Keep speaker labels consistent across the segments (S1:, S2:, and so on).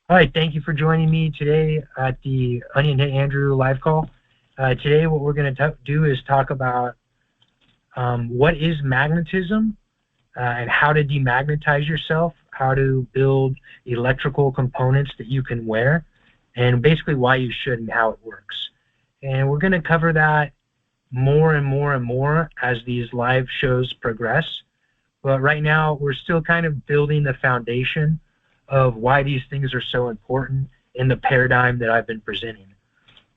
S1: All right, thank you for joining me today at the Onionhead Andrew live call. Today, what we're going to do is talk about what is magnetism and how to demagnetize yourself, how to build electrical components that you can wear, and basically why you should and how it works. And we're going to cover that more and more and more as these live shows progress. But right now, we're still kind of building the foundation of why these things are so important in the paradigm that I've been presenting.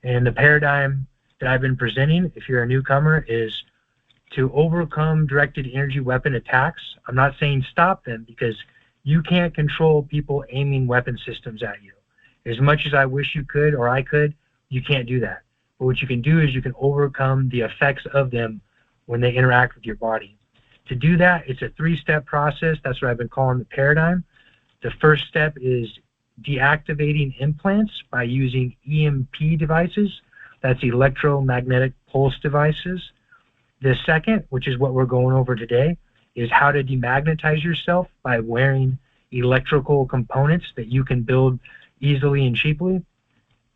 S1: And the paradigm that I've been presenting, if you're a newcomer, is to overcome directed energy weapon attacks. I'm not saying stop them, because you can't control people aiming weapon systems at you. As much as I wish you could or I could, you can't do that. But what you can do is you can overcome the effects of them when they interact with your body. To do that, it's a 3-step process. That's what I've been calling the paradigm. The first step is deactivating implants by using EMP devices. That's electromagnetic pulse devices. The second, which is what we're going over today, is how to demagnetize yourself by wearing electrical components that you can build easily and cheaply.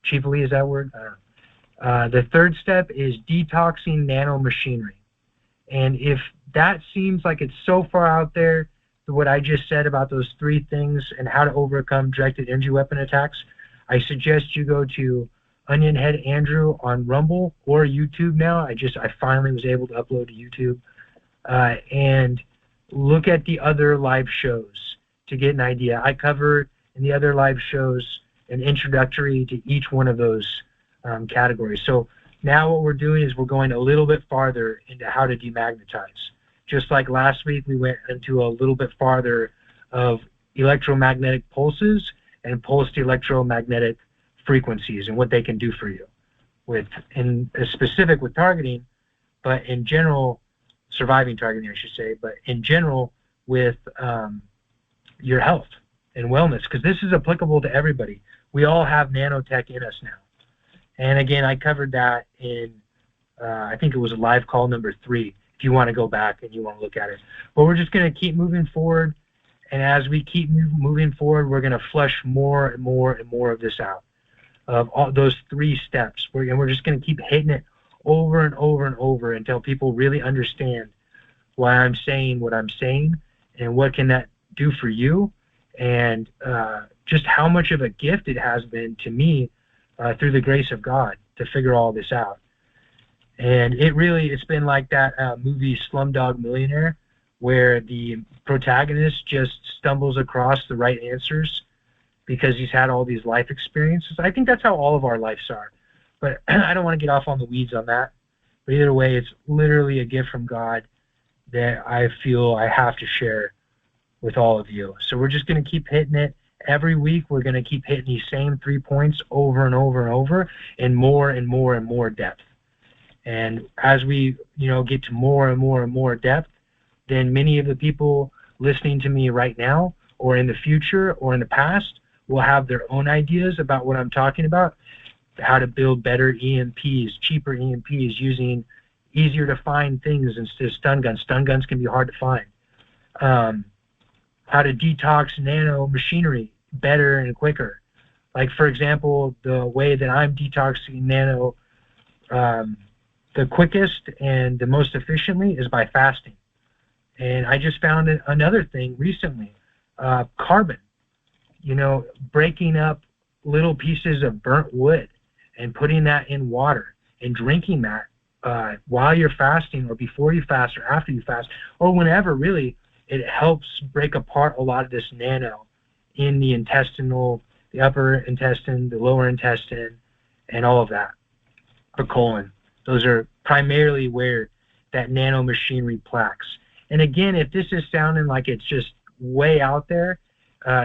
S1: Cheaply, is that a word? I don't know. The third step is detoxing nanomachinery. And if that seems like it's so far out there, what I just said about those 3 things and how to overcome directed energy weapon attacks, I suggest you go to Onionhead Andrew on Rumble or YouTube now. I finally was able to upload to YouTube, and look at the other live shows to get an idea. I cover in the other live shows an introductory to each one of those categories. So now what we're doing is we're going a little bit farther into how to demagnetize. Just like last week, we went into a little bit farther of electromagnetic pulses and pulsed electromagnetic frequencies and what they can do for you, in specific with targeting, but in general, surviving targeting, I should say, but in general with your health and wellness, because this is applicable to everybody. We all have nanotech in us now. And again, I covered that in, I think it was a live call number 3, if you want to go back and you want to look at it. But we're just going to keep moving forward. And as we keep moving forward, we're going to flush more and more and more of this out, of all those 3 steps. And we're just going to keep hitting it over and over and over until people really understand why I'm saying what I'm saying and what can that do for you, and just how much of a gift it has been to me through the grace of God to figure all this out. And it's been like that movie Slumdog Millionaire, where the protagonist just stumbles across the right answers because he's had all these life experiences. I think that's how all of our lives are. But I don't want to get off on the weeds on that. But either way, it's literally a gift from God that I feel I have to share with all of you. So we're just going to keep hitting it. Every week, we're going to keep hitting these same 3 points over and over and over in more and more and more depth. And as we, get to more and more and more depth, then many of the people listening to me right now or in the future or in the past will have their own ideas about what I'm talking about, how to build better EMPs, cheaper EMPs, using easier to find things instead of stun guns. Stun guns can be hard to find. How to detox nano machinery better and quicker. Like, for example, the way that I'm detoxing nano the quickest and the most efficiently is by fasting. And I just found another thing recently, carbon, breaking up little pieces of burnt wood and putting that in water and drinking that while you're fasting or before you fast or after you fast or whenever, really. It helps break apart a lot of this nano in the upper intestine, the lower intestine, and all of that. The colon. Those are primarily where that nanomachinery plaques. And again, if this is sounding like it's just way out there,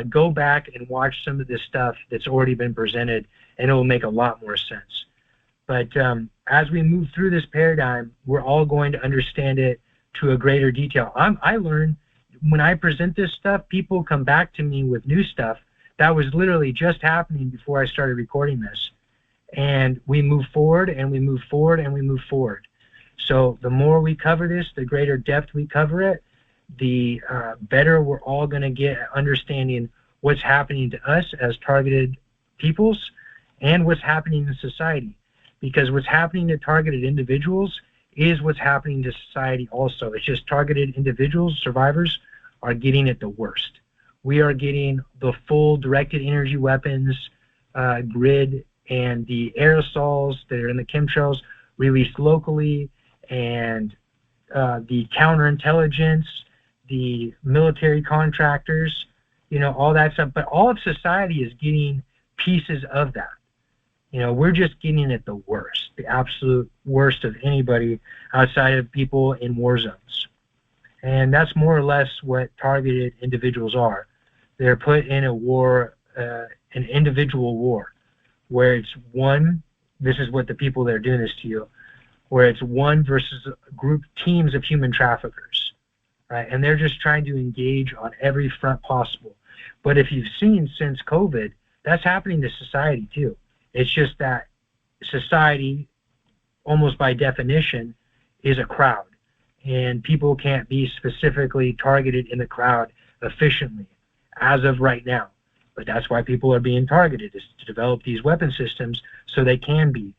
S1: go back and watch some of this stuff that's already been presented, and it will make a lot more sense. But as we move through this paradigm, we're all going to understand it to a greater detail. I learned when I present this stuff, people come back to me with new stuff that was literally just happening before I started recording this. And we move forward and we move forward and we move forward. So the more we cover this, the greater depth we cover it, the better we're all going to get at understanding what's happening to us as targeted peoples and what's happening in society. Because what's happening to targeted individuals is what's happening to society also. It's just targeted individuals, survivors, are getting it the worst. We are getting the full directed energy weapons grid and the aerosols that are in the chemtrails released locally, and the counterintelligence, the military contractors, all that stuff. But all of society is getting pieces of that. We're just getting it the worst, the absolute worst of anybody outside of people in war zones. And that's more or less what targeted individuals are. They're put in a war, an individual war, where it's one, this is what the people that are doing this to you, where it's one versus group teams of human traffickers, right? And they're just trying to engage on every front possible. But if you've seen since COVID, that's happening to society too. It's just that society, almost by definition, is a crowd, and people can't be specifically targeted in the crowd efficiently as of right now. But that's why people are being targeted, is to develop these weapon systems so they can be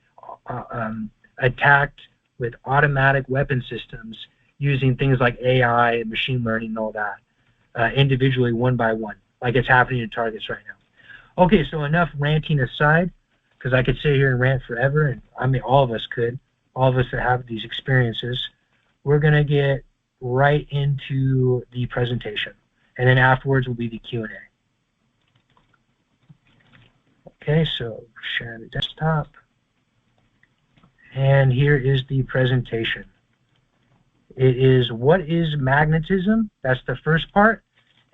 S1: attacked with automatic weapon systems using things like AI and machine learning and all that, individually, one by one, like it's happening in targets right now. Okay, so enough ranting aside, because I could sit here and rant forever, and I mean, all of us could, all of us that have these experiences. We're going to get right into the presentation, and then afterwards will be the Q&A. Okay, so share the desktop. And here is the presentation. It is what is magnetism? That's the first part.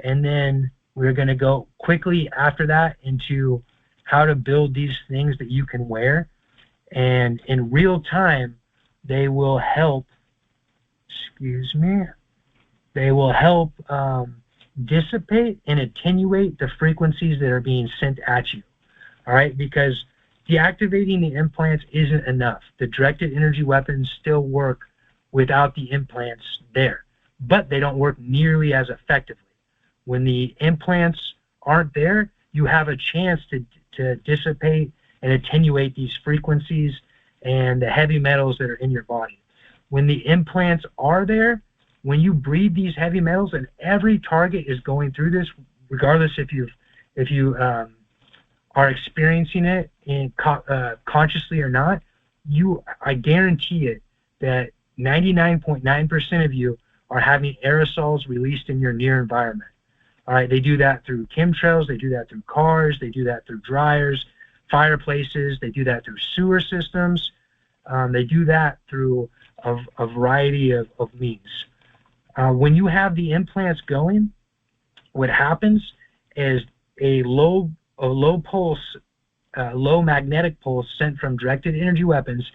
S1: And then we're going to go quickly after that into how to build these things that you can wear. And in real time, they will help, they will help dissipate and attenuate the frequencies that are being sent at you. All right, because deactivating the implants isn't enough. The directed energy weapons still work without the implants there, but they don't work nearly as effectively. When the implants aren't there, you have a chance to dissipate and attenuate these frequencies and the heavy metals that are in your body. When the implants are there, when you breathe these heavy metals, and every target is going through this, regardless if you are experiencing it consciously or not, I guarantee it that 99.9% of you are having aerosols released in your near environment. All right, they do that through chemtrails, they do that through cars, they do that through dryers, fireplaces, they do that through sewer systems, they do that through a variety of means. When you have the implants going, what happens is a low pulse, low magnetic pulse sent from directed energy weapons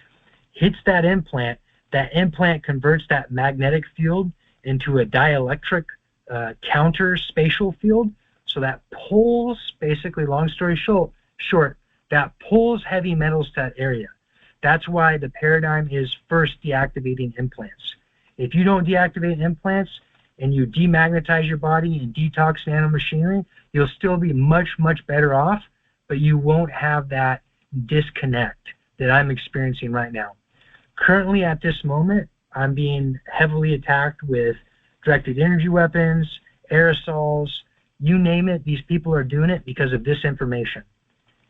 S1: hits that implant converts that magnetic field into a dielectric counter spatial field. So that pulls, basically, long story short, that pulls heavy metals to that area. That's why the paradigm is first deactivating implants. If you don't deactivate implants and you demagnetize your body and detox nanomachinery, you'll still be much, much better off, but you won't have that disconnect that I'm experiencing right now. Currently, at this moment, I'm being heavily attacked with directed energy weapons, aerosols, you name it. These people are doing it because of this information.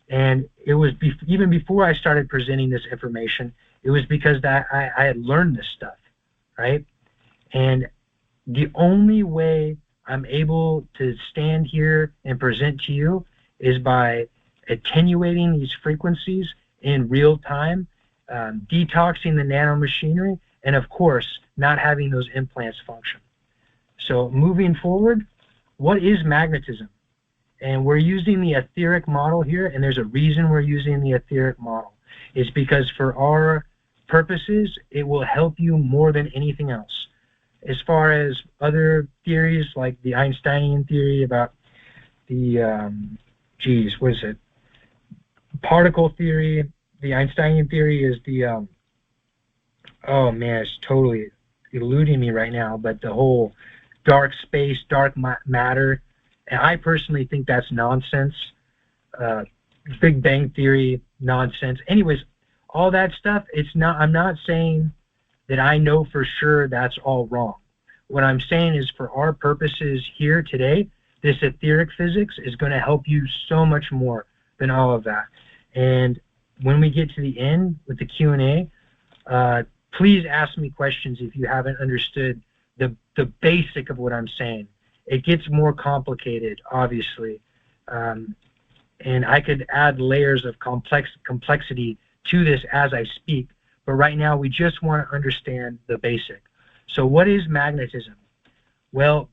S1: And it was even before I started presenting this information, it was because that I had learned this stuff, right? And the only way I'm able to stand here and present to you is by attenuating these frequencies in real time, detoxing the nanomachinery, and of course, not having those implants function. So moving forward, what is magnetism? And we're using the etheric model here, and there's a reason we're using the etheric model. It's because for our purposes, it will help you more than anything else. As far as other theories, like the Einsteinian theory about the, particle theory. The Einsteinian theory is the, oh man, it's totally eluding me right now, but the whole dark space, dark matter, And I personally think that's nonsense. Big Bang Theory nonsense. Anyways, all that stuff, I'm not saying that I know for sure that's all wrong. What I'm saying is, for our purposes here today, this etheric physics is going to help you so much more than all of that. And when we get to the end with the Q&A, please ask me questions if you haven't understood the basic of what I'm saying. It gets more complicated, obviously. And I could add layers of complexity to this as I speak. But right now, we just want to understand the basic. So what is magnetism? Well,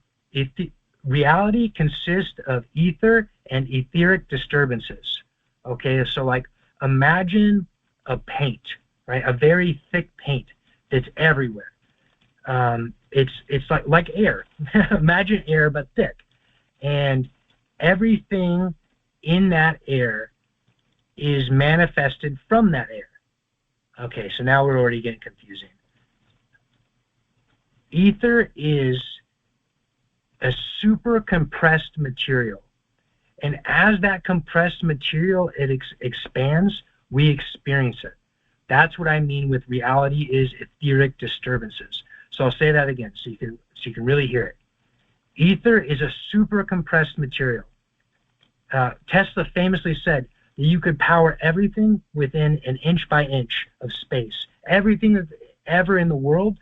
S1: reality consists of ether and etheric disturbances. Okay, so like imagine a paint, right? A very thick paint that's everywhere. It's like air. Imagine air, but thick. And everything in that air is manifested from that air. Okay, so now we're already getting confusing. Ether is a super compressed material. And as that compressed material, it expands, we experience it. That's what I mean with reality is etheric disturbances. So I'll say that again so you can really hear it. Ether is a super compressed material. Tesla famously said that you could power everything within an inch by inch of space. Everything that's ever in the world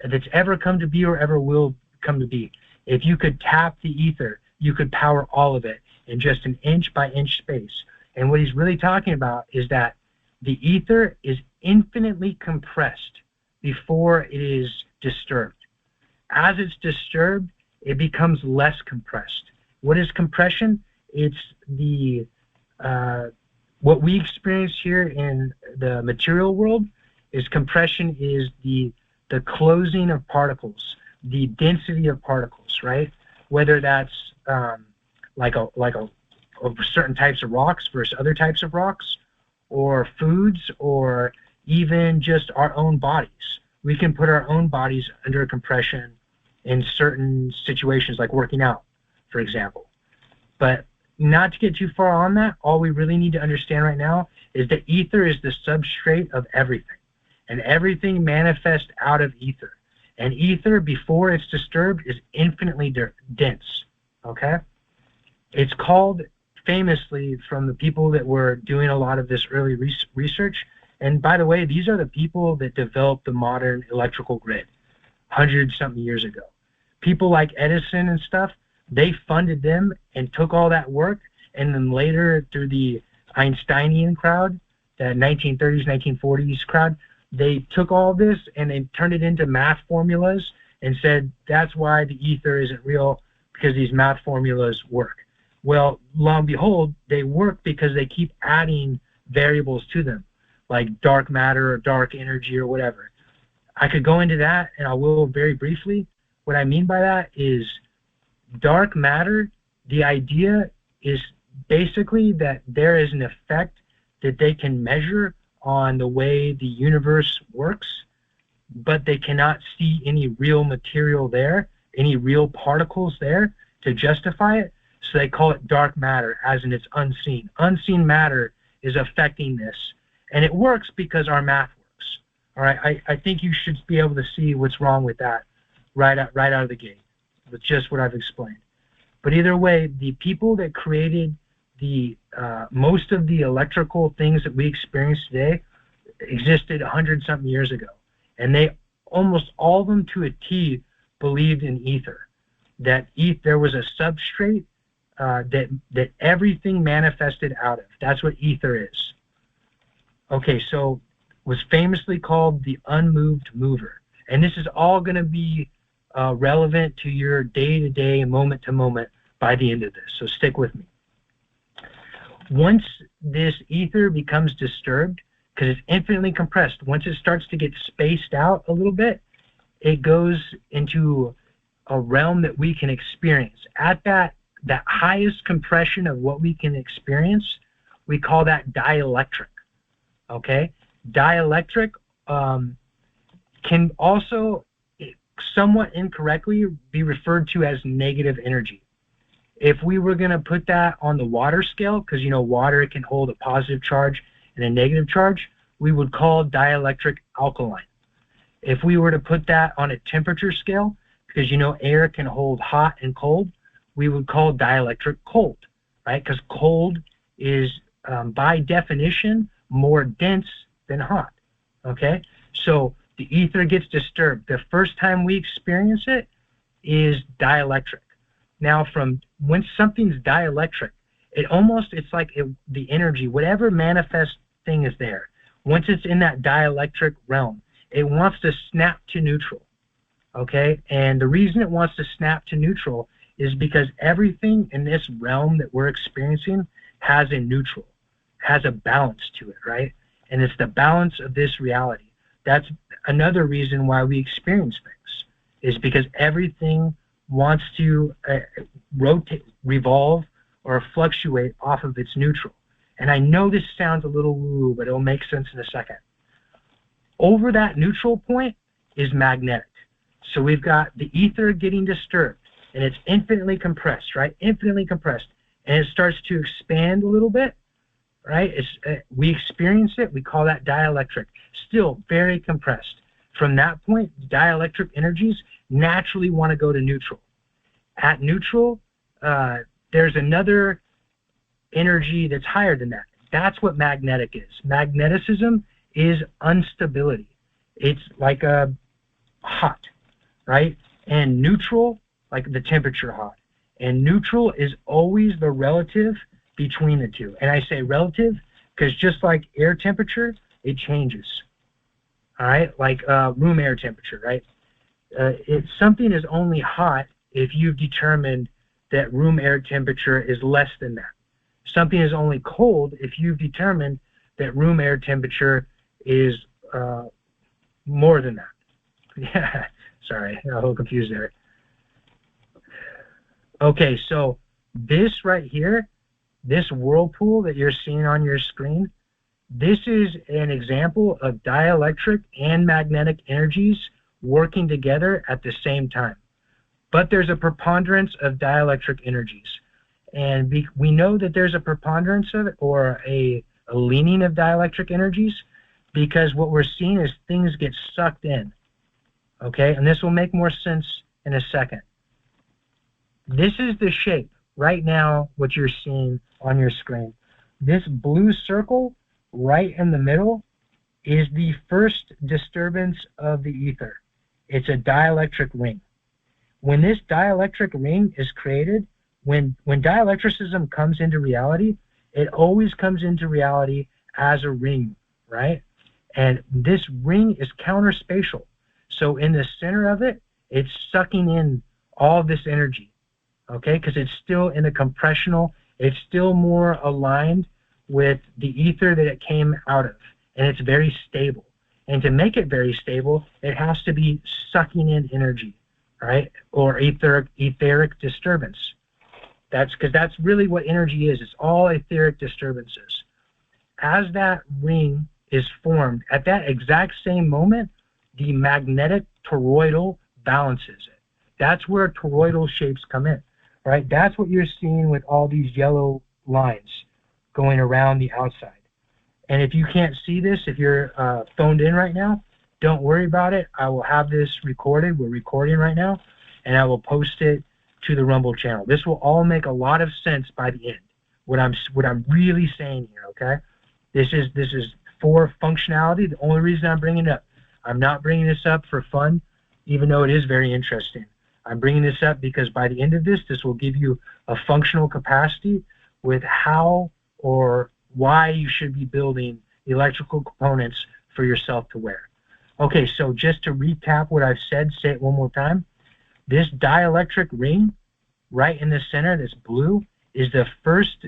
S1: that's ever come to be or ever will come to be. If you could tap the ether, you could power all of it in just an inch by inch space. And what he's really talking about is that the ether is infinitely compressed before it is disturbed. As it's disturbed, it becomes less compressed. What is compression? It's the what we experience here in the material world is compression is the closing of particles, the density of particles, right? Whether that's like certain types of rocks versus other types of rocks, or foods, or even just our own bodies. We can put our own bodies under compression in certain situations, like working out, for example. But not to get too far on that, all we really need to understand right now is that ether is the substrate of everything, and everything manifests out of ether. And ether, before it's disturbed, is infinitely dense, okay? It's called, famously, from the people that were doing a lot of this early research, and by the way, these are the people that developed the modern electrical grid 100-something years ago. People like Edison and stuff, they funded them and took all that work, and then later through the Einsteinian crowd, the 1930s, 1940s crowd, they took all this and they turned it into math formulas and said that's why the ether isn't real, because these math formulas work. Well, lo and behold, they work because they keep adding variables to them, like dark matter or dark energy or whatever. I could go into that, and I will very briefly. What I mean by that is dark matter, the idea is basically that there is an effect that they can measure on the way the universe works, but they cannot see any real material there, any real particles there to justify it. So they call it dark matter, as in it's unseen. Unseen matter is affecting this, and it works because our math works. All right, I think you should be able to see what's wrong with that right out of the gate with just what I've explained. But either way, the people that created the most of the electrical things that we experience today existed 100-something years ago, and they almost all of them to a T believed in ether. That there was a substrate that everything manifested out of. That's what ether is. Okay, so was famously called the unmoved mover, and this is all going to be relevant to your day-to-day, moment-to-moment by the end of this. So stick with me. Once this ether becomes disturbed, because it's infinitely compressed, once it starts to get spaced out a little bit, it goes into a realm that we can experience. At that highest compression of what we can experience, we call that dielectric. Okay? Dielectric can also somewhat incorrectly be referred to as negative energy. If we were going to put that on the water scale, because you know water can hold a positive charge and a negative charge, we would call dielectric alkaline. If we were to put that on a temperature scale, because you know air can hold hot and cold, we would call dielectric cold, right? Because cold is, by definition, more dense than hot, okay? So the ether gets disturbed. The first time we experience it is dielectric. Now, from when something's dielectric, it's like the energy, whatever manifest thing is there, once it's in that dielectric realm, it wants to snap to neutral, okay? And the reason it wants to snap to neutral is because everything in this realm that we're experiencing has a neutral, has a balance to it, right? And it's the balance of this reality. That's another reason why we experience things, is because everything wants to rotate, revolve, or fluctuate off of its neutral. And I know this sounds a little woo-woo, but it'll make sense in a second. Over that neutral point is magnetic. So we've got the ether getting disturbed, and it's infinitely compressed, right? Infinitely compressed. And it starts to expand a little bit, right? We experience it. We call that dielectric. Still very compressed. From that point, dielectric energies naturally want to go to neutral. At neutral, there's another energy that's higher than that. That's what magnetic is. Magnetism is instability. It's like a hot, right? And neutral, like the temperature hot. And neutral is always the relative between the two. And I say relative because just like air temperature, it changes. All right, like room air temperature, right? If something is only hot if you've determined that room air temperature is less than that. Something is only cold if you've determined that room air temperature is more than that. Yeah, sorry, I'm a little confused there. Okay, so this right here, this whirlpool that you're seeing on your screen, this is an example of dielectric and magnetic energies working together at the same time. But there's a preponderance of dielectric energies. And we know that there's a preponderance of it, or a leaning of dielectric energies, because what we're seeing is things get sucked in. Okay, and this will make more sense in a second. This is the shape right now, what you're seeing on your screen. This blue circle right in the middle is the first disturbance of the ether. It's a dielectric ring. When this dielectric ring is created, when dielectricism comes into reality, it always comes into reality as a ring, right? And this ring is counterspatial. So in the center of it, it's sucking in all this energy, okay? Because it's still in a compressional, it's still more aligned with the ether that it came out of, and it's very stable. And to make it very stable, it has to be sucking in energy, right? Or etheric disturbance. Because that's really what energy is. It's all etheric disturbances. As that ring is formed, at that exact same moment, the magnetic toroidal balances it. That's where toroidal shapes come in, right? That's what you're seeing with all these yellow lines going around the outside. And if you can't see this, if you're phoned in right now, don't worry about it. I will have this recorded. We're recording right now, and I will post it to the Rumble channel. This will all make a lot of sense by the end. What I'm really saying here, okay? This is for functionality. The only reason I'm bringing it up, I'm not bringing this up for fun, even though it is very interesting. I'm bringing this up because by the end of this will give you a functional capacity with how or why you should be building electrical components for yourself to wear. Okay, so just to recap what I've said, say it one more time. This dielectric ring right in the center, this blue, is the first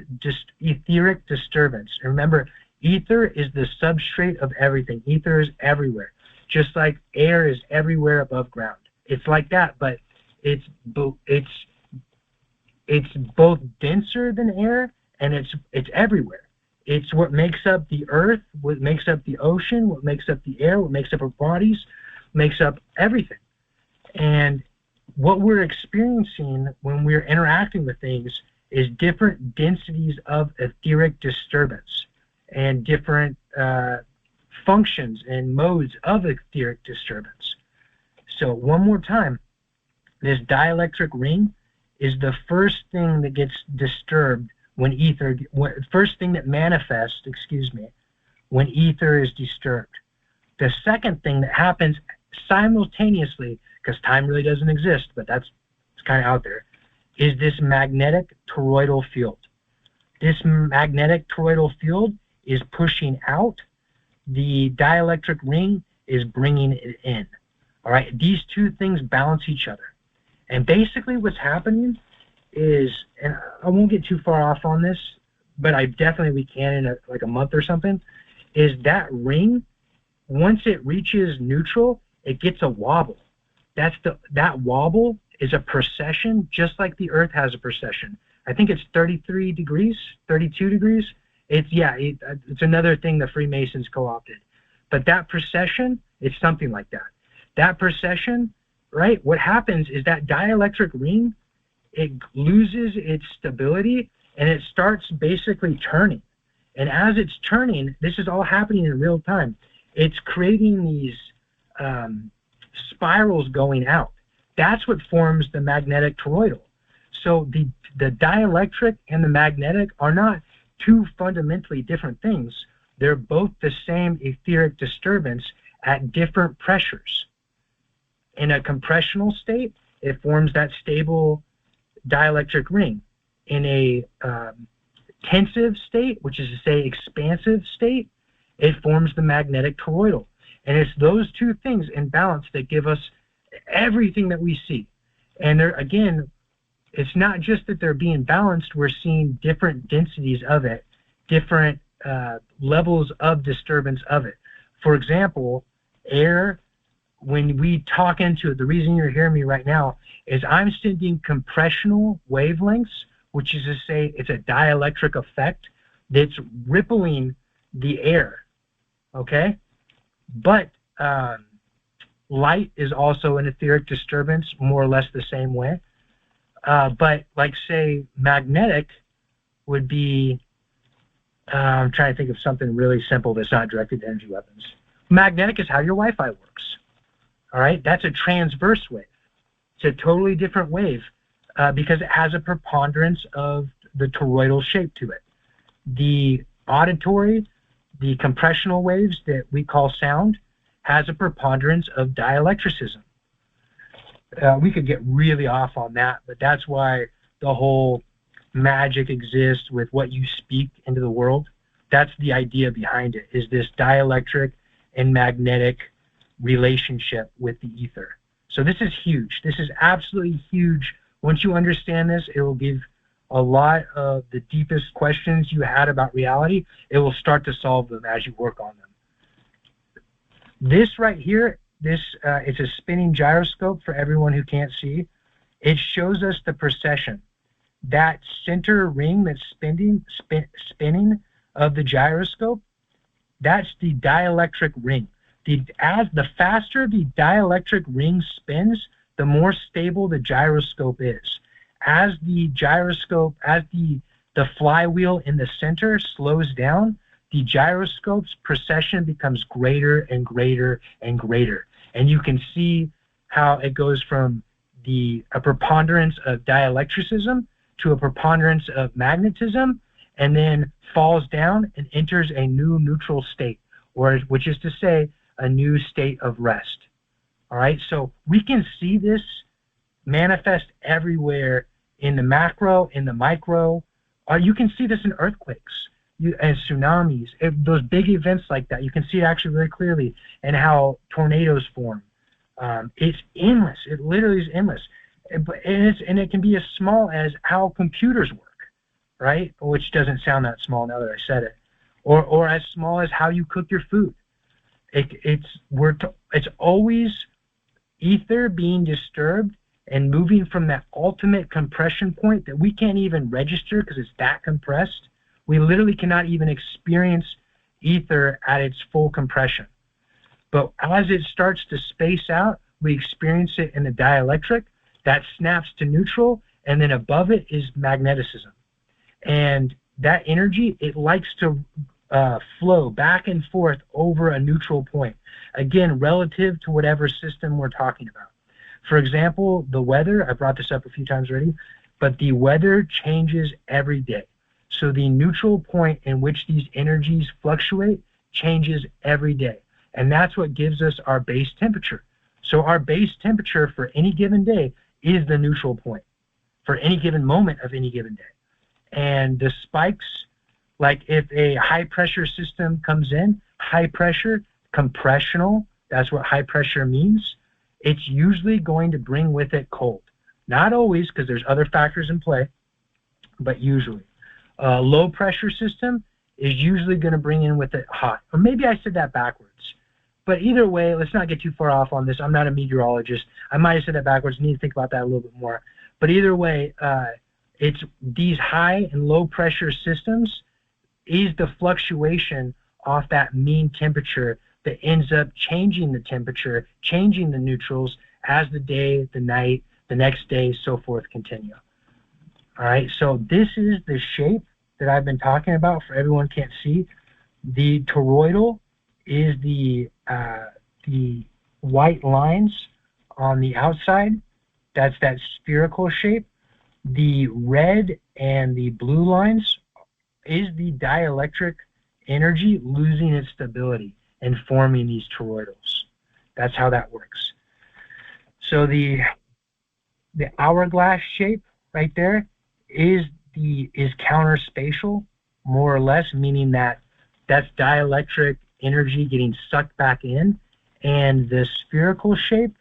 S1: etheric disturbance. Remember, ether is the substrate of everything. Ether is everywhere, just like air is everywhere above ground. It's like that, but it's both denser than air, and it's everywhere. It's what makes up the earth, what makes up the ocean, what makes up the air, what makes up our bodies, makes up everything. And what we're experiencing when we're interacting with things is different densities of etheric disturbance and different functions and modes of etheric disturbance. So one more time, this dielectric ring is the first thing that gets disturbed when first thing that manifests, when ether is disturbed. The second thing that happens simultaneously, because time really doesn't exist, but it's kind of out there, is this magnetic toroidal field. This magnetic toroidal field is pushing out. The dielectric ring is bringing it in. All right, these two things balance each other. And basically what's happening is, and I won't get too far off on this, but we can in like a month or something, is that ring, once it reaches neutral, it gets a wobble. That wobble is a precession, just like the Earth has a precession. I think it's 33 degrees, 32 degrees. It's another thing the Freemasons co-opted. But that precession, it's something like that. That precession, right, what happens is that dielectric ring, it loses its stability and it starts basically turning. And as it's turning, this is all happening in real time. It's creating these spirals going out. That's what forms the magnetic toroidal. So the dielectric and the magnetic are not two fundamentally different things. They're both the same etheric disturbance at different pressures. In a compressional state, it forms that stable dielectric ring. In a tensive state, which is to say expansive state, it forms the magnetic toroidal. And it's those two things in balance that give us everything that we see. And again, it's not just that they're being balanced, we're seeing different densities of it, different levels of disturbance of it. For example, air, when we talk into it, the reason you're hearing me right now is I'm sending compressional wavelengths, which is to say it's a dielectric effect that's rippling the air, okay? But light is also an etheric disturbance, more or less the same way. But like, say, magnetic would be, I'm trying to think of something really simple that's not directed to energy weapons. Magnetic is how your Wi-Fi works. All right, that's a transverse wave. It's a totally different wave because it has a preponderance of the toroidal shape to it. The auditory, the compressional waves that we call sound, has a preponderance of dielectricism. We could get really off on that, but that's why the whole magic exists with what you speak into the world. That's the idea behind it, is this dielectric and magnetic relationship with the ether. So this is huge. This is absolutely huge. Once you understand this, it will give a lot of the deepest questions you had about reality. It will start to solve them as you work on them. This right here, it's a spinning gyroscope for everyone who can't see. It shows us the precession. That center ring that's spinning of the gyroscope, that's the dielectric ring. As the faster the dielectric ring spins, the more stable the gyroscope is. As the flywheel in the center slows down, the gyroscope's precession becomes greater and greater and greater. And you can see how it goes from a preponderance of dielectricism to a preponderance of magnetism, and then falls down and enters a new neutral state, which is to say, a new state of rest. All right, so we can see this manifest everywhere in the macro, in the micro. You can see this in earthquakes and tsunamis, those big events like that. You can see it actually very clearly, and how tornadoes form. It's endless. It literally is endless. And it can be as small as how computers work, right? Which doesn't sound that small now that I said it. Or as small as how you cook your food. It's always ether being disturbed and moving from that ultimate compression point that we can't even register because it's that compressed. We literally cannot even experience ether at its full compression. But as it starts to space out, we experience it in the dielectric. that snaps to neutral, and then above it is magneticism. And that energy, it likes to flow back and forth over a neutral point, again, relative to whatever system we're talking about. For example, the weather, I brought this up a few times already, but the weather changes every day. So the neutral point in which these energies fluctuate changes every day. And that's what gives us our base temperature. So our base temperature for any given day is the neutral point for any given moment of any given day. And the spikes, like if a high pressure system comes in, high pressure, compressional, that's what high pressure means, it's usually going to bring with it cold. Not always, because there's other factors in play, but usually. A low pressure system is usually going to bring in with it hot. Or maybe I said that backwards. But either way, let's not get too far off on this. I'm not a meteorologist. I might have said that backwards. I need to think about that a little bit more. But either way, it's these high and low pressure systems is the fluctuation off that mean temperature that ends up changing the temperature, changing the neutrals as the day, the night, the next day, so forth continue. All right, so this is the shape that I've been talking about for everyone can't see. The toroidal is the white lines on the outside. That's that spherical shape. The red and the blue lines is the dielectric energy losing its stability and forming these toroidals. That's how that works. So the hourglass shape right there is counterspatial, more or less, meaning that that's dielectric energy getting sucked back in, and the spherical shape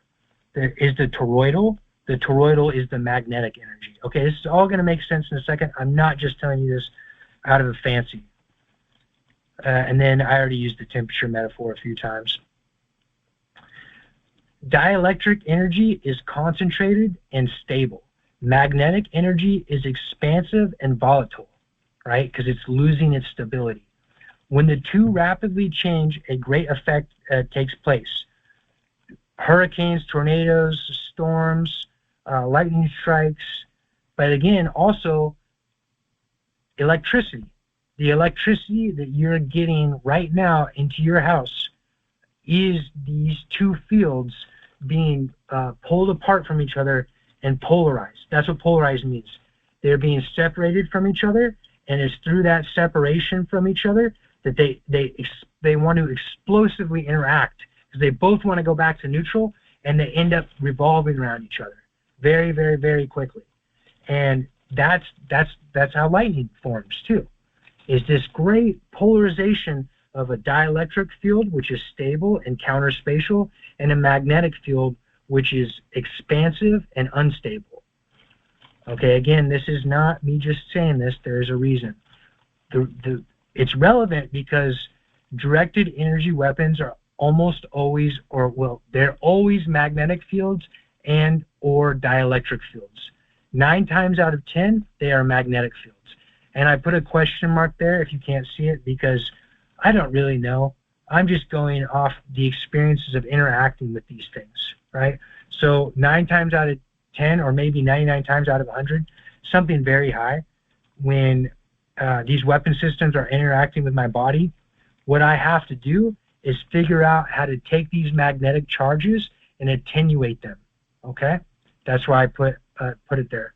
S1: is the toroidal. The toroidal is the magnetic energy. Okay, this is all going to make sense in a second. I'm not just telling you this out of a fancy. And then I already used the temperature metaphor a few times. Dielectric energy is concentrated and stable. Magnetic energy is expansive and volatile, right? Because it's losing its stability. When the two rapidly change, a great effect takes place. Hurricanes, tornadoes, storms, lightning strikes, but again, also electricity. The electricity that you're getting right now into your house is these two fields being pulled apart from each other and polarized. That's what polarized means. They're being separated from each other, and it's through that separation from each other that they want to explosively interact, because they both want to go back to neutral, and they end up revolving around each other very, very, very quickly. And that's how lightning forms too. Is this great polarization of a dielectric field, which is stable and counterspatial, and a magnetic field, which is expansive and unstable. Okay, again, this is not me just saying this. There is a reason. It's relevant because directed energy weapons are almost always, they're always magnetic fields and or dielectric fields. 9 times out of 10, they are magnetic fields. And I put a question mark there if you can't see it, because I don't really know. I'm just going off the experiences of interacting with these things, right? So 9 times out of 10, or maybe 99 times out of 100, something very high, when these weapon systems are interacting with my body, what I have to do is figure out how to take these magnetic charges and attenuate them, okay? That's why I put it there.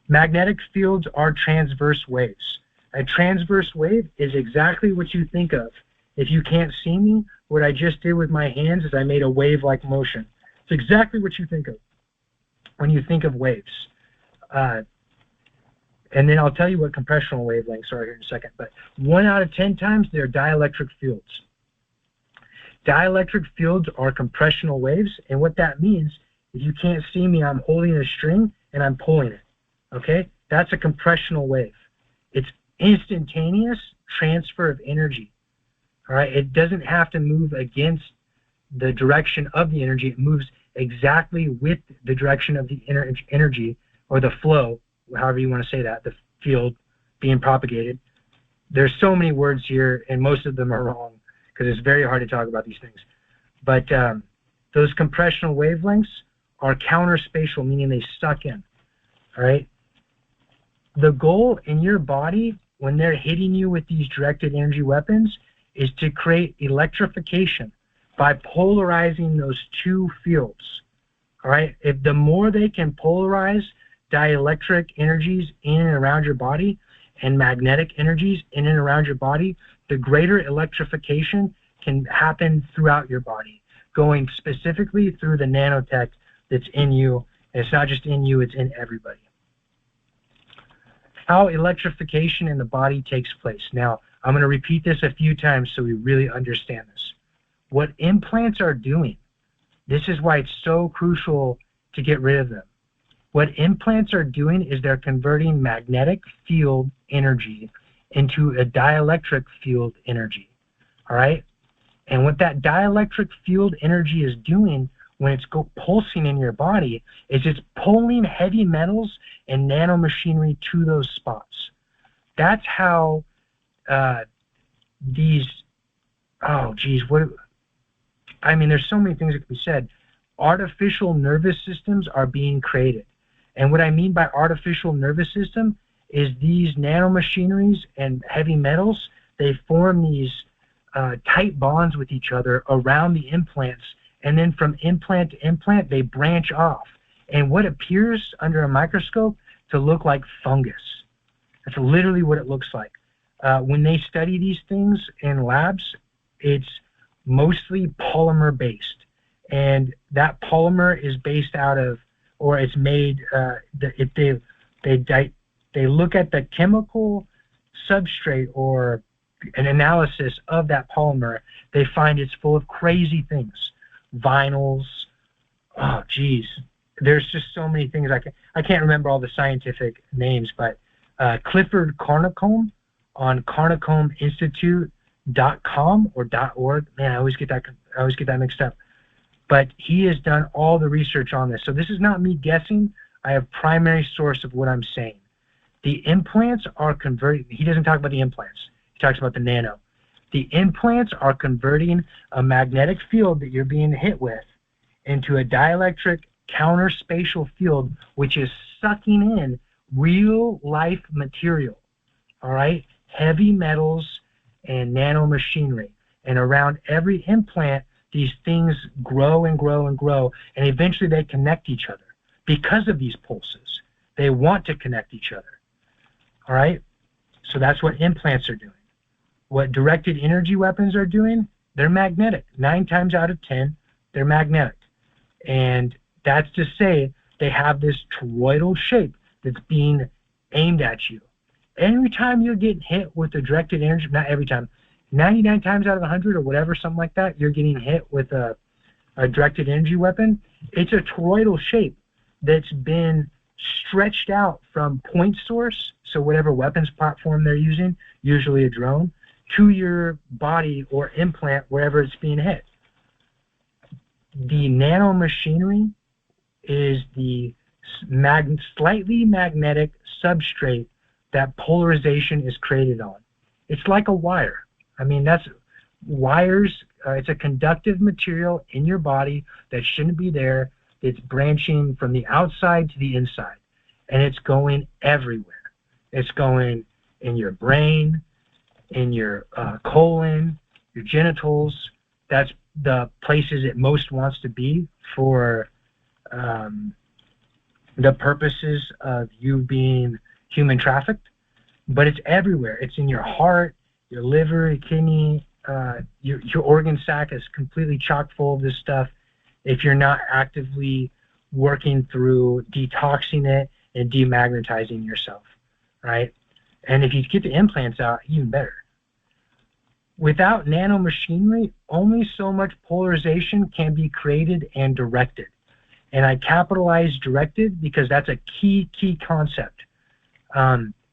S1: Magnetic fields are transverse waves. A transverse wave is exactly what you think of. If you can't see me, what I just did with my hands is I made a wave-like motion. It's exactly what you think of when you think of waves. And then I'll tell you what compressional wavelengths are here in a second. But 1 out of 10 times, they're dielectric fields. Dielectric fields are compressional waves, and what that means, if you can't see me, I'm holding a string and I'm pulling it. Okay? That's a compressional wave. It's instantaneous transfer of energy. All right? It doesn't have to move against the direction of the energy. It moves exactly with the direction of the energy, or the flow, however you want to say that, the field being propagated. There's so many words here, and most of them are wrong, because it's very hard to talk about these things. But those compressional wavelengths are counterspatial, meaning they suck in. All right. The goal in your body when they're hitting you with these directed energy weapons is to create electrification by polarizing those two fields. All right. If the more they can polarize dielectric energies in and around your body and magnetic energies in and around your body, the greater electrification can happen throughout your body, going specifically through the nanotech that's in you. And it's not just in you, it's in everybody. How electrification in the body takes place. Now, I'm going to repeat this a few times so we really understand this. What implants are doing, this is why it's so crucial to get rid of them. What implants are doing is they're converting magnetic field energy into a dielectric field energy. All right? And what that dielectric field energy is doing when it's pulsing in your body is it's pulling heavy metals and nanomachinery to those spots. That's how there's so many things that can be said. Artificial nervous systems are being created. And what I mean by artificial nervous system is these nanomachineries and heavy metals, they form these tight bonds with each other around the implants. And then from implant to implant, they branch off. And what appears under a microscope to look like fungus. That's literally what it looks like. When they study these things in labs, it's mostly polymer based. And that polymer is based out of, or it's made, they look at the chemical substrate or an analysis of that polymer, they find it's full of crazy things. Vinyls, there's just so many things. I can't remember all the scientific names, but Clifford Carnicombe on carnicomeinstitute.com or .org. Man, I always get that mixed up. But he has done all the research on this. So this is not me guessing. I have primary source of what I'm saying. The implants are converting. He doesn't talk about the implants. He talks about the nano. The implants are converting a magnetic field that you're being hit with into a dielectric counterspatial field, which is sucking in real life material, all right? Heavy metals and nanomachinery. And around every implant, these things grow and grow and grow, and eventually they connect each other because of these pulses. They want to connect each other, all right? So that's what implants are doing. What directed energy weapons are doing, they're magnetic. 9 times out of 10, they're magnetic. And that's to say they have this toroidal shape that's being aimed at you. Every time you're getting hit with a directed energy, not every time, 99 times out of 100 or whatever, something like that, you're getting hit with a directed energy weapon, it's a toroidal shape that's been stretched out from point source, so whatever weapons platform they're using, usually a drone, to your body or implant wherever it's being hit. The nanomachinery is the slightly magnetic substrate that polarization is created on. It's like a wire. I mean, that's wires. It's a conductive material in your body that shouldn't be there. It's branching from the outside to the inside, and it's going everywhere. It's going in your brain, in your colon, your genitals. That's the places it most wants to be for the purposes of you being human trafficked. But it's everywhere. It's in your heart, your liver, your kidney, your organ sac is completely chock full of this stuff if you're not actively working through detoxing it and demagnetizing yourself, right? And if you get the implants out, even better. Without nanomachinery, only so much polarization can be created and directed. And I capitalize directed because that's a key concept.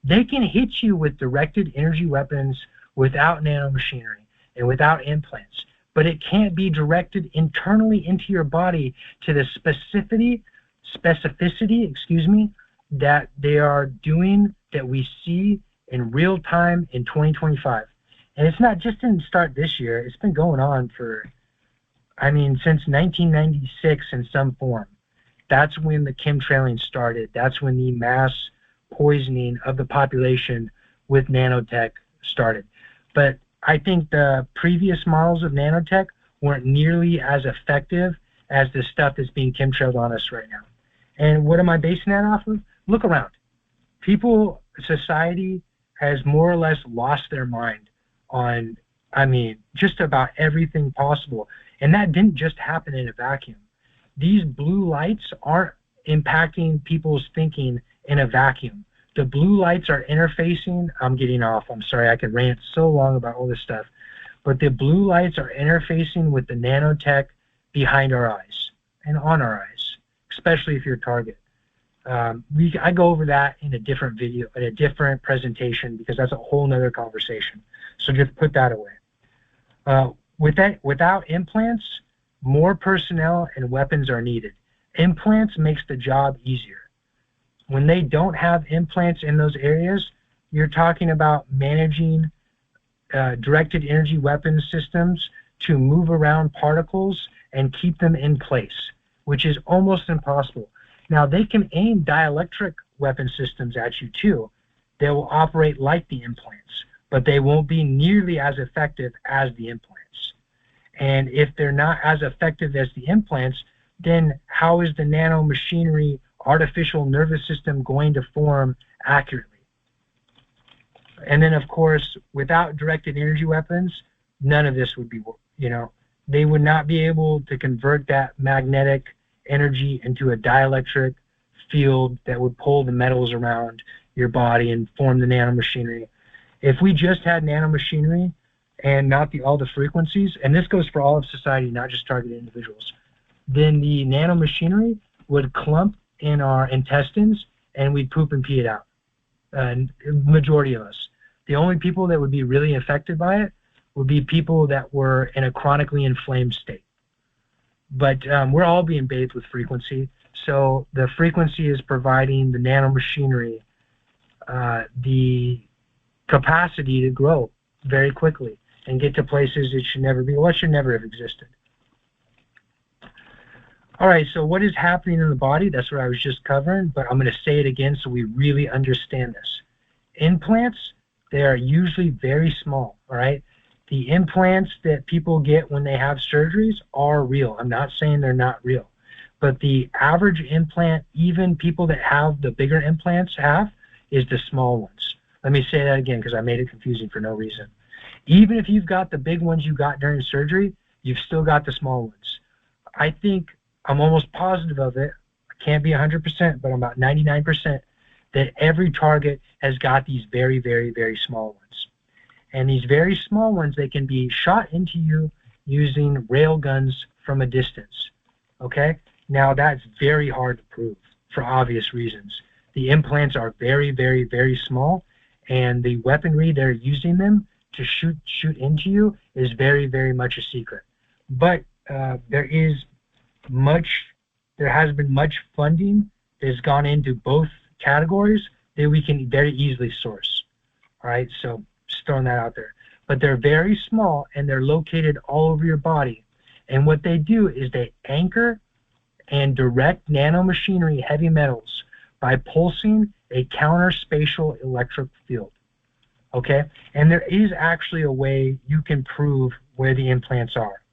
S1: They can hit you with directed energy weapons without nanomachinery and without implants, but it can't be directed internally into your body to the specificity, that they are doing, that we see in real time in 2025. And it's not just didn't start this year. It's been going on for, since 1996 in some form. that's when the chemtrailing started. That's when the mass poisoning of the population with nanotech started. But I think the previous models of nanotech weren't nearly as effective as the stuff that's being chemtrailed on us right now. And what am I basing that off of? Look around. People, society has more or less lost their mind on, I mean, just about everything possible. And that didn't just happen in a vacuum. These blue lights aren't impacting people's thinking in a vacuum. The blue lights are interfacing. I'm getting off. I'm sorry. I could rant so long about all this stuff. But the blue lights are interfacing with the nanotech behind our eyes and on our eyes, especially if you're a target. I go over that in a different video, in a different presentation, because that's a whole nother conversation. So just put that away. Without implants, more personnel and weapons are needed. Implants makes the job easier. When they don't have implants in those areas, you're talking about managing directed energy weapons systems to move around particles and keep them in place, which is almost impossible. Now, they can aim dielectric weapon systems at you too. They will operate like the implants, but they won't be nearly as effective as the implants. And if they're not as effective as the implants, then how is the nanomachinery artificial nervous system going to form accurately? And then, of course, without directed energy weapons, none of this would be, they would not be able to convert that magnetic energy into a dielectric field that would pull the metals around your body and form the nanomachinery. If we just had nanomachinery and not all the frequencies, and this goes for all of society, not just targeted individuals, then the nanomachinery would clump in our intestines and we'd poop and pee it out. Majority of us. The only people that would be really affected by it would be people that were in a chronically inflamed state. But we're all being bathed with frequency. So the frequency is providing the nanomachinery the capacity to grow very quickly and get to places it should never be, or should never have existed. All right, so what is happening in the body? That's what I was just covering, but I'm going to say it again so we really understand this. Implants, they are usually very small, all right? The implants that people get when they have surgeries are real. I'm not saying they're not real, but the average implant, even people that have the bigger implants have, is the small ones. Let me say that again because I made it confusing for no reason. Even if you've got the big ones you got during surgery, you've still got the small ones. I think I'm almost positive of it. I can't be 100%, but I'm about 99% that every target has got these very, very, very small ones. And these very small ones, they can be shot into you using rail guns from a distance, okay? Now, that's very hard to prove for obvious reasons. The implants are very, very, very small, and the weaponry they're using them to shoot into you is very, very much a secret. But there has been much funding that has gone into both categories that we can very easily source. All right, so just throwing that out there. But they're very small and they're located all over your body. And what they do is they anchor and direct nanomachinery heavy metals by pulsing a counterspatial electric field. Okay, and there is actually a way you can prove where the implants are.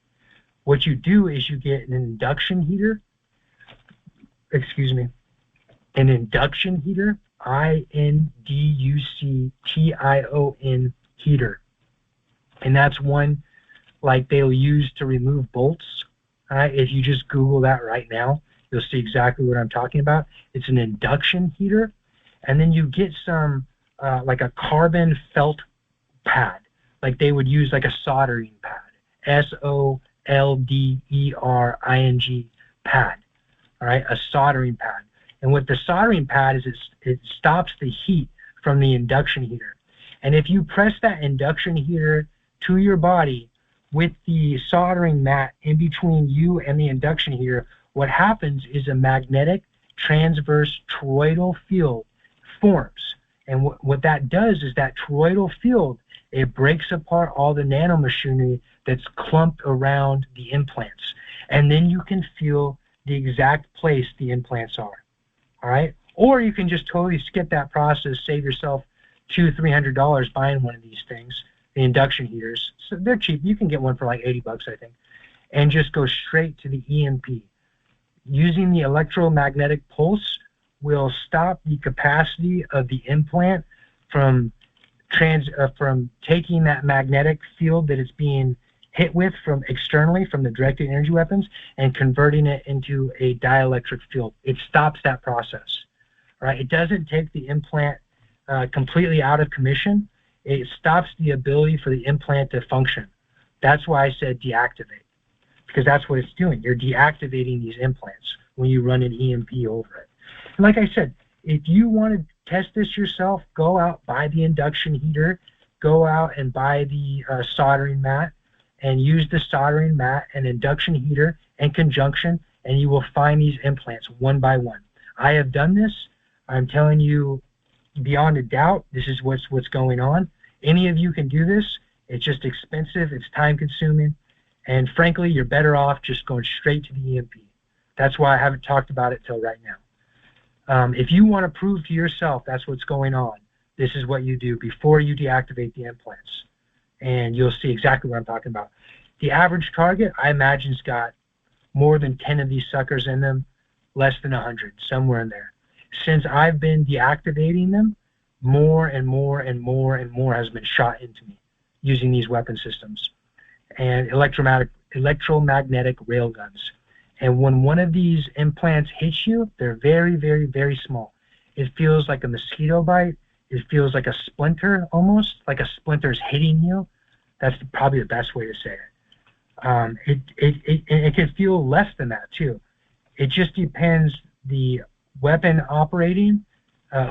S1: What you do is you get an induction heater, an induction heater, induction heater. And that's one like they'll use to remove bolts. If you just Google that right now, you'll see exactly what I'm talking about. It's an induction heater. And then you get some like a carbon felt pad, like they would use like a soldering pad, SOLDERING pad, all right, a soldering pad. And what the soldering pad is, it stops the heat from the induction heater. And if you press that induction heater to your body with the soldering mat in between you and the induction heater, what happens is a magnetic transverse toroidal field forms. And what that does is that toroidal field, it breaks apart all the nanomachinery that's clumped around the implants. And then you can feel the exact place the implants are. All right? Or you can just totally skip that process, save yourself $200-300 buying one of these things, the induction heaters. So they're cheap. You can get one for like $80, I think, and just go straight to the EMP. Using the electromagnetic pulse will stop the capacity of the implant from taking that magnetic field that it's being hit with from externally from the directed energy weapons and converting it into a dielectric field. It stops that process, right? It doesn't take the implant completely out of commission. It stops the ability for the implant to function. That's why I said deactivate, because that's what it's doing. You're deactivating these implants when you run an EMP over it. And like I said, if you want to test this yourself, go out, buy the induction heater, go out and buy the soldering mat, and use the soldering mat and induction heater in conjunction, and you will find these implants one by one. I have done this. I'm telling you beyond a doubt, this is what's going on. Any of you can do this. It's just expensive. It's time consuming. And frankly, you're better off just going straight to the EMP. That's why I haven't talked about it till right now. If you want to prove to yourself that's what's going on, this is what you do before you deactivate the implants. And you'll see exactly what I'm talking about. The average target, I imagine, has got more than 10 of these suckers in them, less than 100, somewhere in there. Since I've been deactivating them, more and more and more and more has been shot into me using these weapon systems and electromagnetic railguns. And when one of these implants hits you, they're very, very, very small. It feels like a mosquito bite. It feels like a splinter, almost like a splinter's hitting you. That's probably the best way to say it. It can feel less than that too. It just depends the weapon operating,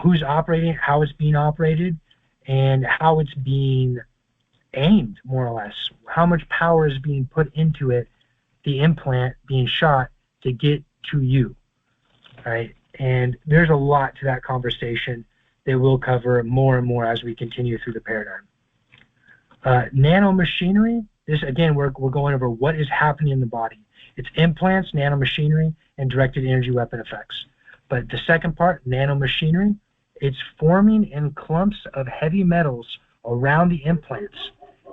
S1: who's operating, how it's being operated, and how it's being aimed, more or less. How much power is being put into it, the implant being shot to get to you, right? And there's a lot to that conversation that we'll cover more and more as we continue through the paradigm. Nanomachinery, this again, we're going over what is happening in the body. It's implants, nanomachinery, and directed energy weapon effects. But the second part, nanomachinery, it's forming in clumps of heavy metals around the implants,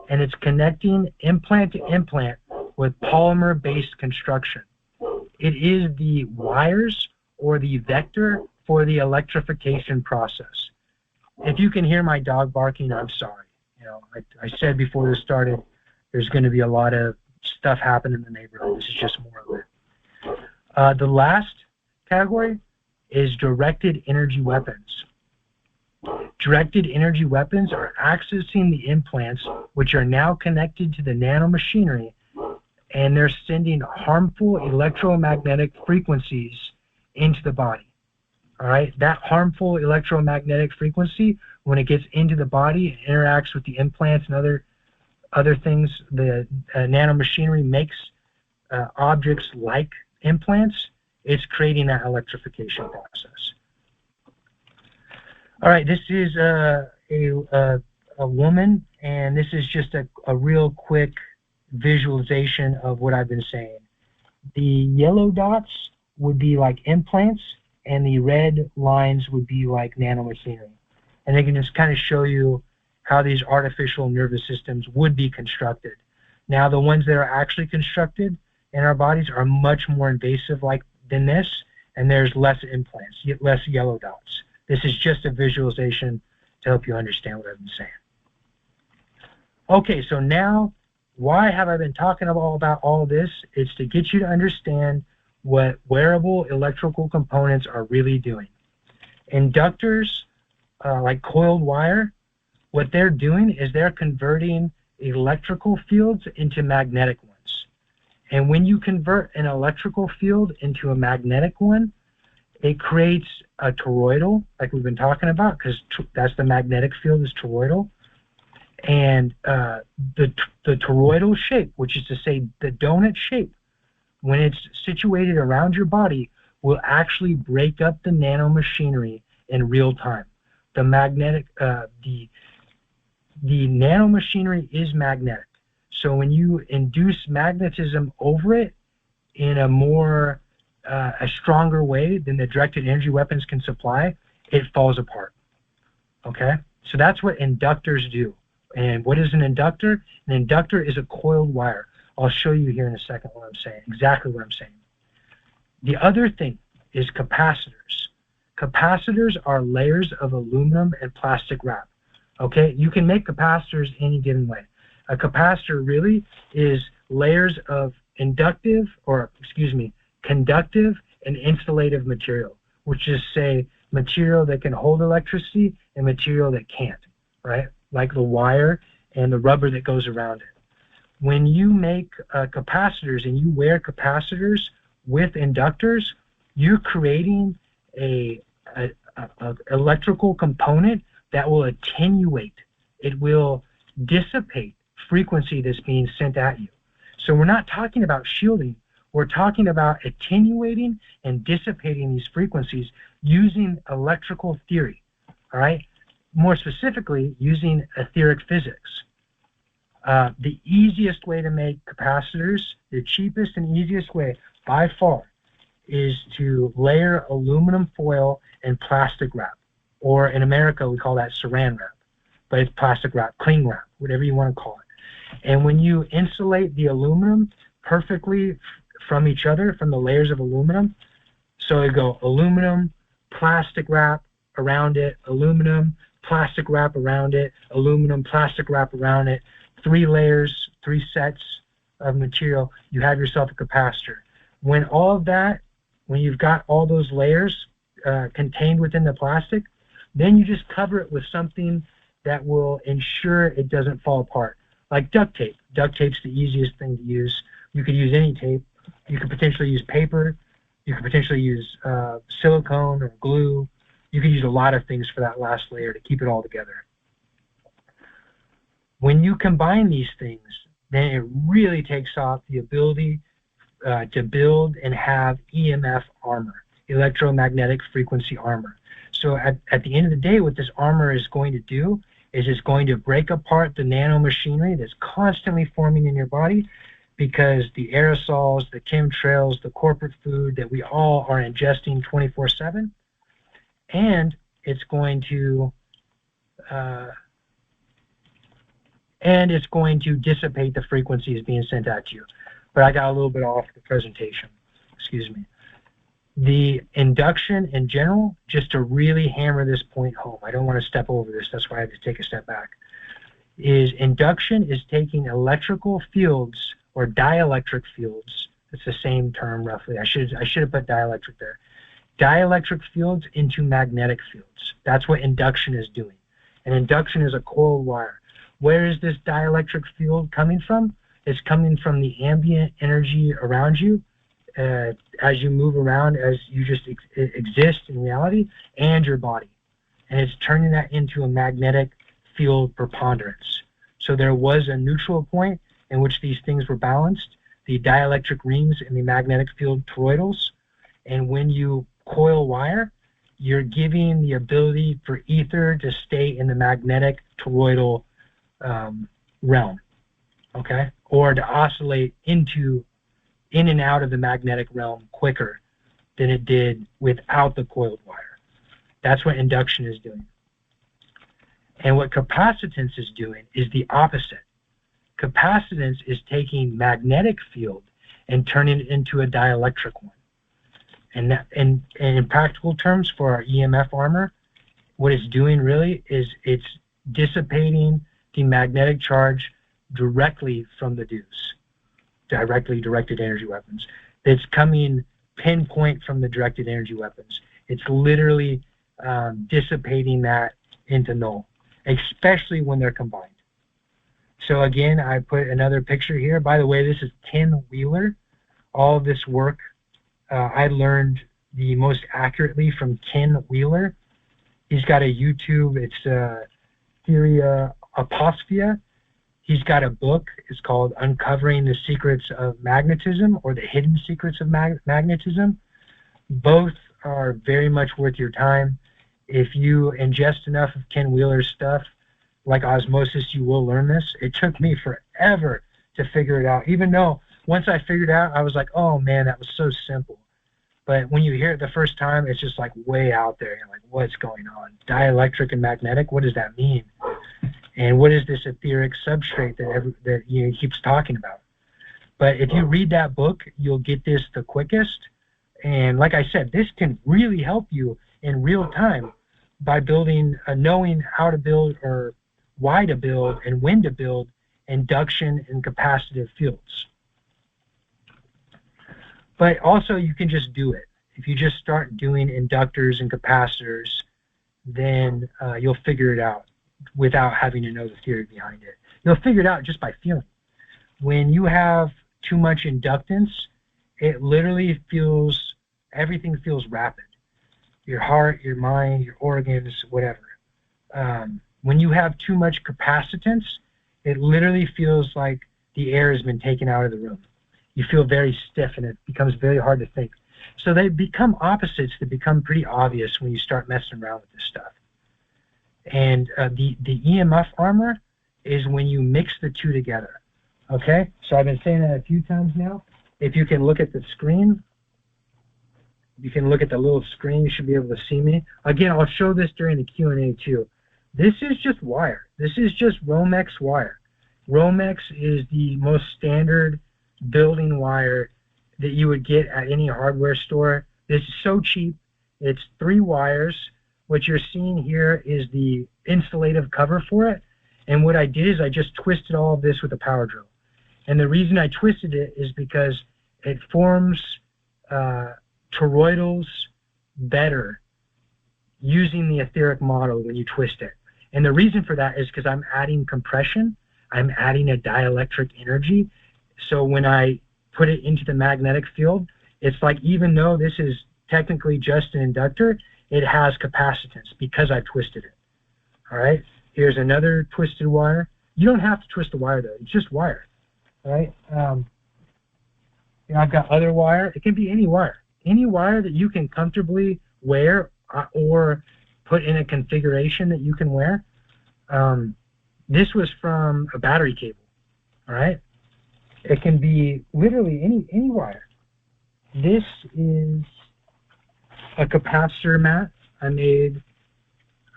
S1: and it's connecting implant to implant with polymer-based construction. It is the wires or the vector for the electrification process. If you can hear my dog barking, I'm sorry. You know, I said before this started, there's going to be a lot of stuff happening in the neighborhood. This is just more of it. The last category is directed energy weapons. Directed energy weapons are accessing the implants, which are now connected to the nanomachinery, and they're sending harmful electromagnetic frequencies into the body. All right, that harmful electromagnetic frequency, when it gets into the body and interacts with the implants and other things, the nanomachinery makes objects like implants. It's creating that electrification process. All right, this is a woman, and this is just a real quick visualization of what I've been saying. The yellow dots would be like implants, and the red lines would be like nanomachinery. And they can just kind of show you how these artificial nervous systems would be constructed. Now, the ones that are actually constructed in our bodies are much more invasive than this, and there's less implants, less yellow dots. This is just a visualization to help you understand what I've been saying. Okay, so now, why have I been talking about all this? It's to get you to understand what wearable electrical components are really doing. Inductors, like coiled wire, what they're doing is they're converting electrical fields into magnetic ones. And when you convert an electrical field into a magnetic one, it creates a toroidal, like we've been talking about, because that's the magnetic field is toroidal. And the toroidal shape, which is to say the donut shape, when it's situated around your body, will actually break up the nanomachinery in real time. The nanomachinery is magnetic. So when you induce magnetism over it in a more a stronger way than the directed energy weapons can supply, it falls apart. Okay? So that's what inductors do. And what is an inductor? An inductor is a coiled wire. I'll show you here in a second what I'm saying, exactly what I'm saying. The other thing is capacitors. Capacitors are layers of aluminum and plastic wrap. Okay? You can make capacitors any given way. A capacitor really is layers of conductive and insulative material, which is, say, material that can hold electricity and material that can't, right? Like the wire and the rubber that goes around it. When you make capacitors and you wear capacitors with inductors, you're creating a electrical component that will attenuate. It will dissipate frequency that's being sent at you. So we're not talking about shielding. We're talking about attenuating and dissipating these frequencies using electrical theory, all right? More specifically, using etheric physics. The easiest way to make capacitors, the cheapest and easiest way by far, is to layer aluminum foil and plastic wrap. Or in America, we call that saran wrap. But it's plastic wrap, cling wrap, whatever you want to call it. And when you insulate the aluminum perfectly from each other, from the layers of aluminum, so you go aluminum, plastic wrap around it, aluminum, plastic wrap around it, aluminum, plastic wrap around it, 3 layers, 3 sets of material, you have yourself a capacitor. When all of that, when you've got all those layers contained within the plastic, then you just cover it with something that will ensure it doesn't fall apart, like duct tape. Duct tape's the easiest thing to use. You could use any tape. You could potentially use paper. You could potentially use silicone or glue. You could use a lot of things for that last layer to keep it all together. When you combine these things, then it really takes off the ability to build and have EMF armor, electromagnetic frequency armor. So at the end of the day, what this armor is going to do is it's going to break apart the nanomachinery that's constantly forming in your body, because the aerosols, the chemtrails, the corporate food that we all are ingesting 24/7, and it's going to dissipate the frequencies being sent at you. But I got a little bit off the presentation. Excuse me. The induction in general, just to really hammer this point home, I don't want to step over this, that's why I have to take a step back, is induction is taking electrical fields or dielectric fields, it's the same term roughly, I should have put dielectric there, dielectric fields into magnetic fields. That's what induction is doing. And induction is a coiled wire. Where is this dielectric field coming from? It's coming from the ambient energy around you, as you move around, as you just exist in reality, and your body. And it's turning that into a magnetic field preponderance. So there was a neutral point in which these things were balanced, the dielectric rings and the magnetic field toroidals. And when you coil wire, you're giving the ability for ether to stay in the magnetic toroidal realm, okay? Or to oscillate in and out of the magnetic realm quicker than it did without the coiled wire. That's what induction is doing. And what capacitance is doing is the opposite. Capacitance is taking magnetic field and turning it into a dielectric one. And in practical terms for our EMF armor, what it's doing really is it's dissipating the magnetic charge directly from the deuce, directly directed energy weapons. It's coming pinpoint from the directed energy weapons. It's literally dissipating that into null, especially when they're combined. So again, I put another picture here. By the way, this is Ken Wheeler. All of this work I learned the most accurately from Ken Wheeler. He's got a YouTube, it's Theoria Aposphia. He's got a book, it's called Uncovering the Secrets of Magnetism, or the Hidden Secrets of Magnetism. Both are very much worth your time. If you ingest enough of Ken Wheeler's stuff, like osmosis, you will learn this. It took me forever to figure it out, even though once I figured it out, I was like, oh man, that was so simple. But when you hear it the first time, it's just like way out there. You're like, what's going on? Dielectric and magnetic, what does that mean? And what is this etheric substrate that he keeps talking about? But if you read that book, you'll get this the quickest. And like I said, this can really help you in real time by building, knowing how to build or why to build and when to build induction and capacitive fields. But also you can just do it. If you just start doing inductors and capacitors, then you'll figure it out without having to know the theory behind it. You'll figure it out just by feeling. When you have too much inductance, it literally feels, everything feels rapid. Your heart, your mind, your organs, whatever. When you have too much capacitance, it literally feels like the air has been taken out of the room. You feel very stiff and it becomes very hard to think. So they become opposites that become pretty obvious when you start messing around with this stuff. And the EMF armor is when you mix the two together. Okay? So I've been saying that a few times now. If you can look at the screen, you can look at the little screen, you should be able to see me. Again, I'll show this during the Q&A too. This is just wire. This is just Romex wire. Romex is the most standard building wire that you would get at any hardware store. This is so cheap. It's 3 wires. What you're seeing here is the insulative cover for it. And what I did is I just twisted all of this with a power drill. And the reason I twisted it is because it forms toroidals better using the etheric model when you twist it. And the reason for that is because I'm adding compression. I'm adding a dielectric energy. So when I put it into the magnetic field, it's like, even though this is technically just an inductor, it has capacitance because I twisted it. All right, here's another twisted wire. You don't have to twist the wire though, it's just wire. All right, I've got other wire. It can be any wire that you can comfortably wear or put in a configuration that you can wear. This was from a battery cable. All right, it can be literally any wire. This is a capacitor mat I made.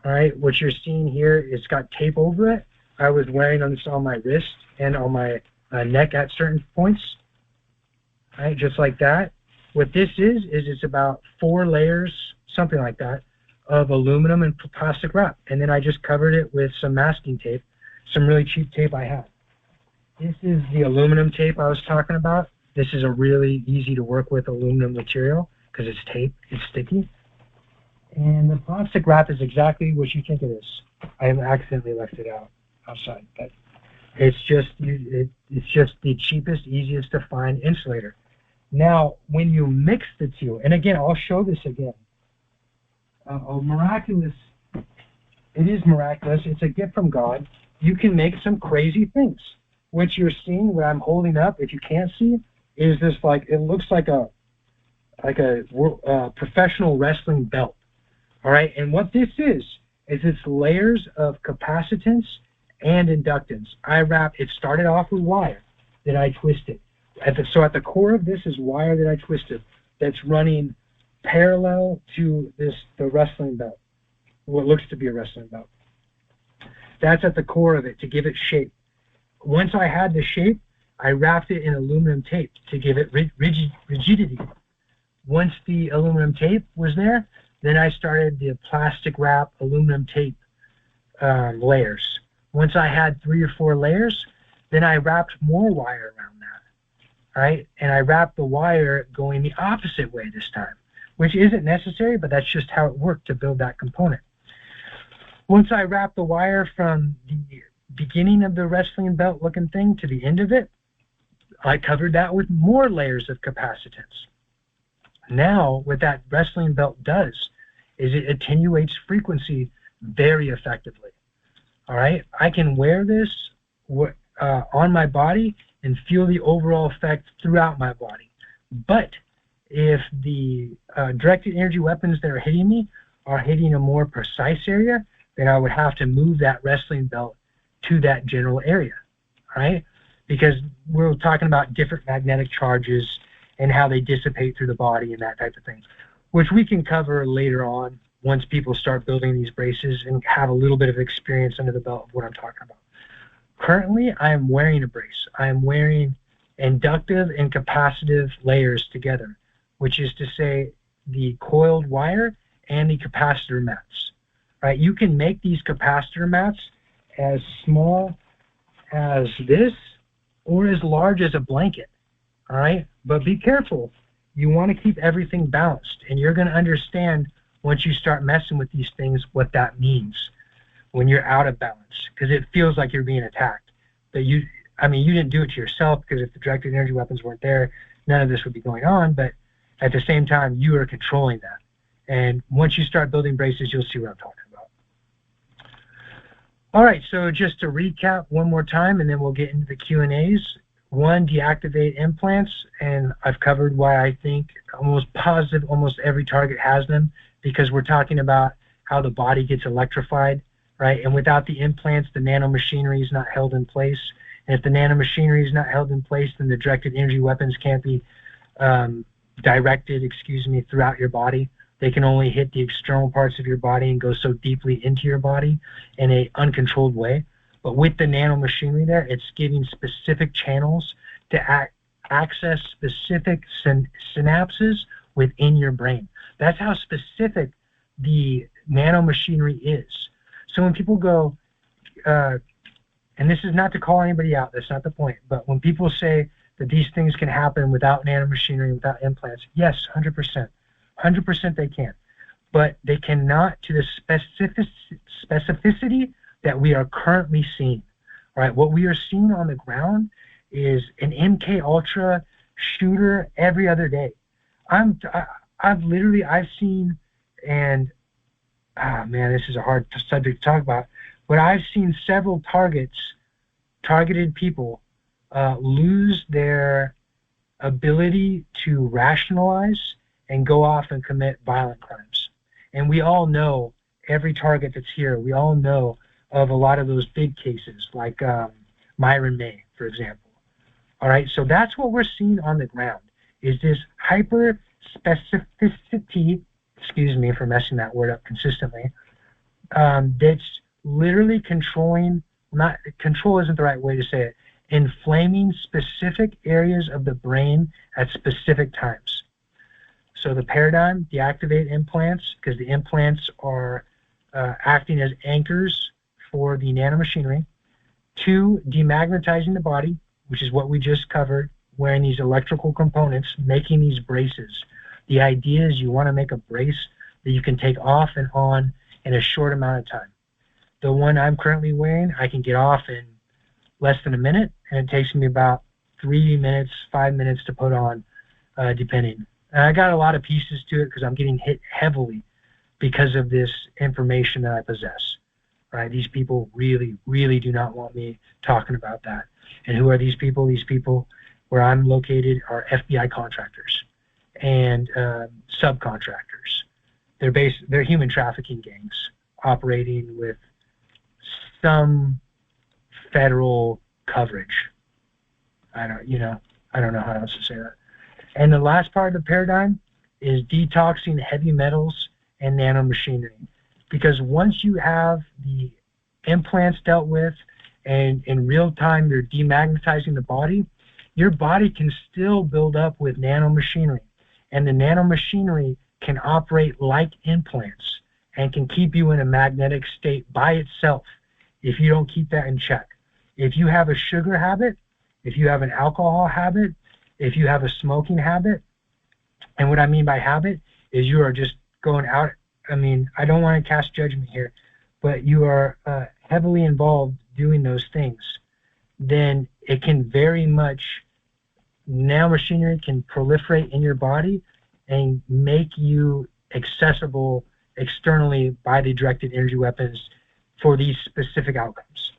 S1: All right, what you're seeing here, it's got tape over it. I was wearing this on my wrist and on my neck at certain points. All right, just like that. What this is it's about 4 layers, something like that, of aluminum and plastic wrap. And then I just covered it with some masking tape, some really cheap tape I had. This is the aluminum tape I was talking about. This is a really easy to work with aluminum material because it's tape, it's sticky. And the plastic wrap is exactly what you think it is. I accidentally left it outside, but it's just the cheapest, easiest to find insulator. Now, when you mix the two, and again, I'll show this again. It is miraculous. It's a gift from God. You can make some crazy things. What you're seeing, what I'm holding up, if you can't see, is this it looks like a professional wrestling belt. All right, and what this is it's layers of capacitance and inductance. It started off with wire that I twisted. So at the core of this is wire that I twisted that's running parallel to the wrestling belt, what looks to be a wrestling belt. That's at the core of it to give it shape. Once I had the shape, I wrapped it in aluminum tape to give it rigidity. Once the aluminum tape was there, then I started the plastic wrap aluminum tape layers. Once I had 3 or 4 layers, then I wrapped more wire around that. All right, and I wrapped the wire going the opposite way this time, which isn't necessary, but that's just how it worked to build that component. Once I wrapped the wire from the beginning of the wrestling belt looking thing to the end of it, I covered that with more layers of capacitance. Now, what that wrestling belt does is it attenuates frequency very effectively. All right, I can wear this on my body and feel the overall effect throughout my body. But if the directed energy weapons that are hitting me are hitting a more precise area, then I would have to move that wrestling belt to that general area, right? Because we're talking about different magnetic charges and how they dissipate through the body and that type of thing, which we can cover later on once people start building these braces and have a little bit of experience under the belt of what I'm talking about. Currently, I am wearing a brace. I am wearing inductive and capacitive layers together, which is to say the coiled wire and the capacitor mats. Right? You can make these capacitor mats as small as this or as large as a blanket. All right? But be careful. You want to keep everything balanced, and you're going to understand once you start messing with these things what that means when you're out of balance, because it feels like you're being attacked. That you didn't do it to yourself, because if the directed energy weapons weren't there, none of this would be going on, but at the same time, you are controlling that. And once you start building braces, you'll see what I'm talking about. All right, so just to recap one more time, and then we'll get into the Q&As. One, deactivate implants, and I've covered why I think almost positive almost every target has them, because we're talking about how the body gets electrified, right? And without the implants, the nanomachinery is not held in place. And if the nanomachinery is not held in place, then the directed energy weapons can't be directed, throughout your body. They can only hit the external parts of your body and go so deeply into your body in an uncontrolled way. But with the nanomachinery there, it's giving specific channels to access specific synapses within your brain. That's how specific the nanomachinery is. So when people go, and this is not to call anybody out, that's not the point, but when people say that these things can happen without nanomachinery, without implants, yes, 100%. 100% they can. But they cannot to the specificity that we are currently seeing. Right? What we are seeing on the ground is an MK Ultra shooter every other day. I've seen, and this is a hard subject to talk about, but I've seen several targeted people lose their ability to rationalize and go off and commit violent crimes. And we all know, every target that's here, we all know of a lot of those big cases, like Myron May, for example. All right, so that's what we're seeing on the ground, is this hyper specificity, excuse me for messing that word up consistently, that's literally controlling, not control isn't the right way to say it, inflaming specific areas of the brain at specific times. So the paradigm, deactivate implants, because the implants are acting as anchors for the nanomachinery. 2, demagnetizing the body, which is what we just covered, wearing these electrical components, making these braces. The idea is you want to make a brace that you can take off and on in a short amount of time. The one I'm currently wearing, I can get off in less than a minute, and it takes me about 3 minutes, 5 minutes to put on, depending. And I got a lot of pieces to it because I'm getting hit heavily because of this information that I possess. Right? These people really, really do not want me talking about that. And who are these people? These people, where I'm located, are FBI contractors and subcontractors. They're human trafficking gangs operating with some federal coverage. I don't know how else to say that. And the last part of the paradigm is detoxing heavy metals and nanomachinery. Because once you have the implants dealt with and in real time you're demagnetizing the body, your body can still build up with nanomachinery. And the nanomachinery can operate like implants and can keep you in a magnetic state by itself if you don't keep that in check. If you have a sugar habit, if you have an alcohol habit, if you have a smoking habit, and what I mean by habit is you are just going out, I don't want to cast judgment here, but you are heavily involved doing those things, then it can very much, nanomachinery can proliferate in your body and make you accessible externally by the directed energy weapons for these specific outcomes.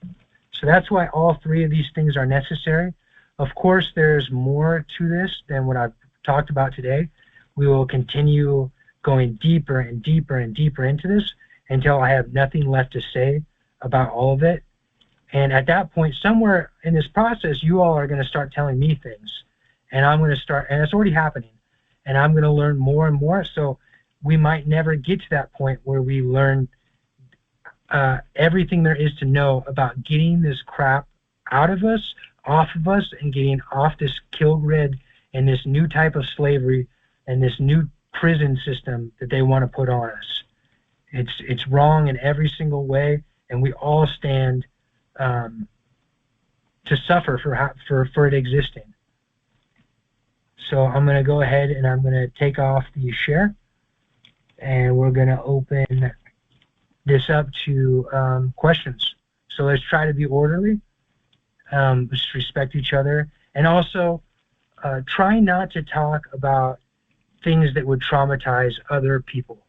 S1: So that's why all 3 of these things are necessary. Of course, there's more to this than what I've talked about today. We will continue going deeper and deeper and deeper into this until I have nothing left to say about all of it. And at that point, somewhere in this process, you all are going to start telling me things. and I'm going to start, and it's already happening, and I'm going to learn more and more. So we might never get to that point where we learn everything there is to know about getting this crap out of us, off of us, and getting off this kill grid and this new type of slavery and this new prison system that they want to put on us. It's wrong in every single way, and we all stand to suffer for it existing. So I'm going to go ahead and I'm going to take off the share, and we're going to open this up to questions. So let's try to be orderly, let's respect each other, and also try not to talk about things that would traumatize other people.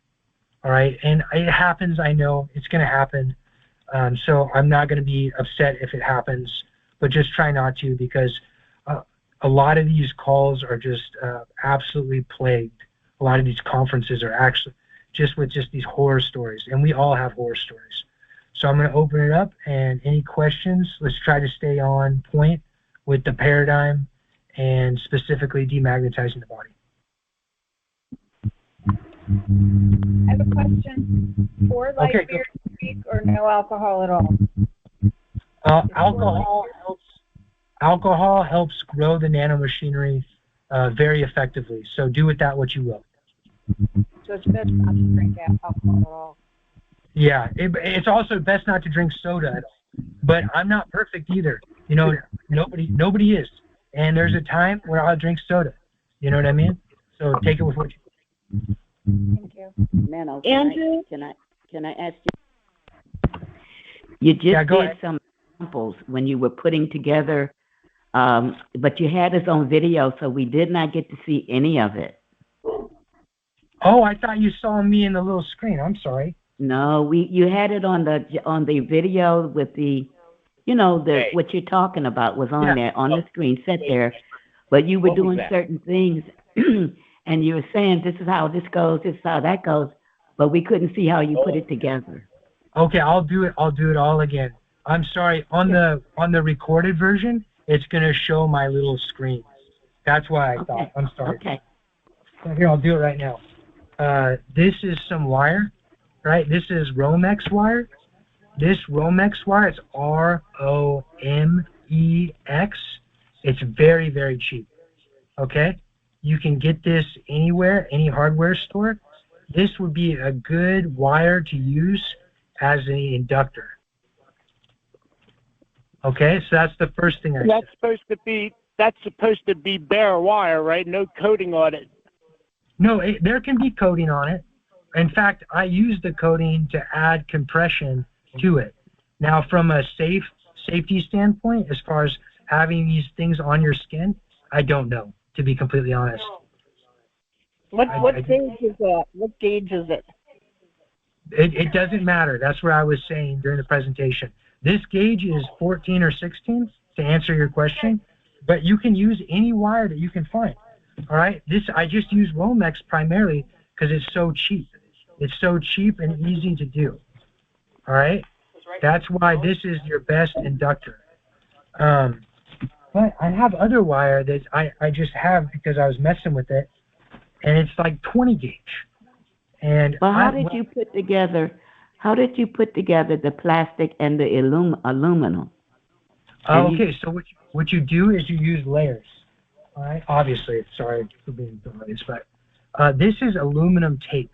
S1: All right, and it happens. I know it's going to happen. So I'm not going to be upset if it happens, but just try not to, because a lot of these calls are just absolutely plagued. A lot of these conferences are actually just with just these horror stories, and we all have horror stories. So I'm going to open it up, and any questions, let's try to stay on point with the paradigm and specifically demagnetizing the body.
S2: I have a question. For light beer week or no alcohol at all?
S1: Alcohol helps grow the nanomachinery very effectively. So do with that what you will.
S2: So it's best not to drink alcohol at all.
S1: Yeah, it's also best not to drink soda at all. But I'm not perfect either. You know, nobody is. And there's a time where I'll drink soda. You know what I mean? So take it with what you.
S2: Thank you.
S3: Nano,
S2: Andrew?
S3: can I ask you? You just did some examples when you were putting together, but you had us on video, so we did not get to see any of it.
S1: Oh, I thought you saw me in the little screen. I'm sorry.
S3: No, you had it on the video with the, what you're talking about was on there on the screen, set there, but you were doing certain things. And you were saying, this is how this goes, this is how that goes, but we couldn't see how you put it together.
S1: Okay, I'll do it all again. I'm sorry. On the recorded version, it's going to show my little screen. That's why I thought. I'm sorry.
S3: Okay.
S1: So here, I'll do it right now. This is some wire, right? This is Romex wire. This Romex wire is Romex. It's very, very cheap. Okay? You can get this anywhere, any hardware store. This would be a good wire to use as an inductor. Okay, so that's the first thing I said.
S4: That's supposed to be bare wire, right? No coating on it.
S1: No, there can be coating on it. In fact, I use the coating to add compression to it. Now, from a safety standpoint, as far as having these things on your skin, I don't know, to be completely honest.
S4: What gauge is that? What gauge is it?
S1: It doesn't matter. That's what I was saying during the presentation. This gauge is 14 or 16, to answer your question, but you can use any wire that you can find. All right? I just use Romex primarily because it's so cheap. It's so cheap and easy to do. All right? That's why this is your best inductor. But I have other wire that I just have because I was messing with it, and it's like 20 gauge. And
S3: well, how did you put together the plastic and the aluminum?
S1: Okay, so what you do is you use layers. All right, obviously, sorry for being delayed, but this is aluminum tape.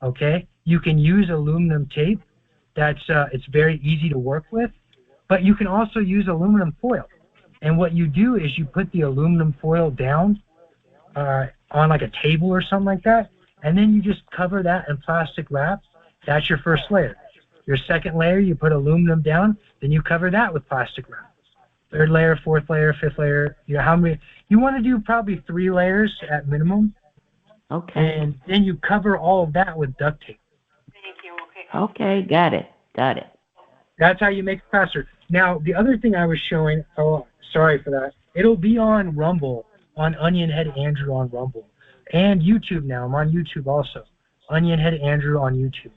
S1: Okay, you can use aluminum tape. It's very easy to work with, but you can also use aluminum foil. And what you do is you put the aluminum foil down on like a table or something like that, and then you just cover that in plastic wrap. That's your first layer. Your second layer, you put aluminum down, then you cover that with plastic wrap. Third layer, fourth layer, fifth layer. You know how many? You want to do probably 3 layers at minimum.
S3: Okay.
S1: And then you cover all of that with duct tape.
S3: Okay, got it.
S1: That's how you make it faster. Now, the other thing I was showing, oh, sorry for that. It'll be on Rumble, on Onionhead Andrew on Rumble. And YouTube now. I'm on YouTube also. Onionhead Andrew on YouTube.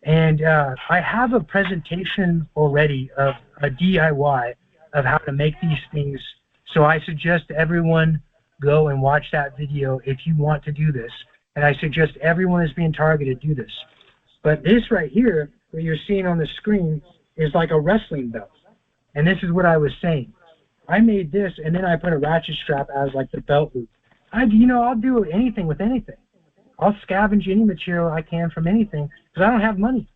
S1: And I have a presentation already of a DIY of how to make these things. So I suggest everyone go and watch that video if you want to do this. And I suggest everyone is being targeted do this. But this right here, what you're seeing on the screen, is like a wrestling belt. And this is what I was saying. I made this, and then I put a ratchet strap as like the belt loop. I'll do anything with anything. I'll scavenge any material I can from anything because I don't have money.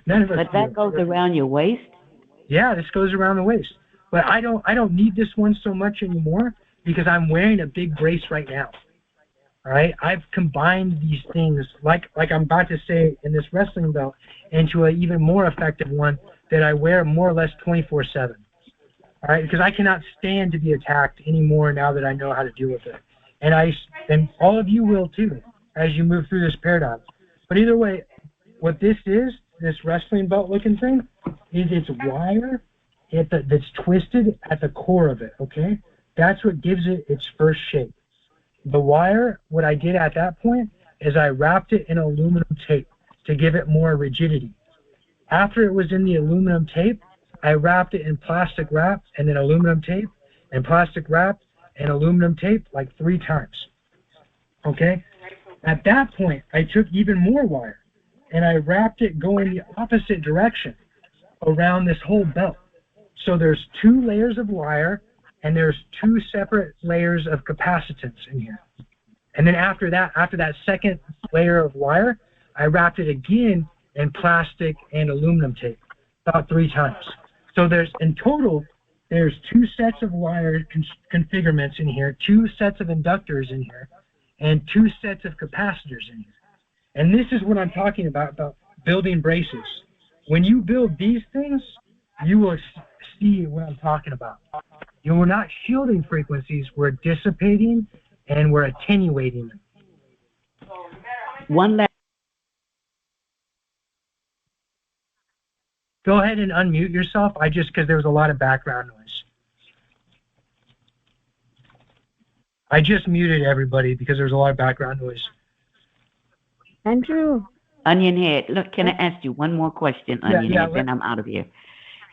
S1: None of us
S3: But that goes around your waist?
S1: Yeah, this goes around the waist. But I don't need this one so much anymore because I'm wearing a big brace right now. All right, I've combined these things, like I'm about to say in this wrestling belt, into an even more effective one that I wear more or less 24/7. All right, because I cannot stand to be attacked anymore now that I know how to deal with it, and all of you will too as you move through this paradigm. But either way, what this is, this wrestling belt looking thing, is it's wire that's twisted at the core of it. Okay, that's what gives it its first shape. The wire, what I did at that point is I wrapped it in aluminum tape to give it more rigidity. After it was in the aluminum tape, I wrapped it in plastic wrap and then aluminum tape and plastic wrap and aluminum tape like 3 times. Okay? At that point, I took even more wire and I wrapped it going the opposite direction around this whole belt. So there's 2 layers of wire and there's 2 separate layers of capacitance in here. And then after that second layer of wire, I wrapped it again in plastic and aluminum tape, about 3 times. So in total, there's 2 sets of wire configurements in here, 2 sets of inductors in here, and 2 sets of capacitors in here. And this is what I'm talking about building braces. When you build these things, you will see what I'm talking about. We're not shielding frequencies, we're dissipating and we're attenuating them.
S3: One last.
S1: Go ahead and unmute yourself. Because there was a lot of background noise. I just muted everybody because there was a lot of background noise.
S2: Andrew.
S3: Onionhead, look, can I ask you one more question, Onionhead, then I'm out of here.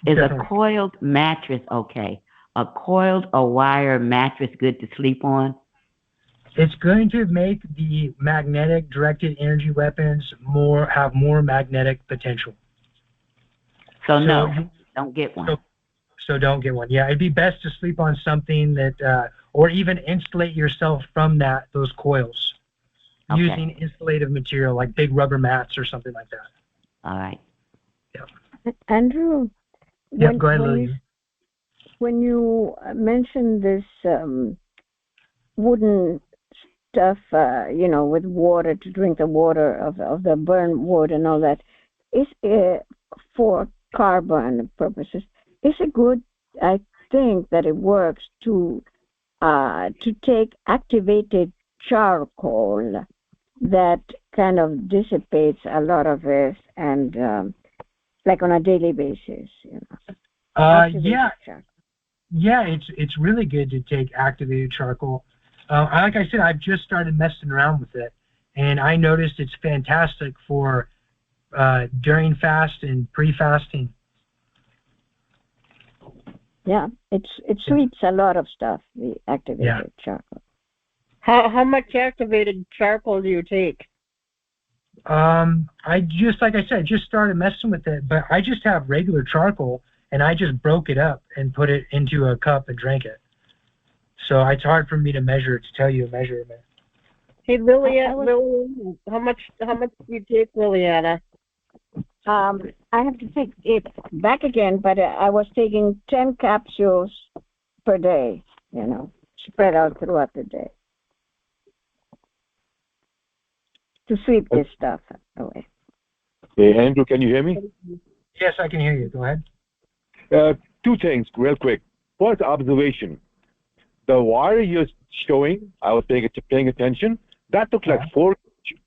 S3: Is a coiled mattress okay? A coiled or wire mattress good to sleep on?
S1: It's going to make the magnetic directed energy weapons have more magnetic potential.
S3: So no, don't get one.
S1: So don't get one. Yeah, it'd be best to sleep on something that, or even insulate yourself from those coils, using insulative material like big rubber mats or something like that.
S3: All right.
S1: Yeah.
S2: Andrew.
S1: Yeah, go ahead, Lily.
S2: When you mentioned this wooden stuff, with water to drink the water of the burnt wood and all that, is for carbon purposes. Is it good? I think that it works to take activated charcoal that kind of dissipates a lot of it, and like on a daily basis,
S1: Yeah, it's really good to take activated charcoal. Like I said, I've just started messing around with it, and I noticed it's fantastic for during fast and pre-fasting.
S2: Yeah, it sweeps a lot of stuff, the activated charcoal.
S5: How much activated charcoal do you take?
S1: I just started messing with it, but I just have regular charcoal, and I just broke it up and put it into a cup and drank it. So it's hard for me to measure it, to tell you a measurement.
S5: Hey, Liliana, how much do you take, Liliana?
S2: I have to take it back again, but I was taking 10 capsules per day, spread out throughout the day, to sweep this stuff away.
S6: Hey, Andrew, can you hear me?
S1: Yes, I can hear you. Go ahead.
S6: 2 things, real quick. First, observation. The wire you're showing, I was paying attention, that looked like 4 gauge,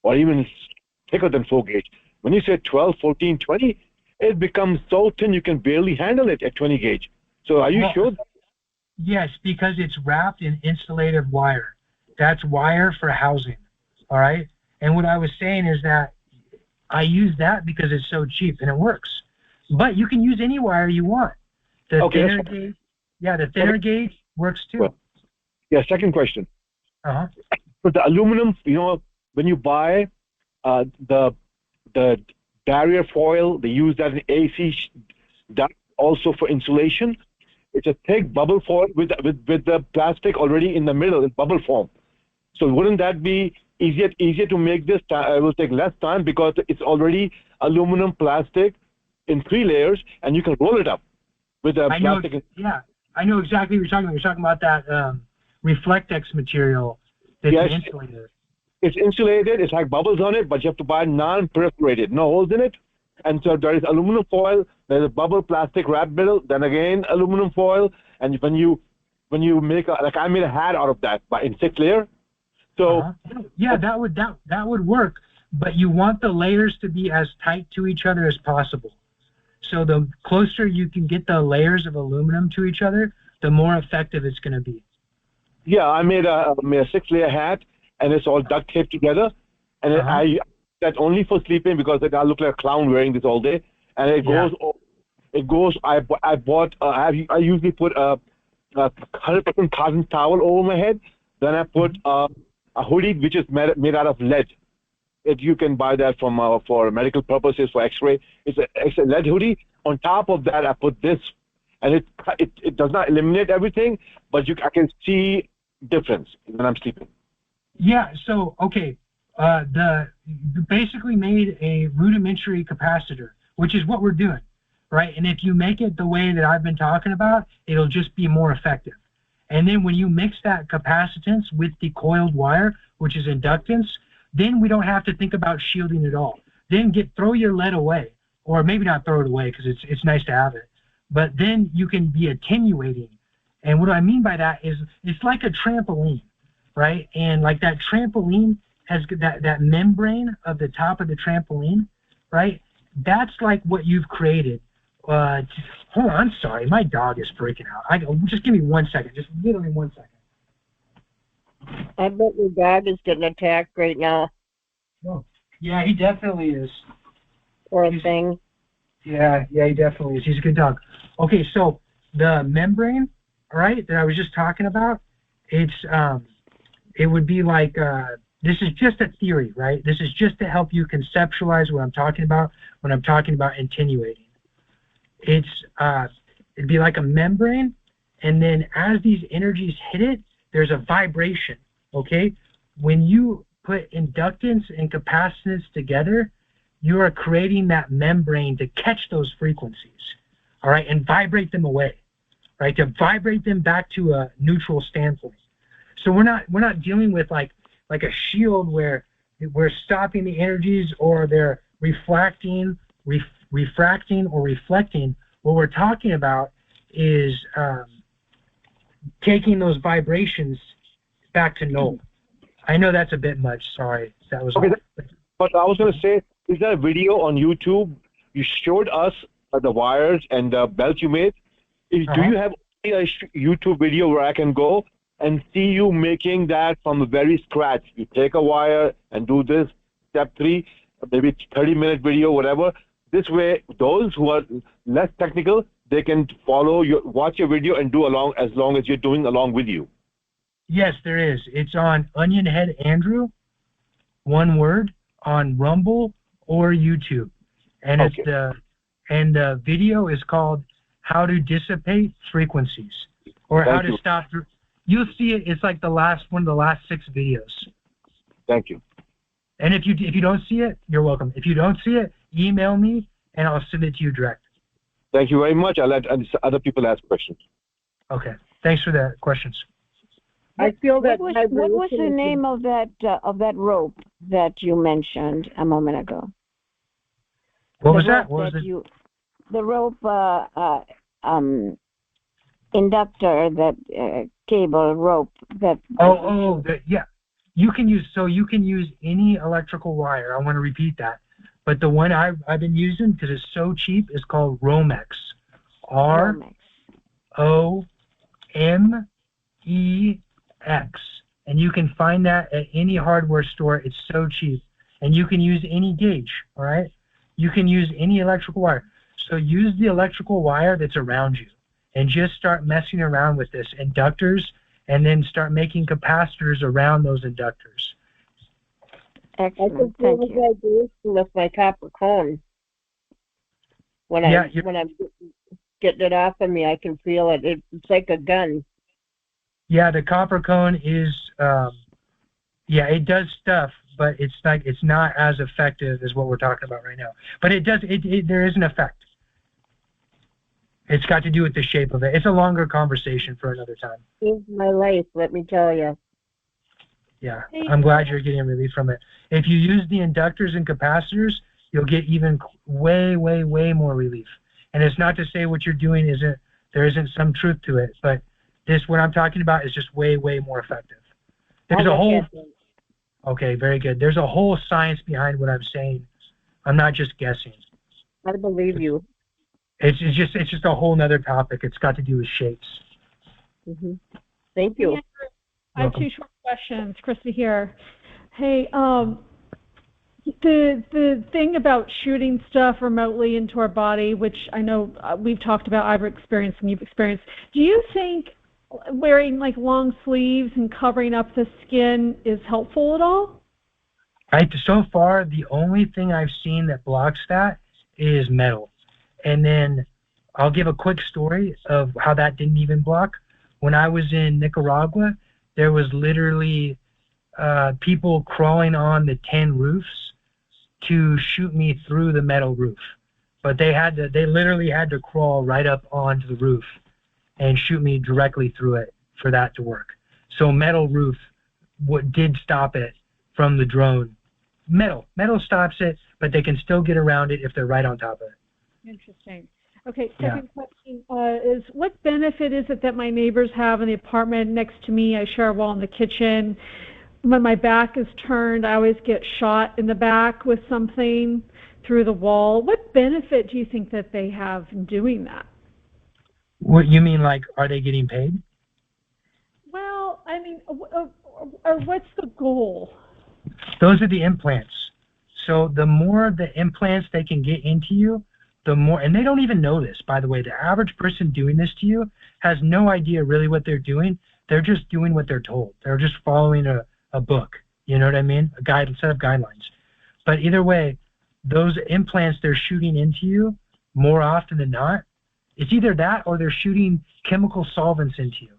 S6: or even thicker than 4 gauge. When you say 12, 14, 20, it becomes so thin you can barely handle it at 20 gauge. So are you sure?
S1: Yes, because it's wrapped in insulated wire. That's wire for housing, all right? And what I was saying is that I use that because it's so cheap and it works. But you can use any wire you want. The thinner gauge works too.
S6: Yeah, second question.
S1: Uh-huh.
S6: For the aluminum, when you buy the barrier foil, they use that in AC duct also for insulation. It's a thick bubble foil with the plastic already in the middle in bubble form. So wouldn't that be easier to make this? It will take less time because it's already aluminum plastic in 3 layers, and you can roll it up with a plastic.
S1: I know exactly what you're talking about. You're talking about that Reflectex material that's insulated.
S6: It's insulated. It's like bubbles on it, but you have to buy non-perforated, no holes in it. And so there is aluminum foil. There's a bubble plastic wrap middle. Then again, aluminum foil. And when you make I made a hat out of that in 6 layer. So
S1: yeah, that would work. But you want the layers to be as tight to each other as possible. So the closer you can get the layers of aluminum to each other, the more effective it's going to be.
S6: Yeah, I made a 6-layer hat, and it's all duct taped together. And I that only for sleeping because I look like a clown wearing this all day. And it goes. I usually put a 100% cotton towel over my head. Then I put a hoodie which is made out of lead. You can buy that from for medical purposes, for X-ray. It's a lead hoodie. On top of that, I put this, and it does not eliminate everything, but I can see difference when I'm sleeping.
S1: Yeah. So okay, you basically made a rudimentary capacitor, which is what we're doing, right? And if you make it the way that I've been talking about, it'll just be more effective. And then when you mix that capacitance with the coiled wire, which is inductance, then we don't have to think about shielding at all. Then throw your lead away, or maybe not throw it away because it's nice to have it, but then you can be attenuating. And what I mean by that is it's like a trampoline, right? And like that trampoline has that membrane of the top of the trampoline, right? That's like what you've created. Hold on, I'm sorry, my dog is freaking out. Just give me 1 second, just literally 1 second.
S5: I bet your dog is getting attacked right now.
S1: Oh, yeah, he definitely is.
S5: Poor thing.
S1: Yeah, he definitely is. He's a good dog. Okay, so the membrane, all right, that I was just talking about, it would be like, this is just a theory, right? This is just to help you conceptualize what I'm talking about when I'm talking about attenuating. It'd be like a membrane, and then as these energies hit it, there's a vibration, okay? When you put inductance and capacitance together, you are creating that membrane to catch those frequencies, all right, and vibrate them away, right, to vibrate them back to a neutral standpoint. So we're not dealing with like a shield where we're stopping the energies or they're refracting or reflecting. What we're talking about is taking those vibrations back to null. I know that's a bit much. Sorry, that was. Okay,
S6: but I was going to say, is there a video on YouTube? You showed us the wires and the belt you made. Do you have a YouTube video where I can go and see you making that from the very scratch? You take a wire and do this, step 3, maybe 30-minute video, whatever. This way, those who are less technical, they can watch your video and do along as long as you're doing along with you.
S1: Yes, there is. It's on Onionhead Andrew, one word, on Rumble or YouTube. And the video is called How to Dissipate Frequencies, or How to Stop. You'll see it. It's like one of the last 6 videos.
S6: Thank you.
S1: And if you don't see it, you're welcome. If you don't see it, email me and I'll send it to you direct.
S6: Thank you very much. I'll let other people ask questions.
S1: Okay. Thanks for the questions.
S5: I feel that.
S2: What was the name of that rope that you mentioned a moment ago?
S1: What was that?
S2: The rope inductor, that cable rope that.
S1: Yeah. You can use any electrical wire. I want to repeat that. But the one I've been using, because it's so cheap, is called Romex. ROMEX. And you can find that at any hardware store. It's so cheap. And you can use any gauge, all right? You can use any electrical wire. So use the electrical wire that's around you and just start messing around with this. Inductors and then start making capacitors around those inductors.
S2: Excellent. Thank you.
S5: With my copper cone. When I'm getting it off of me, I can feel it. It's like a gun.
S1: Yeah, the copper cone is, it does stuff, but it's not as effective as what we're talking about right now. But there is an effect. It's got to do with the shape of it. It's a longer conversation for another time.
S5: Saved my life, let me tell you.
S1: Yeah, I'm glad you're getting relief from it. If you use the inductors and capacitors, you'll get even way, way, way more relief. And it's not to say what you're doing there isn't some truth to it, but what I'm talking about is just way, way more effective. There's a whole... Okay, very good. There's a whole science behind what I'm saying. I'm not just guessing.
S5: I believe you.
S1: It's just a whole nother topic. It's got to do with shapes.
S5: Mm-hmm. Thank you.
S7: I have two short questions. Krista here. Hey, the thing about shooting stuff remotely into our body, which I know we've talked about, I've experienced and you've experienced. Do you think wearing like long sleeves and covering up the skin is helpful at all?
S1: So far, the only thing I've seen that blocks that is metal. And then I'll give a quick story of how that didn't even block. When I was in Nicaragua, there was literally people crawling on the tin roofs to shoot me through the metal roof. But they literally had to crawl right up onto the roof and shoot me directly through it for that to work. So metal roof did stop it from the drone. Metal stops it, but they can still get around it if they're right on top of it.
S7: Interesting. Okay, second question is, what benefit is it that my neighbors have in the apartment next to me? I share a wall in the kitchen. When my back is turned, I always get shot in the back with something through the wall. What benefit do you think that they have in doing that?
S1: What you mean, like, are they getting paid?
S7: Well, I mean, or what's the goal?
S1: Those are the implants. So the more the implants they can get into you, the more, and they don't even know this, by the way. The average person doing this to you has no idea really what they're doing. They're just doing what they're told. They're just following a book. You know what I mean? A set of guidelines. But either way, those implants they're shooting into you, more often than not, it's either that or they're shooting chemical solvents into you.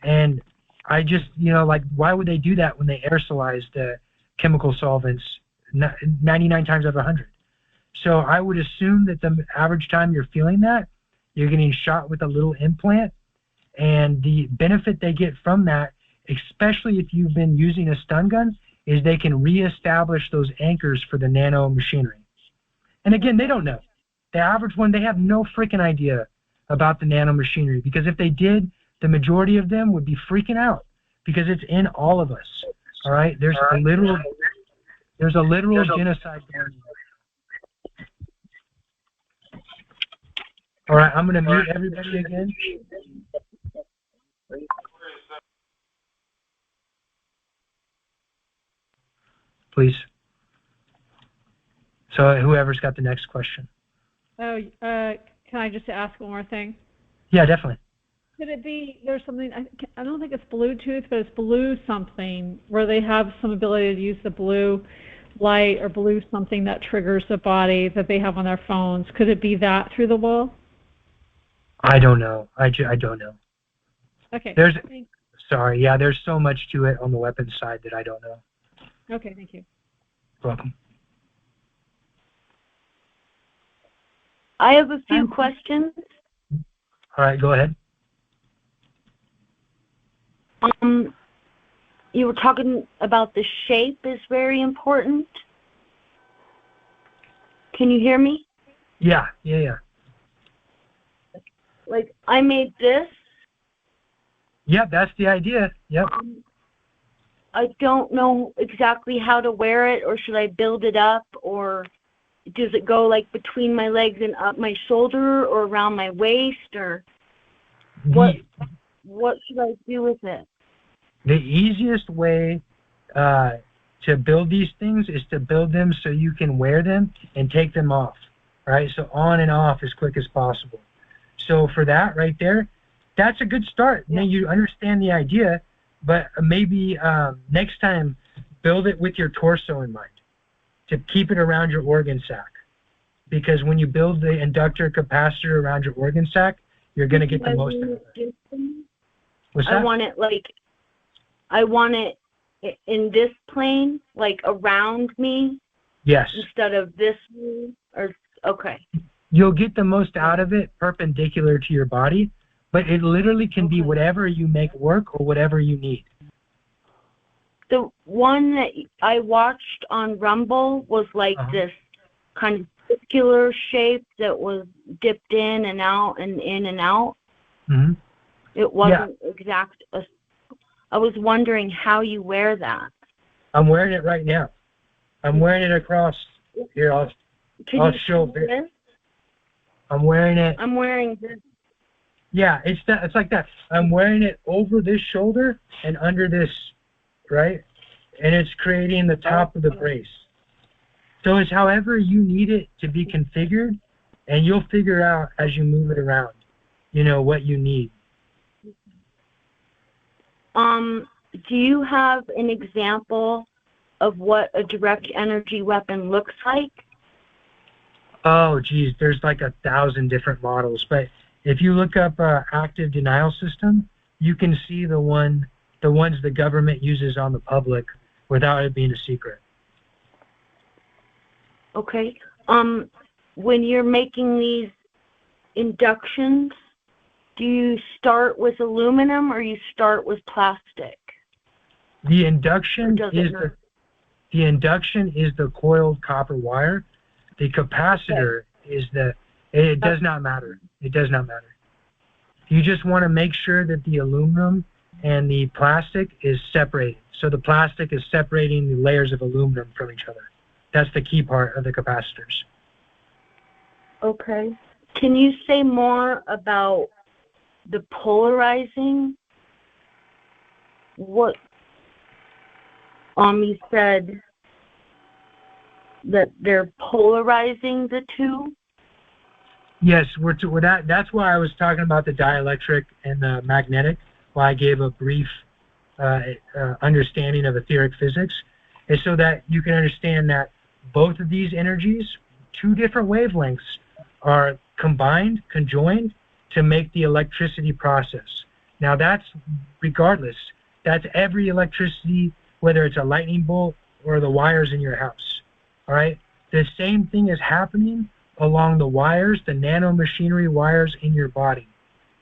S1: And I just, like, why would they do that when they aerosolize the chemical solvents 99 times out of 100? So I would assume that the average time you're feeling that, you're getting shot with a little implant, and the benefit they get from that, especially if you've been using a stun gun, is they can reestablish those anchors for the nano machinery. And again, they don't know. The average one, they have no freaking idea about the nano machinery, because if they did, the majority of them would be freaking out, because it's in all of us. All right? There's a literal genocide going on. All right, I'm going to mute everybody again. Please. So whoever's got the next question.
S7: Oh, can I just ask one more thing?
S1: Yeah, definitely.
S7: Could it be there's something, I don't think it's Bluetooth, but it's blue something, where they have some ability to use the blue light or blue something that triggers the body that they have on their phones? Could it be that through the wall?
S1: I don't know. I don't know.
S7: Okay.
S1: Sorry. Yeah, there's so much to it on the weapons side that I don't know.
S7: Okay, thank you.
S1: You're welcome.
S8: I have a few questions.
S1: All right, go ahead.
S8: You were talking about the shape is very important. Can you hear me?
S1: Yeah.
S8: Like, I made this.
S1: Yeah, that's the idea. Yep.
S8: I don't know exactly how to wear it, or should I build it up, or does it go like between my legs and up my shoulder, or around my waist, or what should I do with it?
S1: The easiest way to build these things is to build them so you can wear them and take them off, right? So on and off as quick as possible. So for that right there, that's a good start. Yeah. Now you understand the idea. But maybe next time, build it with your torso in mind, to keep it around your organ sac. Because when you build the inductor capacitor around your organ sac, you're going to get the most out of it. What's that?
S8: I want it in this plane, like around me.
S1: Yes.
S8: Instead of this way, or okay.
S1: You'll get the most out of it perpendicular to your body, but it literally can be whatever you make work or whatever you need.
S8: The one that I watched on Rumble was like this kind of circular shape that was dipped in and out and in and out.
S1: Mm-hmm.
S8: It wasn't exact. I was wondering how you wear that.
S1: I'm wearing it right now. I'm wearing it across here. I'll show it. I'm wearing it.
S8: I'm wearing this.
S1: Yeah, it's like that. I'm wearing it over this shoulder and under this, right? And it's creating the top of the brace. So it's however you need it to be configured, and you'll figure out as you move it around, what you need.
S8: Do you have an example of what a direct energy weapon looks like?
S1: Oh, geez, there's like 1,000 different models. But if you look up active denial system, you can see the ones the government uses on the public without it being a secret.
S8: Okay. When you're making these inductions, do you start with aluminum or you start with plastic?
S1: The induction is the coiled copper wire. The capacitor is it does not matter. It does not matter. You just want to make sure that the aluminum and the plastic is separated. So the plastic is separating the layers of aluminum from each other. That's the key part of the capacitors.
S8: Okay. Can you say more about the polarizing? What you said that they're polarizing the two?
S1: Yes, that's why I was talking about the dielectric and the magnetic, why I gave a brief understanding of etheric physics, is so that you can understand that both of these energies, two different wavelengths, are conjoined to make the electricity process. Now that's regardless. That's every electricity, whether it's a lightning bolt or the wires in your house. All right? The same thing is happening along the wires, the nanomachinery wires in your body,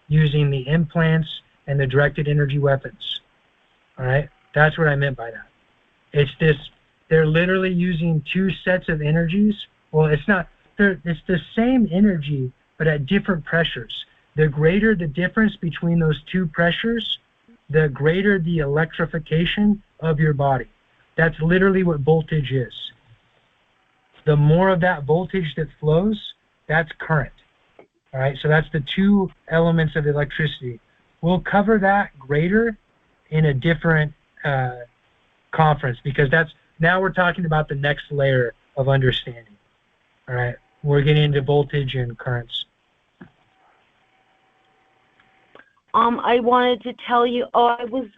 S1: using the implants and the directed energy weapons. All right? That's what I meant by that. They're literally using two sets of energies. Well, it's the same energy, but at different pressures. The greater the difference between those two pressures, the greater the electrification of your body. That's literally what voltage is. The more of that voltage that flows, that's current. All right, so that's the two elements of electricity. We'll cover that greater in a different conference, because now we're talking about the next layer of understanding. All right, we're getting into voltage and currents.
S8: I wanted to tell you, I was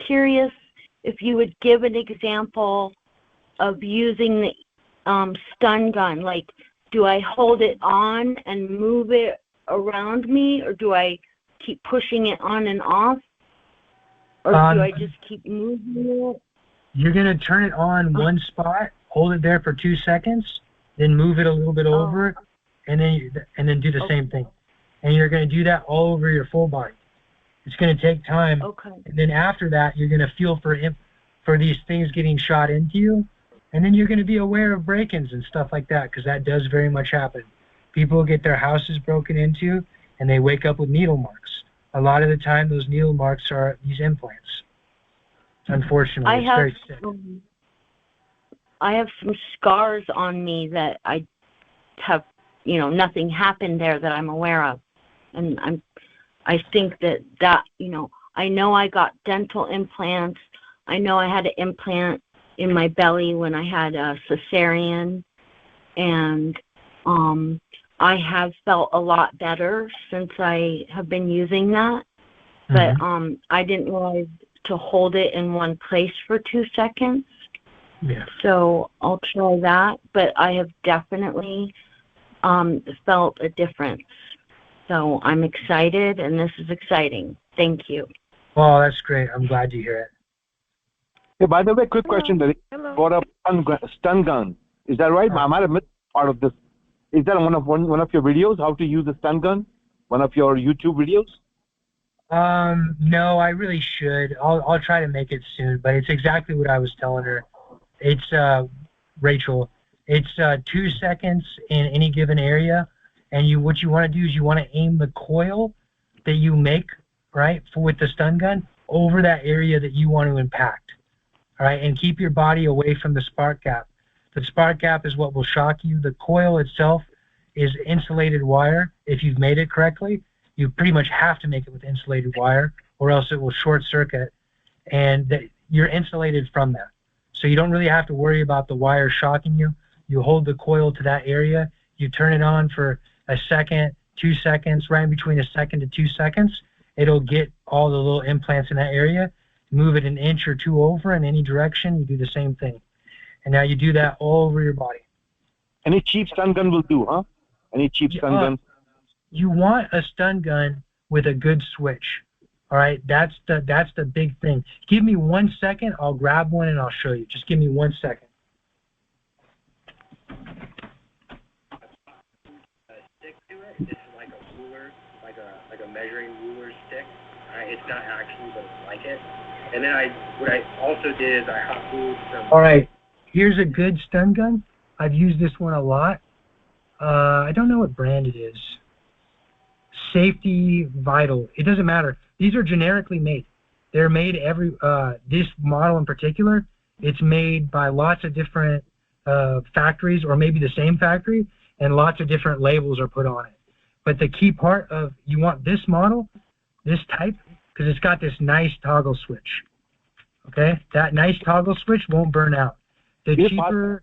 S8: curious if you would give an example of using the stun gun. Like, do I hold it on and move it around me, or do I keep pushing it on and off? Or do I just keep moving it?
S1: You're going to turn it on one spot, hold it there for 2 seconds, then move it a little bit over, and then do the same thing. And you're going to do that all over your full body. It's going to take time. Okay. And then after that, you're going to feel for these things getting shot into you. And then you're going to be aware of break-ins and stuff like that, because that does very much happen. People get their houses broken into, and they wake up with needle marks. A lot of the time, those needle marks are these implants. Unfortunately, it's very sick.
S8: I have some scars on me that I have, nothing happened there that I'm aware of. And I think that, I know I got dental implants. I know I had an implant in my belly when I had a cesarean. And I have felt a lot better since I have been using that. but I didn't realize to hold it in one place for 2 seconds.
S1: Yeah.
S8: So I'll try that, but I have definitely felt a difference. So I'm excited, and this is exciting. Thank you.
S1: Oh, that's great. I'm glad to hear it.
S6: Hey, by the way, quick question. That brought up stun gun. Is that right? I might have missed part of this. Is that one of your videos? How to use a stun gun? One of your YouTube videos?
S1: No, I really should. I'll try to make it soon. But it's exactly what I was telling her. It's Rachel. It's 2 seconds in any given area, and what you want to do is you want to aim the coil that you make with the stun gun over that area that you want to impact. All right, and keep your body away from the spark gap. The spark gap is what will shock you. The coil itself is insulated wire. If you've made it correctly, you pretty much have to make it with insulated wire, or else it will short circuit, and you're insulated from that. So you don't really have to worry about the wire shocking you. You hold the coil to that area. You turn it on for a second, 2 seconds, right in between a second to 2 seconds. It'll get all the little implants in that area. Move it an inch or two over in any direction. You do the same thing. And now you do that all over your body.
S6: Any cheap stun gun will do, huh? Any cheap stun gun?
S1: You want a stun gun with a good switch. All right, that's the big thing. Give me 1 second. I'll grab one and I'll show you. Just give me 1 second.
S9: Stick to it. It's like a ruler, like a measuring ruler stick. It's not actually, but it's like it. And then what I also did is I hot glued some.
S1: All right, here's a good stun gun. I've used this one a lot. I don't know what brand it is. Safety Vital. It doesn't matter. These are generically made. They're made this model in particular, it's made by lots of different factories, or maybe the same factory, and lots of different labels are put on it. But the key part of, you want this model, this type, because it's got this nice toggle switch. Okay? That nice toggle switch won't burn out. The cheaper...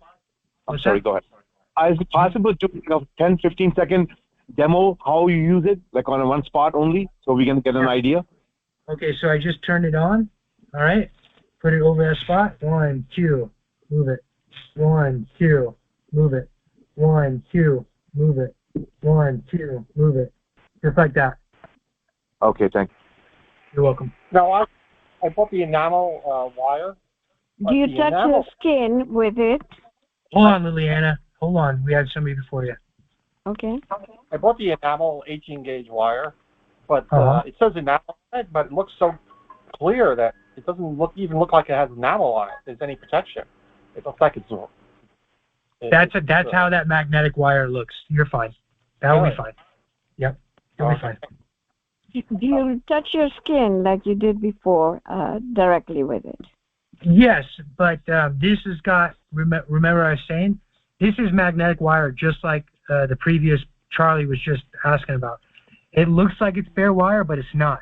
S6: I'm sorry, go ahead. Is it possible to do a 10, 15 second demo how you use it, like on one spot only, so we can get an idea?
S1: Okay, so I just turned it on. All right, put it over that spot. 1, 2, move it. 1, 2, move it. 1, 2, move it. 1, 2, move it. Just like that.
S6: Okay, thank you.
S1: You're welcome.
S10: Now, I bought the enamel wire.
S2: Do you touch your skin with it?
S1: Hold on, Liliana. Hold on. We had somebody before you.
S2: Okay.
S10: I bought the enamel 18-gauge wire, but it says enamel on it, but it looks so clear that it doesn't even look like it has enamel on it. There's any protection. It looks like it's.
S1: That's how that magnetic wire looks. You're fine. That'll be fine. Yep. You'll be fine.
S2: Do you touch your skin like you did before directly with it?
S1: Yes, but this has got. Remember, I was saying this is magnetic wire, just like the previous Charlie was just asking about. It looks like it's bare wire, but it's not.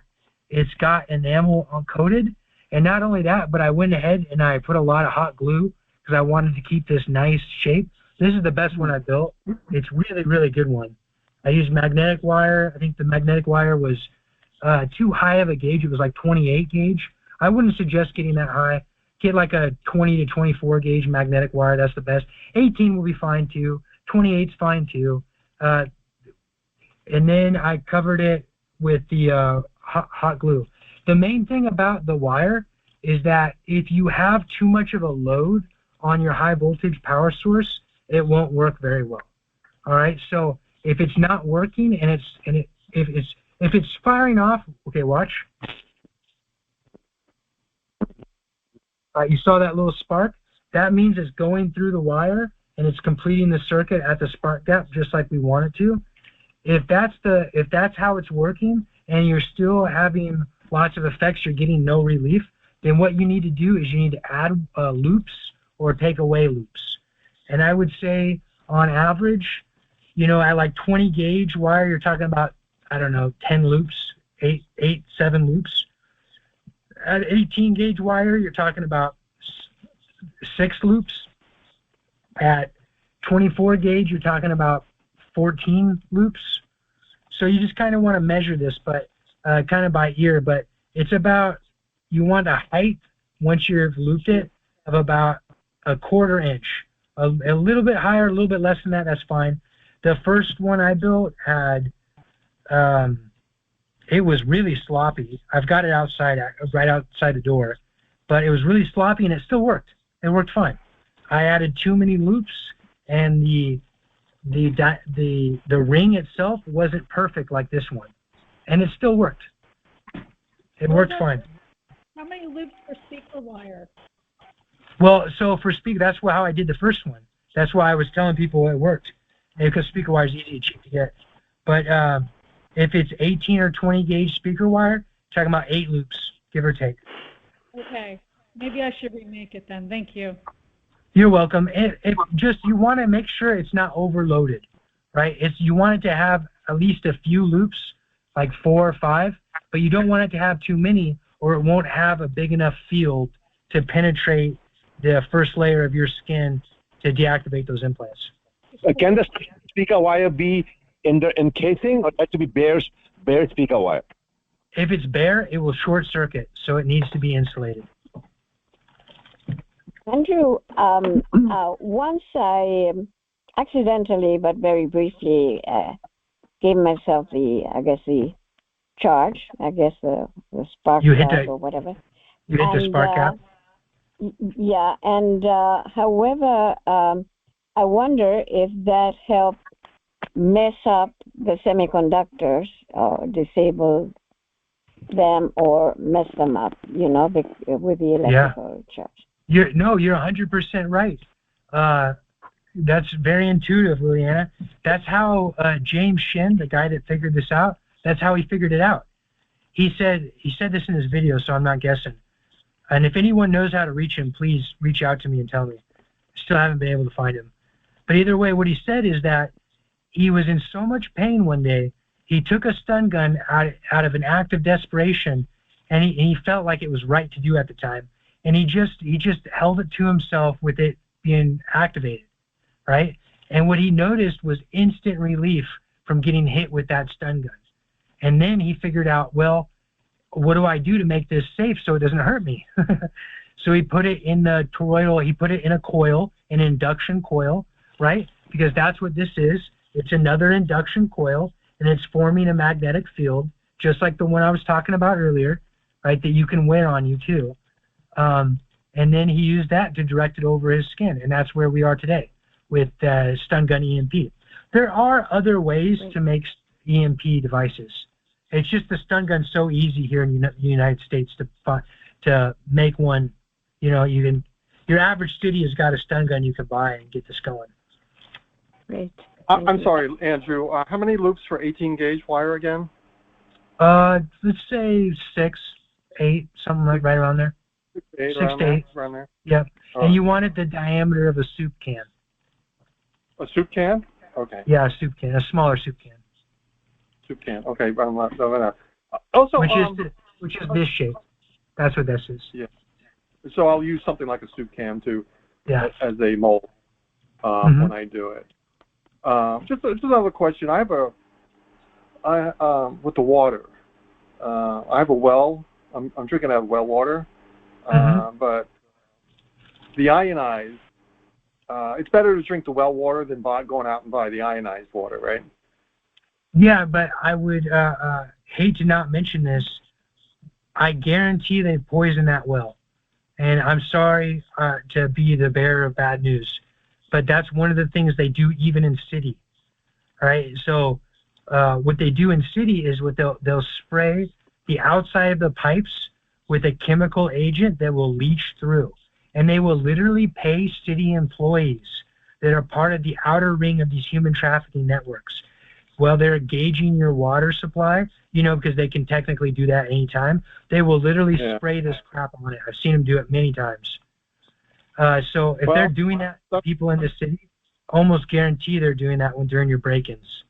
S1: It's got enamel coated, and not only that, but I went ahead and I put a lot of hot glue because I wanted to keep this nice shape. This is the best one I built. It's really, really good one. I used magnetic wire. I think the magnetic wire was too high of a gauge. It was like 28 gauge. I wouldn't suggest getting that high. Get like a 20 to 24 gauge magnetic wire. That's the best. 18 will be fine too. 28's fine too. And then I covered it with the hot glue. The main thing about the wire is that if you have too much of a load on your high voltage power source, it won't work very well. All right. So if it's not working if it's firing off, okay, watch. You saw that little spark? That means it's going through the wire and it's completing the circuit at the spark gap just like we want it to. If that's how it's working and you're still having lots of effects, you're getting no relief, then what you need to do is you need to add loops or take away loops. And I would say on average, at like 20 gauge wire, you're talking about, 10 loops, 7 loops. At 18 gauge wire, you're talking about 6 loops. At 24 gauge, you're talking about 14 loops. So you just kind of want to measure this, but kind of by ear. But It's about, you want a height, once you've looped it, of about a 1/4 inch. A little bit higher, a little bit less than that, that's fine. The first one I built had, it was really sloppy. I've got it outside, right outside the door, but it was really sloppy and it still worked. It worked fine. I added too many loops, and the ring itself wasn't perfect like this one, and it still worked. It worked fine.
S7: How many loops for speaker wire?
S1: Well, so for speaker, that's how I did the first one. That's why I was telling people it worked, because speaker wire is easy and cheap to get. But if it's 18 or 20 gauge speaker wire, talking about 8 loops, give or take.
S7: Okay, maybe I should remake it then. Thank you.
S1: You're welcome. You want to make sure it's not overloaded, right? You want it to have at least a few loops, like 4 or 5, but you don't want it to have too many, or it won't have a big enough field to penetrate the first layer of your skin to deactivate those implants.
S6: Can the speaker wire be in the encasing, or have to be bare speaker wire?
S1: If it's bare, it will short circuit, so it needs to be insulated.
S2: Andrew, once I accidentally but very briefly gave myself the charge, the spark gap or whatever.
S1: You hit the spark gap?
S2: Yeah, and however, I wonder if that helped mess up the semiconductors or disable them or mess them up, with the electrical charge.
S1: You're 100% right. That's very intuitive, Liliana. That's how James Shin, the guy that figured this out, that's how he figured it out. He said this in his video, so I'm not guessing. And if anyone knows how to reach him, please reach out to me and tell me. Still haven't been able to find him. But either way, what he said is that he was in so much pain one day, he took a stun gun out of an act of desperation, and he felt like it was right to do at the time. And he just held it to himself with it being activated, right? And what he noticed was instant relief from getting hit with that stun gun. And then he figured out, well, what do I do to make this safe so it doesn't hurt me? So he put it in the toroidal, he put it in a coil, an induction coil, right? Because that's what this is. It's another induction coil, and it's forming a magnetic field, just like the one I was talking about earlier, right, that you can wear on you too. And then he used that to direct it over his skin, and that's where we are today with stun gun EMP. There are other ways to make EMP devices. It's just the stun gun's so easy here in the United States to make one. Your average studio's got a stun gun you can buy and get this going.
S2: Great.
S10: I'm sorry, Andrew. How many loops for 18 gauge wire again?
S1: Let's say 6, 8, something like right around there.
S10: 6 to 8.
S1: 6 to 8.
S10: Around there.
S1: Yep. And you wanted the diameter of a soup can.
S10: A soup can? Okay.
S1: Yeah, a soup can, a smaller soup can.
S10: Soup can. Okay. Also,
S1: which is this shape. That's what this is.
S10: Yeah. So I'll use something like a soup can too, as a mold when I do it. Just another question. I have with the water. I have a well. I'm drinking out of well water, but the ionized. It's better to drink the well water than going out and buy the ionized water, right?
S1: Yeah, but I would hate to not mention this. I guarantee they poisoned that well. And I'm sorry to be the bearer of bad news, but that's one of the things they do even in city, right? So what they do in city is they'll spray the outside of the pipes with a chemical agent that will leach through. And they will literally pay city employees that are part of the outer ring of these human trafficking networks. While they're gauging your water supply, because they can technically do that anytime, they will literally spray this crap on it. I've seen them do it many times. So if they're doing that to people in the city, almost guarantee they're doing that during your break-ins.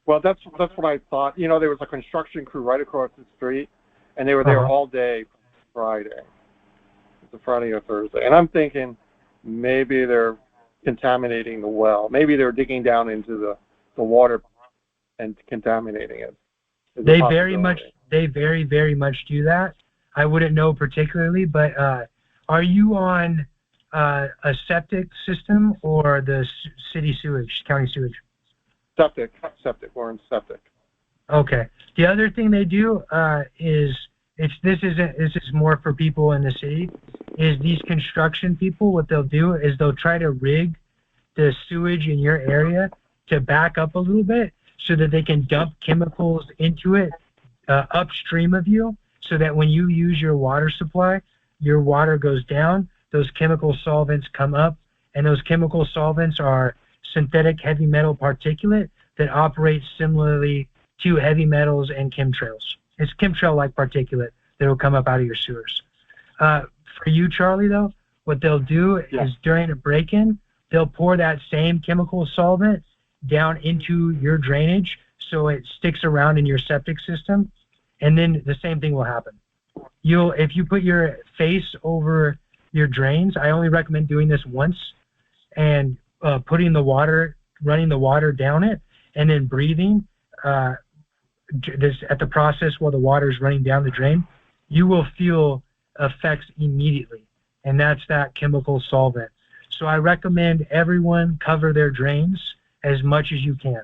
S10: Well, that's what I thought. There was a construction crew right across the street, and they were there all day Friday. It's a Friday or Thursday. And I'm thinking maybe they're contaminating the well. Maybe they're digging down into the water and contaminating it. They
S1: they very, very much do that. I wouldn't know particularly, but are you on a septic system or the city sewage, county sewage?
S10: Septic. We're in septic.
S1: Okay. The other thing they do is this is more for people in the city. Is these construction people, what they'll do is they'll try to rig the sewage in your area to back up a little bit so that they can dump chemicals into it upstream of you, so that when you use your water supply, your water goes down, those chemical solvents come up, and those chemical solvents are synthetic heavy metal particulate that operates similarly to heavy metals and chemtrails. It's chemtrail-like particulate that will come up out of your sewers. For you, Charlie, though, what they'll do is during a break-in, they'll pour that same chemical solvent down into your drainage so it sticks around in your septic system, and then the same thing will happen. If you put your face over your drains, I only recommend doing this once, and running the water down it, and then breathing this at the process while the water is running down the drain, you will feel effects immediately, and that's that chemical solvent. So I recommend everyone cover their drains as much as you can.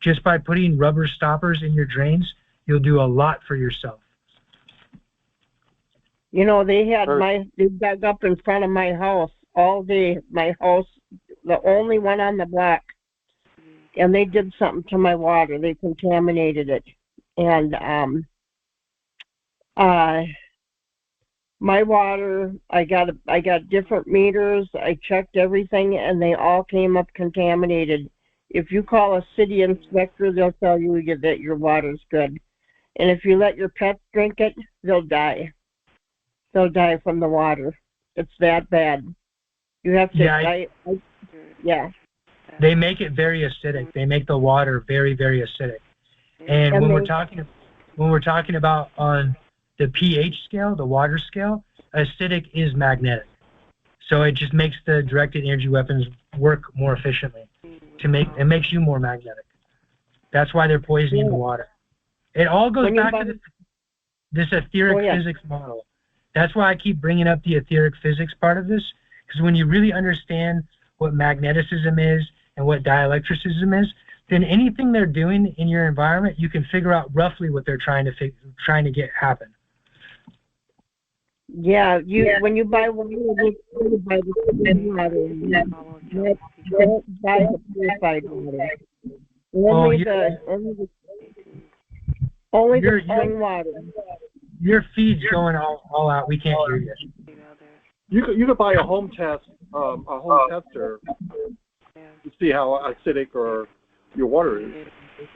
S1: Just by putting rubber stoppers in your drains, you'll do a lot for yourself.
S5: You know, they dug up in front of my house all day, my house, the only one on the block, and they did something to my water. They contaminated it. And my water, I got different meters. I checked everything, and they all came up contaminated. If you call a city inspector, they'll tell you that your water's good. And if you let your pets drink it, they'll die. They'll die from the water. It's that bad. You have to.
S1: They make it very acidic. They make the water very, very acidic. And when we're talking about on the pH scale, the water scale, acidic is magnetic. So it just makes the directed energy weapons work more efficiently. It makes you more magnetic. That's why they're poisoning the water. It all goes back to this etheric physics model. That's why I keep bringing up the etheric physics part of this, because when you really understand what magneticism is and what dielectricism is, then anything they're doing in your environment, you can figure out roughly what they're trying to get happen.
S5: Yeah, when you buy water, you buy the water. Don't buy the purified water. Only the plain water.
S1: Your feed's going all out. We can't hear you.
S10: You could buy a home tester to see how acidic or your water is.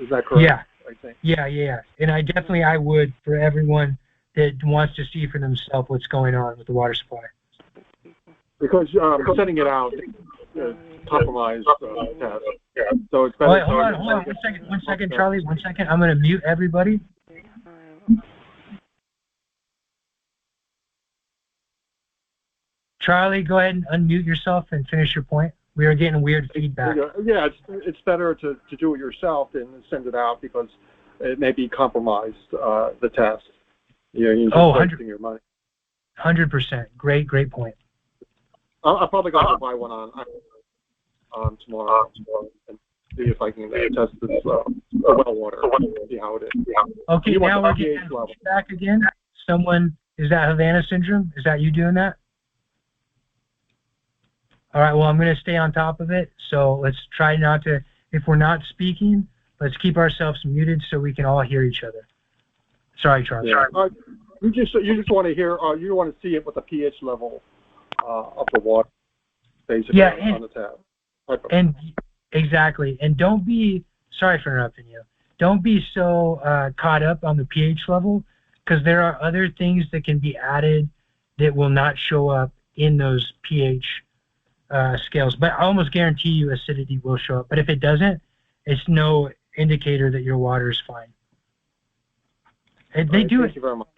S10: Is that correct?
S1: Yeah.
S10: I think.
S1: Yeah. And I would for everyone that wants to see for themselves what's going on with the water supply.
S10: Because sending it out compromised test. So it's better.
S1: Wait, hold on. One second, Charlie. 1 second. I'm going to mute everybody. Charlie, go ahead and unmute yourself and finish your point. We are getting weird feedback.
S10: Yeah, it's better to do it yourself than send it out because it may be compromised, the test. You're just wasting your money.
S1: 100%. Great point.
S10: I'll probably go to buy one on tomorrow and see if I can test this well water. See how it is.
S1: Okay, now we're getting feedback again. Is that Havana syndrome? Is that you doing that? All right, well, I'm going to stay on top of it. So let's try not to, if we're not speaking, let's keep ourselves muted so we can all hear each other. Sorry, Charlie.
S10: Yeah. You just want to hear, you want to see it with the pH level of the water, basically, on the tab.
S1: And exactly. And don't be, sorry for interrupting you, don't be so caught up on the pH level, because there are other things that can be added that will not show up in those pH scales, but I almost guarantee you acidity will show up. But if it doesn't, it's no indicator that your water is fine. Thank you
S10: very much.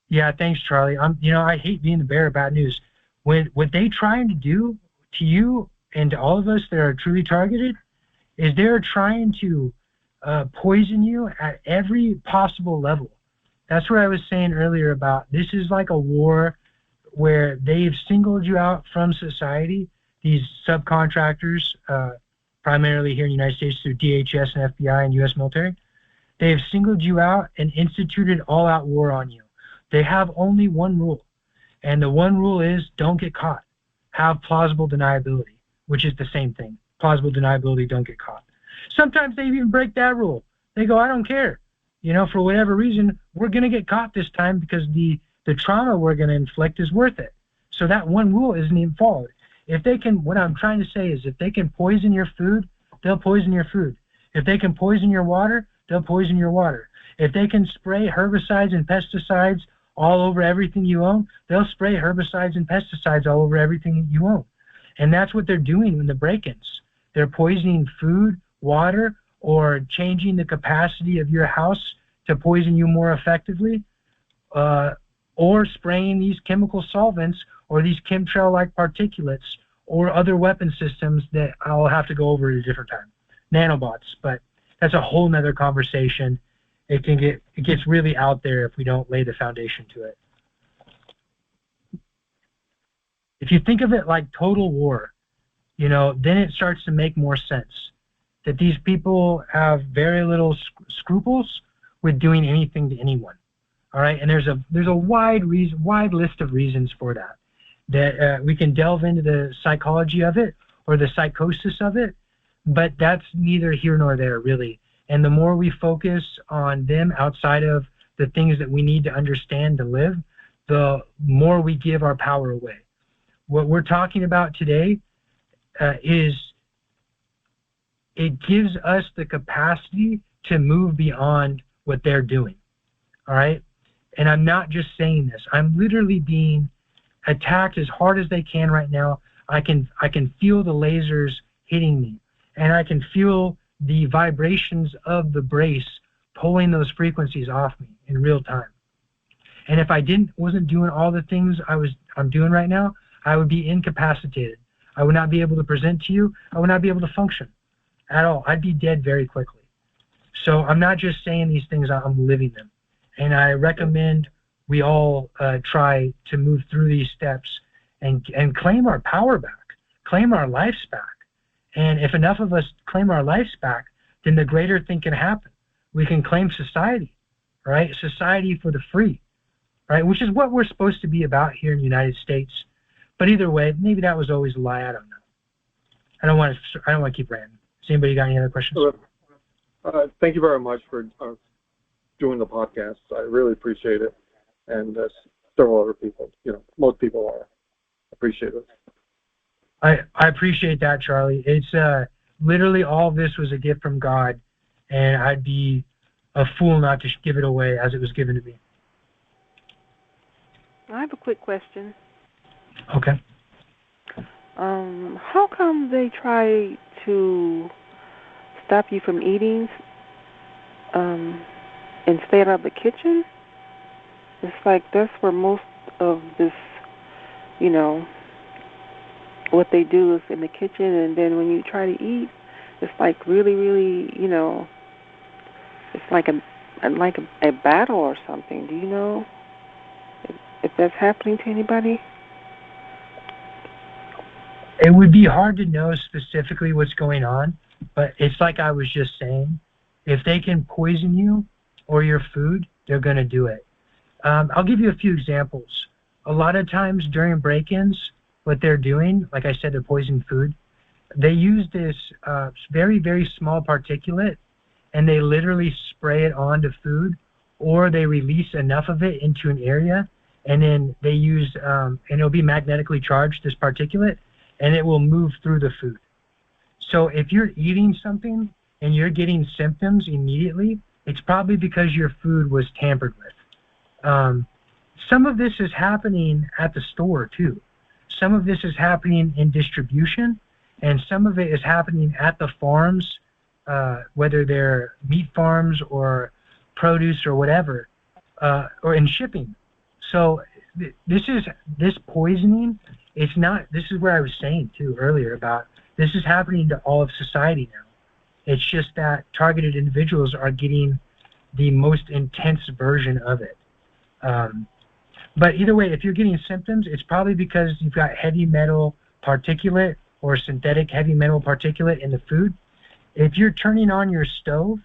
S1: Yeah, thanks, Charlie. I hate being the bearer of bad news. What they trying to do to you and to all of us that are truly targeted is they're trying to poison you at every possible level. That's what I was saying earlier about this is like a war where they've singled you out from society, these subcontractors, primarily here in the United States through DHS and FBI and U.S. military. They have singled you out and instituted all-out war on you. They have only one rule, and the one rule is don't get caught. Have plausible deniability, which is the same thing. Plausible deniability, don't get caught. Sometimes they even break that rule. They go, I don't care. You know, for whatever reason, we're going to get caught this time because the trauma we're going to inflict is worth it. So that one rule isn't even followed. If they can, what I'm trying to say is if they can poison your food, they'll poison your food. If they can poison your water, they'll poison your water. If they can spray herbicides and pesticides all over everything you own, they'll spray herbicides and pesticides all over everything you own. And that's what they're doing in the break-ins. They're poisoning food, water, or changing the capacity of your house to poison you more effectively, or spraying these chemical solvents or these chemtrail-like particulates or other weapon systems that I'll have to go over at a different time. Nanobots, but that's a whole nother conversation. It gets really out there if we don't lay the foundation to it. If you think of it like total war, you know, then it starts to make more sense that these people have very little scruples with doing anything to anyone. All right, and there's a wide list of reasons for that. That we can delve into the psychology of it or the psychosis of it, but that's neither here nor there really. And the more we focus on them outside of the things that we need to understand to live, the more we give our power away. What we're talking about today is it gives us the capacity to move beyond what they're doing. All right? And I'm not just saying this. I'm literally being attacked as hard as they can right now. I can feel the lasers hitting me, and I can feel the vibrations of the brace pulling those frequencies off me in real time. And if I wasn't doing all the things I'm doing right now, I would be incapacitated. I would not be able to present to you. I would not be able to function at all. I'd be dead very quickly. So I'm not just saying these things, I'm living them. And I recommend we all try to move through these steps and claim our power back, claim our lives back. And if enough of us claim our lives back, then the greater thing can happen. We can claim society, right? Society for the free, right? Which is what we're supposed to be about here in the United States. But either way, maybe that was always a lie. I don't know. I don't want to keep ranting. Has anybody got any other questions?
S10: Thank you very much for doing the podcast. I really appreciate it. And several other people, most people are appreciative.
S1: I appreciate that, Charlie. It's literally all of this was a gift from God, and I'd be a fool not to give it away as it was given to me.
S11: I have a quick question.
S1: Okay.
S11: How come they try to stop you from eating and stay out of the kitchen? It's like that's where most of this, what they do is in the kitchen, and then when you try to eat, it's like really, really, it's like a battle or something. Do you know if that's happening to anybody?
S1: It would be hard to know specifically what's going on, but it's like I was just saying, if they can poison you or your food, they're going to do it. I'll give you a few examples. A lot of times during break-ins, what they're doing, like I said, they're poisoning food. They use this very, very small particulate, and they literally spray it onto food, or they release enough of it into an area, and then they use, and it'll be magnetically charged, this particulate, and it will move through the food. So if you're eating something and you're getting symptoms immediately, it's probably because your food was tampered with. Some of this is happening at the store too. Some of this is happening in distribution, and some of it is happening at the farms, whether they're meat farms or produce or whatever, or in shipping. So this poisoning, it's not, this is what I was saying too earlier about this is happening to all of society now. It's just that targeted individuals are getting the most intense version of it. But either way, if you're getting symptoms, it's probably because you've got heavy metal particulate or synthetic heavy metal particulate in the food. If you're turning on your stove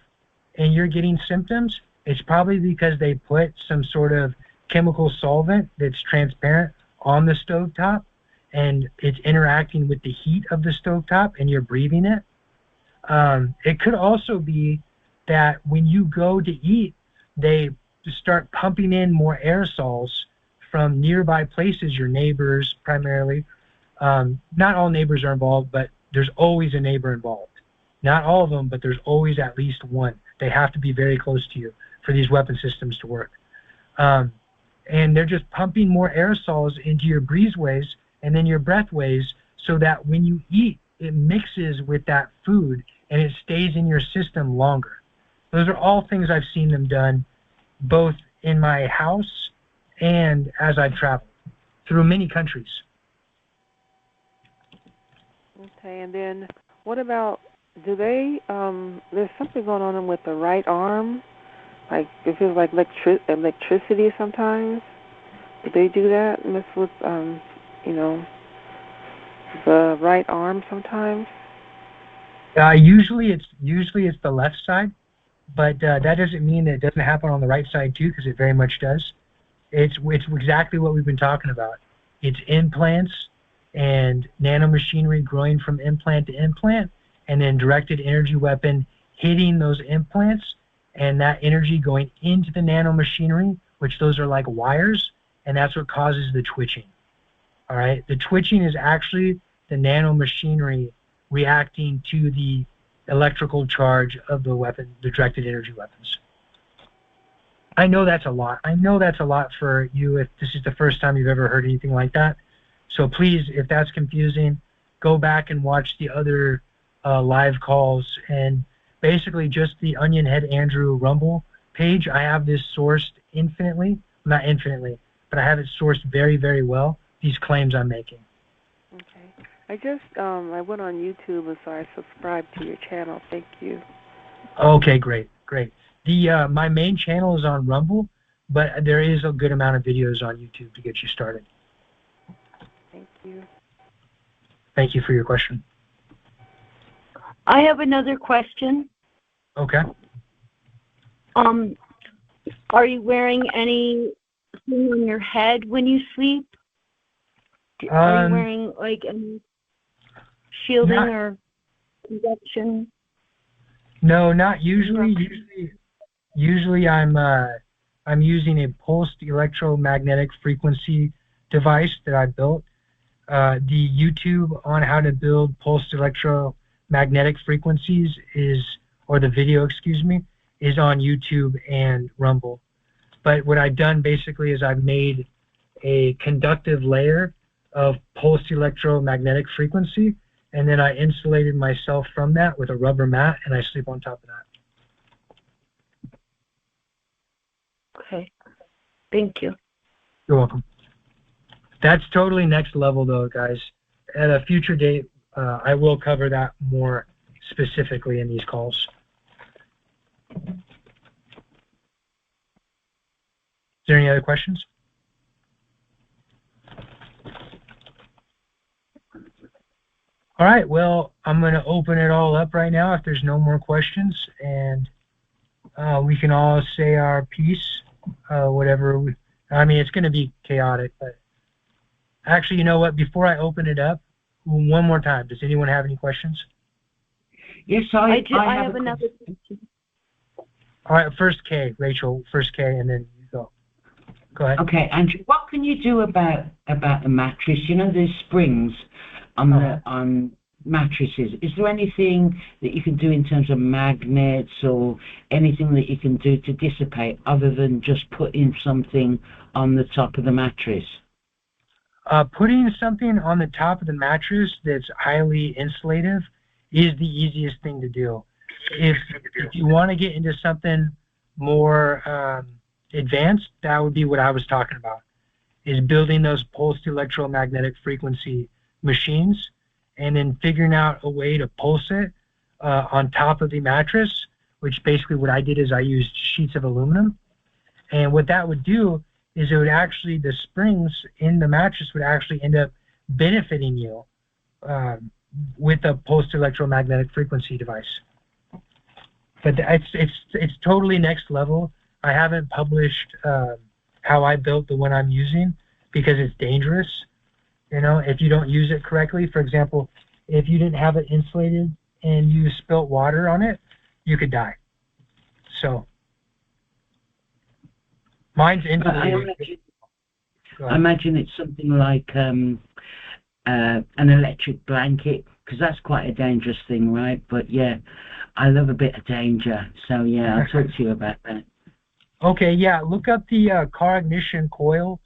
S1: and you're getting symptoms, it's probably because they put some sort of chemical solvent that's transparent on the stovetop, and it's interacting with the heat of the stovetop, and you're breathing it. It could also be that when you go to eat, they start pumping in more aerosols from nearby places, your neighbors primarily. Not all neighbors are involved, but there's always a neighbor involved. Not all of them, but there's always at least one. They have to be very close to you for these weapon systems to work. And they're just pumping more aerosols into your breezeways and then your breathways, so that when you eat, it mixes with that food and it stays in your system longer. Those are all things I've seen them done, both in my house and as I've traveled through many countries.
S11: Okay, and then what about, do they, there's something going on with the right arm, like it feels like electricity sometimes. Do they do that, mess with, the right arm sometimes?
S1: Usually it's the left side, but that doesn't mean that it doesn't happen on the right side too, because it very much does. It's exactly what we've been talking about. It's implants and nanomachinery growing from implant to implant, and then directed energy weapon hitting those implants, and that energy going into the nanomachinery, which those are like wires, and that's what causes the twitching. All right, the twitching is actually the nanomachinery reacting to the electrical charge of the weapon, the directed energy weapons. I know that's a lot. I know that's a lot for you if this is the first time you've ever heard anything like that. So please, if that's confusing, go back and watch the other live calls, and basically just the Onionhead Andrew Rumble page. I have this sourced infinitely, not infinitely, but I have it sourced very, very well, these claims I'm making.
S11: Okay. I just, I went on YouTube, and so I subscribed to your channel. Thank you.
S1: Okay, great, great. My main channel is on Rumble, but there is a good amount of videos on YouTube to get you started.
S11: Thank you.
S1: Thank you for your question.
S8: I have another question.
S1: Okay.
S8: Are you wearing anything on your head when you sleep? Are you wearing like any shielding or protection?
S1: No, not usually. Usually I'm using a pulsed electromagnetic frequency device that I built. The YouTube on how to build pulsed electromagnetic frequencies or the video, is on YouTube and Rumble. But what I've done basically is I've made a conductive layer of pulsed electromagnetic frequency, and then I insulated myself from that with a rubber mat, and I sleep on top of that.
S8: Okay. Thank you.
S1: You're welcome. That's totally next level, though, guys. At a future date, I will cover that more specifically in these calls. Is there any other questions? All right, well, I'm going to open it all up right now if there's no more questions, and we can all say our piece, whatever. It's going to be chaotic, but actually, you know what? Before I open it up, one more time, does anyone have any questions?
S3: Yes, I have another question.
S1: All right, first K, Rachel, first K, and then you go. Go ahead.
S3: Okay, Andrew, what can you do about the mattress? You know, there's springs on mattresses. Is there anything that you can do in terms of magnets or anything that you can do to dissipate other than just putting something on the top of the mattress?
S1: Putting something on the top of the mattress that's highly insulative is the easiest thing to do. If you want to get into something more advanced, that would be what I was talking about, is building those pulsed electromagnetic frequency machines and then figuring out a way to pulse it on top of the mattress which basically what I did is I used sheets of aluminum. And what that would do is it would actually, the springs in the mattress would actually end up benefiting you with a pulsed electromagnetic frequency device. But it's totally next level. I haven't published how I built the one I'm using because it's dangerous. You know, if you don't use it correctly, for example, if you didn't have it insulated and you spilt water on it, you could die. So mine's insulated.
S3: I imagine it's something like an electric blanket, because that's quite a dangerous thing, right? But yeah, I love a bit of danger. So yeah, I'll talk to you about that.
S1: Okay, yeah, look up the car ignition coil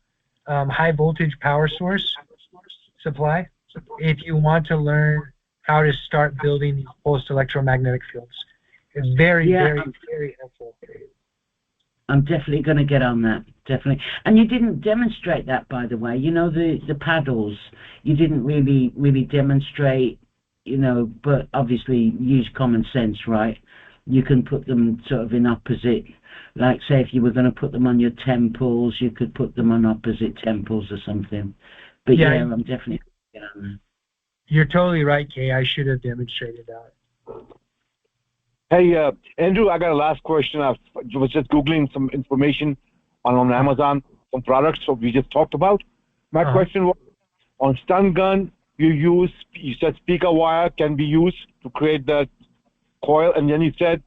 S1: high voltage power source supply if you want to learn how to start building these pulsed electromagnetic fields. It's very helpful.
S3: I'm definitely going to get on that, definitely. And you didn't demonstrate that, by the way. You know, the paddles, you didn't really demonstrate, you know, but obviously use common sense, right? You can put them sort of in opposite, like say if you were going to put them on your temples, you could put them on opposite temples or something. But yeah, I'm definitely going to get on that.
S1: You're totally right, Kay. I should have demonstrated that.
S6: Hey, Andrew, I got a last question. I was just Googling some information on Amazon, some products that we just talked about. My question was, on stun gun, you said speaker wire can be used to create the coil, and then you said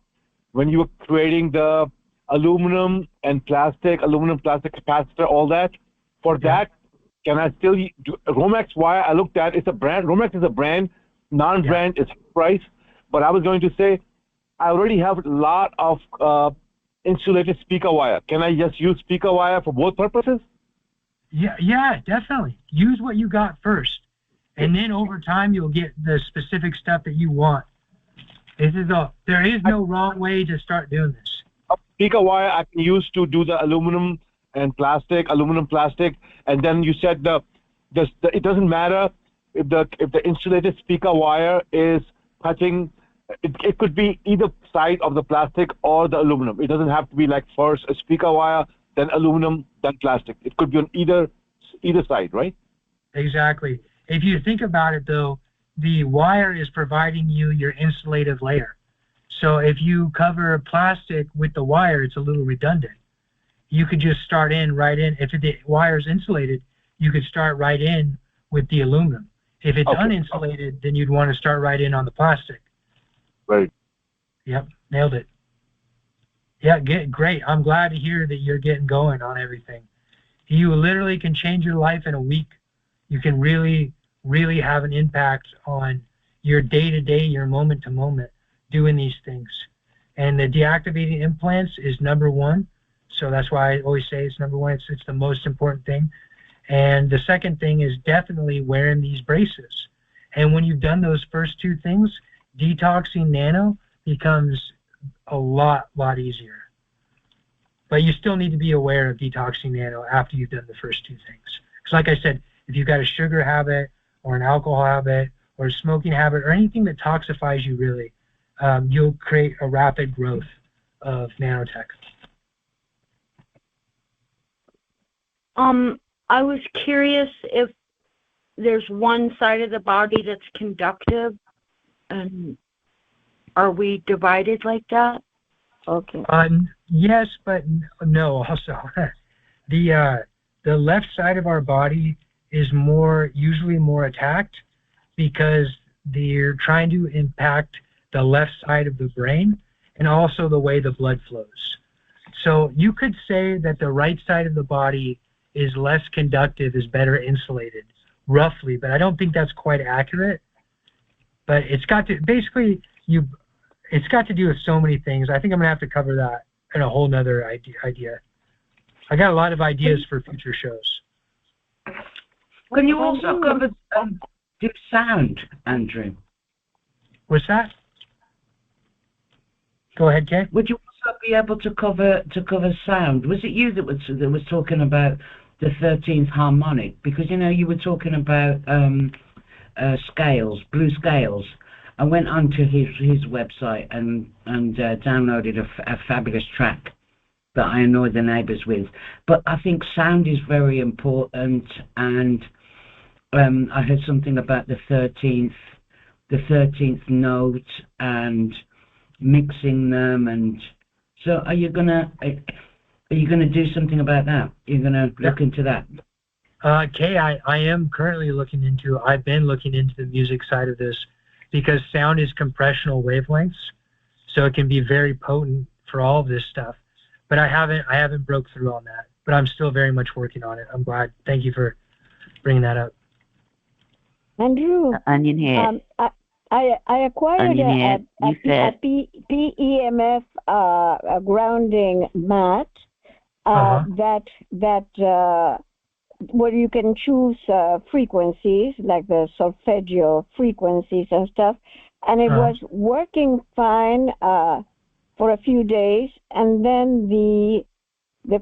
S6: when you were creating the aluminum plastic capacitor, all that, for that, can I still do Romex wire? I looked at, it's a brand. Romex is a brand. Non-brand is price. But I was going to say, I already have a lot of insulated speaker wire. Can I just use speaker wire for both purposes?
S1: Yeah, definitely. Use what you got first. And then over time, you'll get the specific stuff that you want. There is no wrong way to start doing this.
S6: Speaker wire I can use to do the aluminum plastic, and then you said it doesn't matter if the insulated speaker wire is touching. It could be either side of the plastic or the aluminum. It doesn't have to be like first a speaker wire, then aluminum, then plastic. It could be on either side, right?
S1: Exactly. If you think about it, though, the wire is providing you your insulative layer. So if you cover plastic with the wire, it's a little redundant. You could just start right in. If the wire is insulated, you could start right in with the aluminum. If it's uninsulated, then you'd want to start right in on the plastic.
S6: Right.
S1: Yep, nailed it. Yeah, great. I'm glad to hear that you're getting going on everything. You literally can change your life in a week. You can really, really have an impact on your day-to-day, your moment-to-moment doing these things. And the deactivating implants is number one. So that's why I always say it's number one. It's the most important thing. And the second thing is definitely wearing these braces. And when you've done those first two things, detoxing nano becomes a lot easier. But you still need to be aware of detoxing nano after you've done the first two things. Because like I said, if you've got a sugar habit or an alcohol habit or a smoking habit or anything that toxifies you really, you'll create a rapid growth of nanotech.
S8: I was curious if there's one side of the body that's conductive, and are we divided like that?
S2: Okay.
S1: Yes, but no. Also, the left side of our body is usually more attacked because they're trying to impact the left side of the brain and also the way the blood flows. So you could say that the right side of the body is less conductive, is better insulated, roughly, but I don't think that's quite accurate. But it's got to do with so many things. I think I'm gonna have to cover that in a whole nother idea. I got a lot of ideas for future shows.
S3: Can you also cover do sound, Andrew?
S1: What's that? Go ahead, Kay.
S3: Would you also be able to cover sound? Was it you that was talking about the 13th harmonic? Because you know you were talking about scales, blue scales, I went onto his website and downloaded a fabulous track that I annoy the neighbours with. But I think sound is very important, and I heard something about the 13th note and mixing them. And so, are you gonna do something about that? You're gonna look into that?
S1: Kay, I am currently looking into. I've been looking into the music side of this because sound is compressional wavelengths, so it can be very potent for all of this stuff. But I haven't broke through on that. But I'm still very much working on it. I'm glad. Thank you for bringing that up.
S2: Andrew,
S3: Onionhead.
S2: I acquired
S3: Onionhead,
S2: a PEMF a grounding mat that where you can choose frequencies like the solfeggio frequencies and stuff, and it was working fine for a few days, and then the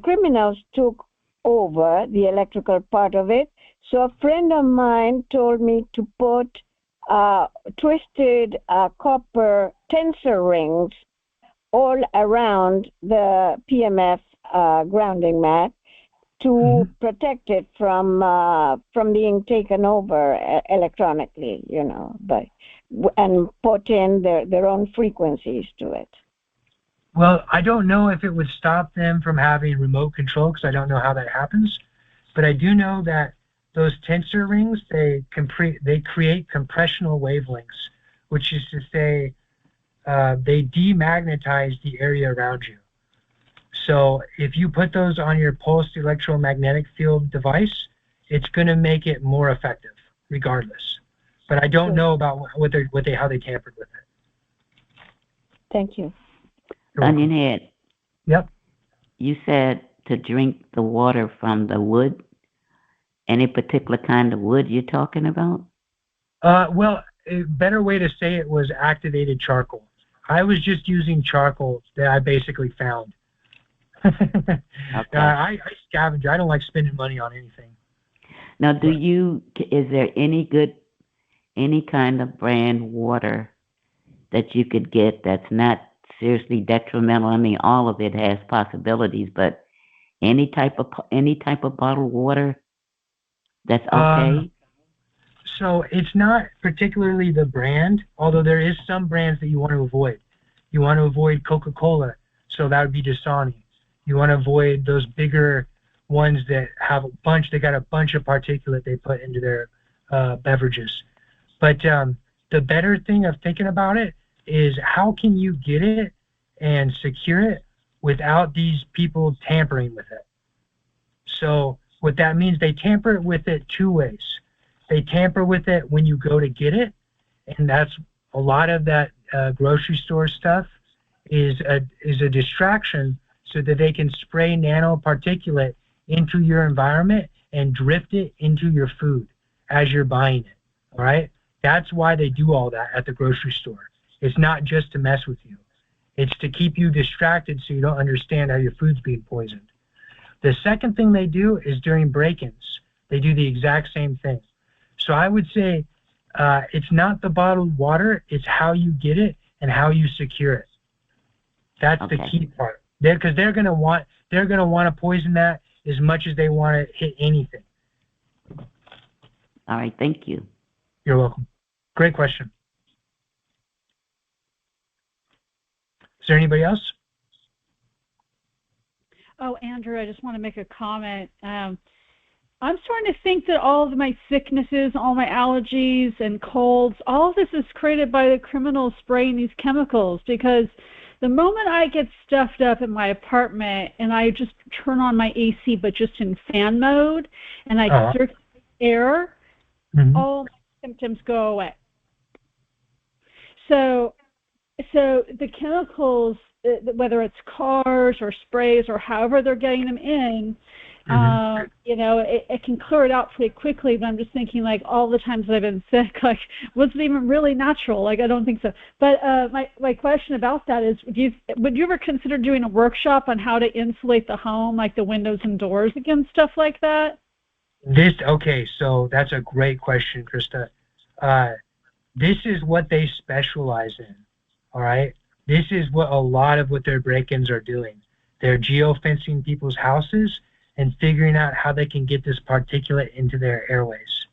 S2: criminals took over the electrical part of it. So a friend of mine told me to put twisted copper tensor rings all around the PMF grounding mat to protect it from being taken over electronically, and put in their own frequencies to it.
S1: Well, I don't know if it would stop them from having remote control because I don't know how that happens, but I do know that those tensor rings, they create compressional wavelengths, which is to say they demagnetize the area around you. So if you put those on your pulsed electromagnetic field device, it's going to make it more effective regardless. But I don't know about how they tampered with it.
S2: Thank you.
S3: Onionhead.
S1: Yep.
S3: You said to drink the water from the wood. Any particular kind of wood you're talking about?
S1: Well, a better way to say it was activated charcoal. I was just using charcoal that I basically found. Okay. I scavenge. I don't like spending money on anything.
S3: Now, is there any kind of brand water that you could get that's not seriously detrimental? I mean, all of it has possibilities, but any type of bottled water that's okay?
S1: So it's not particularly the brand, although there is some brands that you want to avoid. You want to avoid Coca-Cola, so that would be Dasani. You want to avoid those bigger ones that have they got a bunch of particulate they put into their beverages. But the better thing of thinking about it is how can you get it and secure it without these people tampering with it? So what that means, they tamper with it two ways. They tamper with it when you go to get it, and that's a lot of that grocery store stuff is a distraction so that they can spray nanoparticulate into your environment and drift it into your food as you're buying it, all right? That's why they do all that at the grocery store. It's not just to mess with you. It's to keep you distracted so you don't understand how your food's being poisoned. The second thing they do is during break-ins. They do the exact same thing. So I would say it's not the bottled water, it's how you get it and how you secure it. That's the key part. Because they're gonna want to poison that as much as they want to hit anything.
S3: All right, thank you.
S1: You're welcome. Great question. Is there anybody else?
S7: Oh, Andrew, I just want to make a comment. I'm starting to think that all of my sicknesses, all my allergies and colds, all of this is created by the criminals spraying these chemicals, because the moment I get stuffed up in my apartment and I just turn on my AC, but just in fan mode, and I circulate air, all my symptoms go away. So the chemicals, whether it's cars or sprays or however they're getting them in, it can clear it out pretty quickly. But I'm just thinking, like, all the times that I've been sick, like, was it even really natural? Like, I don't think so. But my question about that is, would you ever consider doing a workshop on how to insulate the home, like the windows and doors against stuff like that?
S1: So that's a great question, Krista. this is what they specialize in, all right? This is what a lot of what their break-ins are doing. They're geofencing people's houses and figuring out how they can get this particulate into their airways.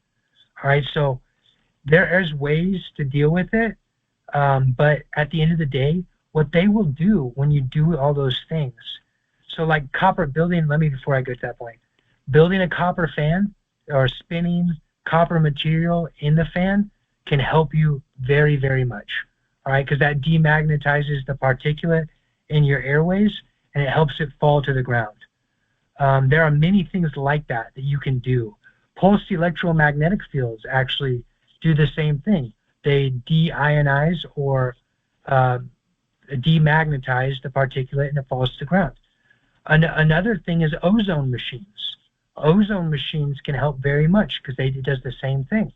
S1: All right, so there's ways to deal with it, but at the end of the day, what they will do when you do all those things, so like copper building, before I get to that point, building a copper fan or spinning copper material in the fan can help you very, very much, all right, because that demagnetizes the particulate in your airways and it helps it fall to the ground. There are many things like that you can do. Pulsed electromagnetic fields actually do the same thing. They de-ionize or demagnetize the particulate and it falls to the ground. Another thing is ozone machines. Ozone machines can help very much because it does the same thing.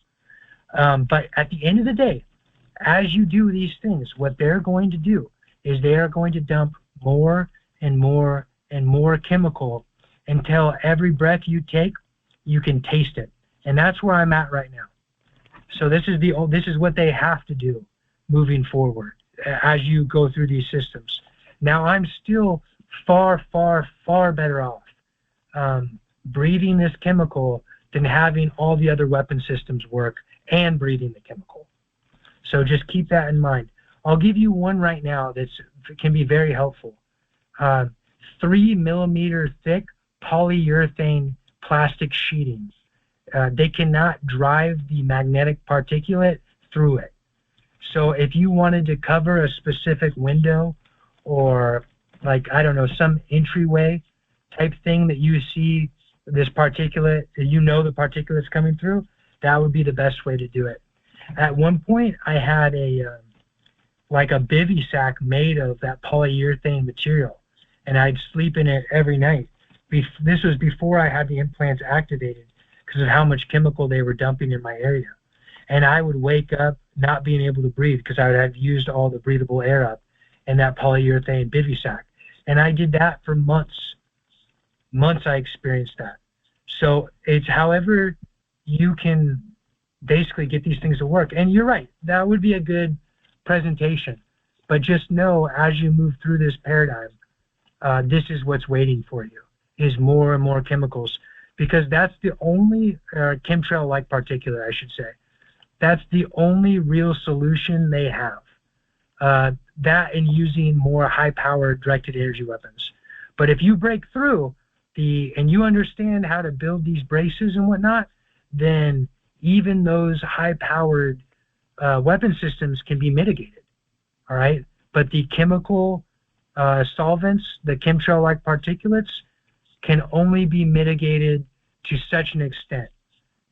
S1: But at the end of the day, as you do these things, what they're going to do is they are going to dump more and more and more chemical until every breath you take, you can taste it. And that's where I'm at right now. So this is what they have to do moving forward as you go through these systems. Now I'm still far, far, far better off breathing this chemical than having all the other weapon systems work and breathing the chemical. So just keep that in mind. I'll give you one right now that can be very helpful. 3 millimeter thick polyurethane plastic sheeting. They cannot drive the magnetic particulate through it. So if you wanted to cover a specific window or like, I don't know, some entryway type thing that you see this particulate, you know the particulate's coming through, that would be the best way to do it. At one point, I had a bivy sack made of that polyurethane material, and I'd sleep in it every night. This was before I had the implants activated because of how much chemical they were dumping in my area. And I would wake up not being able to breathe because I would have used all the breathable air up in that polyurethane bivy sack. And I did that for months. Months I experienced that. So it's however you can basically get these things to work. And you're right, that would be a good presentation. But just know as you move through this paradigm, this is what's waiting for you, is more and more chemicals. Because that's the only chemtrail-like particulate, I should say. That's the only real solution they have. That and using more high-powered directed energy weapons. But if you break through and you understand how to build these braces and whatnot, then even those high-powered weapon systems can be mitigated. All right? But the chemical solvents, the chemtrail-like particulates, can only be mitigated to such an extent.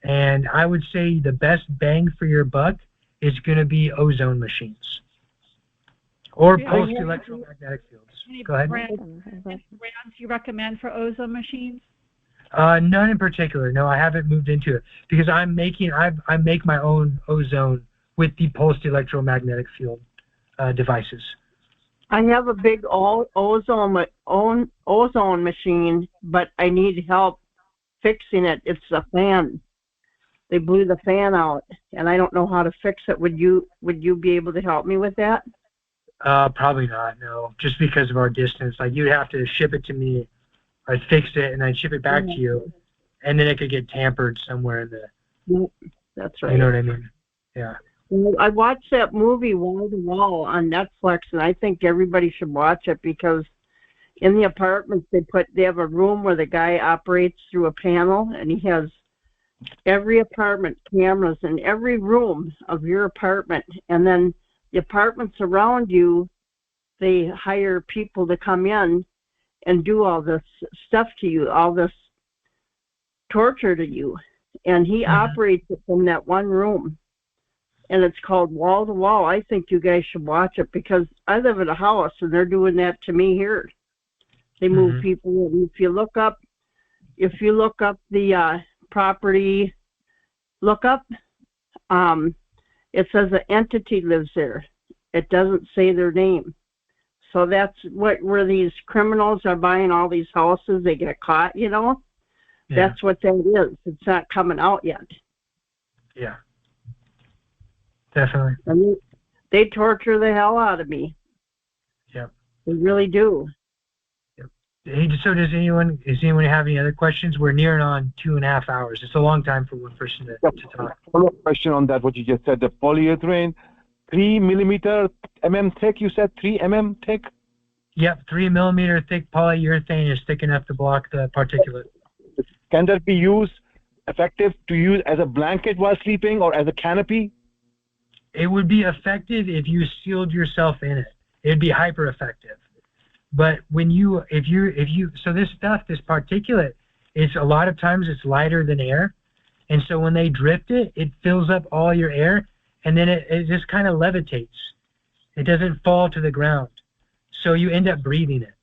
S1: And I would say the best bang for your buck is going to be ozone machines or pulsed electromagnetic fields. Go ahead.
S7: Brands you recommend for ozone machines?
S1: None in particular. No, I haven't moved into it because I make my own ozone with the pulsed electromagnetic field devices.
S5: I have a big ozone machine, but I need help fixing it. It's a fan. They blew the fan out, and I don't know how to fix it. Would you be able to help me with that?
S1: Probably not, no. Just because of our distance. Like, you'd have to ship it to me. I'd fix it, and I'd ship it back to you. And then it could get tampered somewhere in the...
S5: That's right.
S1: You know what I mean? Yeah.
S5: Well, I watched that movie Wall to Wall on Netflix, and I think everybody should watch it because in the apartments they have a room where the guy operates through a panel, and he has every apartment cameras in every room of your apartment, and then the apartments around you, they hire people to come in and do all this stuff to you, all this torture to you, and he operates it from that one room. And it's called Wall to Wall. I think you guys should watch it because I live in a house and they're doing that to me here. They move people. And if you look up the property, it says an entity lives there. It doesn't say their name. So that's where these criminals are buying all these houses. They get caught, you know. Yeah. That's what that is. It's not coming out yet.
S1: Yeah. Definitely.
S5: I mean, they torture the hell out of me.
S1: Yep.
S5: They really do.
S1: Yep. Hey, so does anyone have any other questions? We're nearing on 2.5 hours. It's a long time for one person to talk.
S6: Follow-up question on that, what you just said, the polyurethane, 3 mm thick, you said 3 mm thick?
S1: Yep, 3 millimeter thick polyurethane is thick enough to block the particulate.
S6: Can that be effective to use as a blanket while sleeping or as a canopy?
S1: It would be effective if you sealed yourself in it. It'd be hyper effective. But when so this stuff, this particulate, it's a lot of times it's lighter than air. And so when they drift it, it fills up all your air and then it just kind of levitates. It doesn't fall to the ground. So you end up breathing it.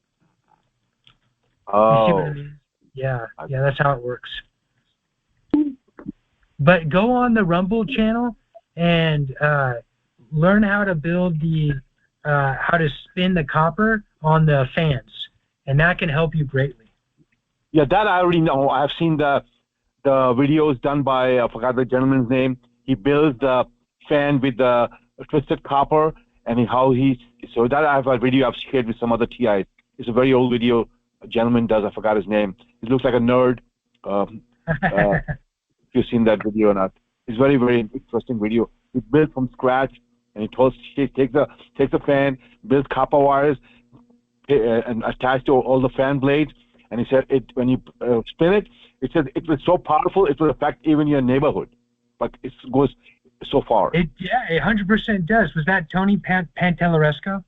S6: Oh.
S1: You see what I mean? Yeah, that's how it works. But go on the Rumble channel and learn how to build how to spin the copper on the fans, and that can help you greatly.
S6: Yeah, that I already know. I've seen the videos done by, I forgot the gentleman's name. He builds the fan with the twisted copper, and so that I have a video I've shared with some other TIs. It's a very old video. A gentleman does, I forgot his name. He looks like a nerd. If you've seen that video or not. It's very, very interesting video. He built from scratch, and he takes the fan, builds copper wires, and attached to all the fan blades. And he said when you spin it, it says it was so powerful it will affect even your neighborhood. But it goes so far.
S1: It 100% does. Was that Tony Pantelleresco?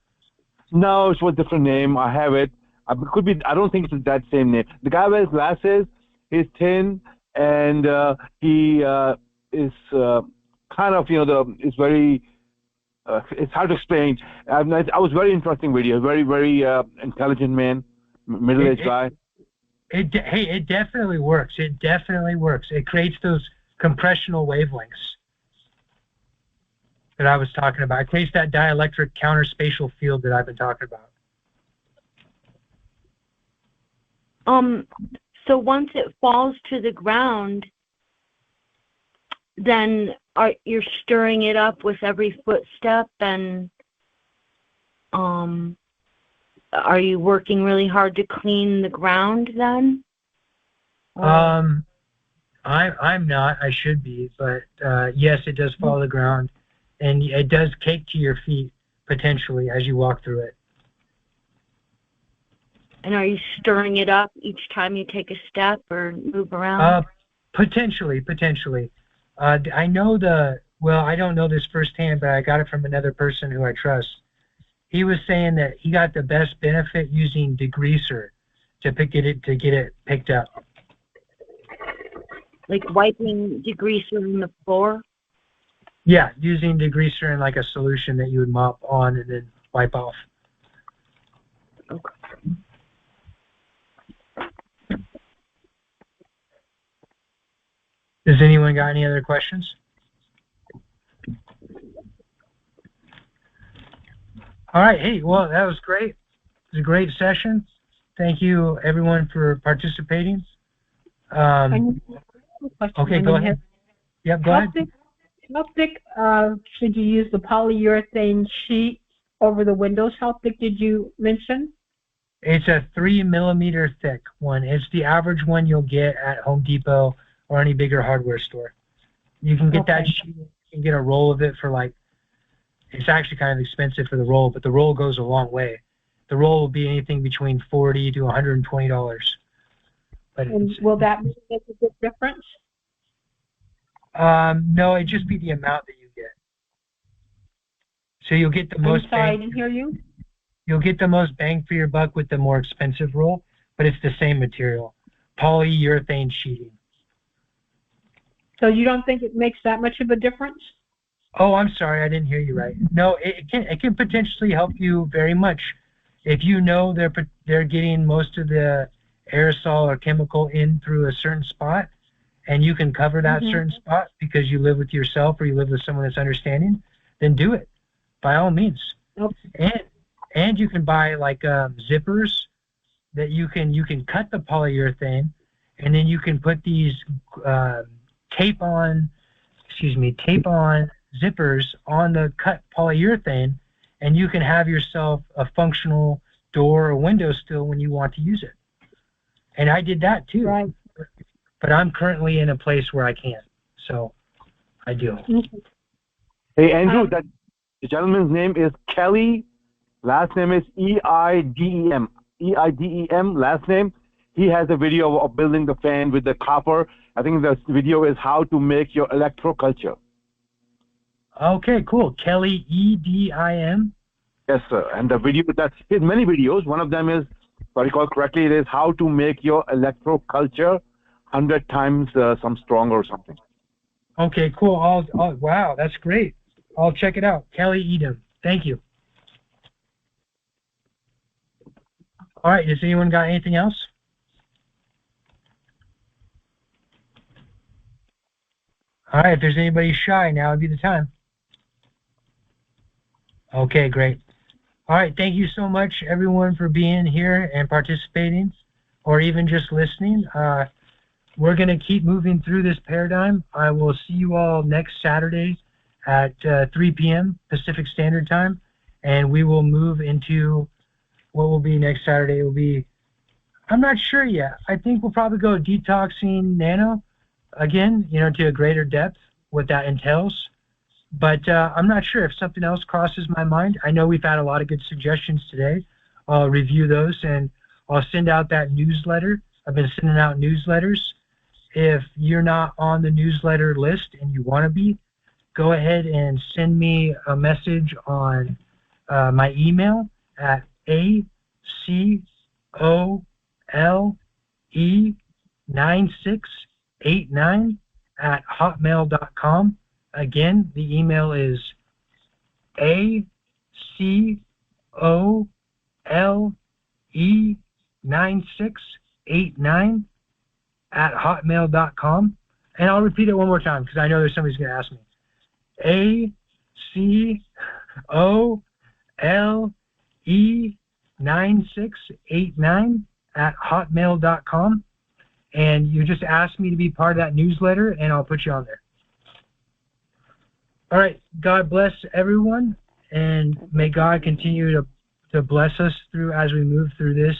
S6: No, it's a different name. I have it. It could be. I don't think it's that same name. The guy wears glasses. He's thin, and he is kind of, it's very. It's hard to explain. I was very interesting video. Very, very intelligent man, middle-aged guy.
S1: It definitely works. It definitely works. It creates those compressional wavelengths that I was talking about. It creates that dielectric counterspatial field that I've been talking about.
S8: So once it falls to the ground, then you're stirring it up with every footstep, and are you working really hard to clean the ground then?
S1: I'm not. I should be, but yes, it does fall to the ground, and it does cake to your feet potentially as you walk through it.
S8: And are you stirring it up each time you take a step or move around?
S1: Potentially. I know I don't know this firsthand, but I got it from another person who I trust. He was saying that he got the best benefit using degreaser to get it picked up.
S8: Like wiping degreaser on the floor?
S1: Yeah, using degreaser in like a solution that you would mop on and then wipe off.
S8: Okay.
S1: Does anyone got any other questions? All right. Hey, well, that was great. It was a great session. Thank you, everyone, for participating. Okay, go ahead. Yep, go ahead.
S12: How thick should you use the polyurethane sheet over the windows? How thick did you mention?
S1: It's a 3 millimeter thick one. It's the average one you'll get at Home Depot or any bigger hardware store. You can get that sheet. You can get a roll of it for it's actually kind of expensive for the roll, but the roll goes a long way. The roll will be anything between $40 to $120. But
S12: will that make a big difference?
S1: No, it'd just be the amount that you get. So you'll get the most.
S12: I'm sorry, I didn't hear you.
S1: You'll get the most bang for your buck with the more expensive roll, but it's the same material, polyurethane sheeting.
S12: So you don't think it makes that much of a difference?
S1: Oh, I'm sorry, I didn't hear you right. No, it can potentially help you very much if you know they're getting most of the aerosol or chemical in through a certain spot, and you can cover that certain spot because you live with yourself or you live with someone that's understanding. Then do it by all means.
S12: Okay.
S1: And you can buy zippers that you can cut the polyurethane, and then you can put these tape on zippers on the cut polyurethane, and you can have yourself a functional door or window still when you want to use it. And I did that too.
S12: Right.
S1: But I'm currently in a place where I can't, so I do.
S6: Hey, Andrew, that the gentleman's name is Kelly. Last name is E-I-D-E-M. E-I-D-E-M, last name. He has a video of building the fan with the copper. I think the video is how to make your electroculture.
S1: Okay, cool. Kelly, E-D-I-M.
S6: Yes, sir. And the video, he has many videos. One of them is, if I recall correctly, it is how to make your electroculture 100 times some stronger or something.
S1: Okay, cool. Wow, that's great. I'll check it out. Kelly Edom. Thank you. All right, has anyone got anything else? All right, if there's anybody shy, now would be the time. Okay, great. All right, thank you so much, everyone, for being here and participating, or even just listening. We're going to keep moving through this paradigm. I will see you all next Saturday at 3 p.m. Pacific Standard Time, and we will move into what will be next Saturday. It will be, I'm not sure yet. I think we'll probably go detoxing nano again, to a greater depth, what that entails. But I'm not sure if something else crosses my mind. I know we've had a lot of good suggestions today. I'll review those, and I'll send out that newsletter. I've been sending out newsletters. If you're not on the newsletter list and you want to be, go ahead and send me a message on my email at acole9689@hotmail.com. Again, the email is acole9689@hotmail.com. And I'll repeat it one more time because I know there's somebody's going to ask me. acole9689@hotmail.com. And you just ask me to be part of that newsletter, and I'll put you on there. All right. God bless everyone, and may God continue to bless us through as we move through this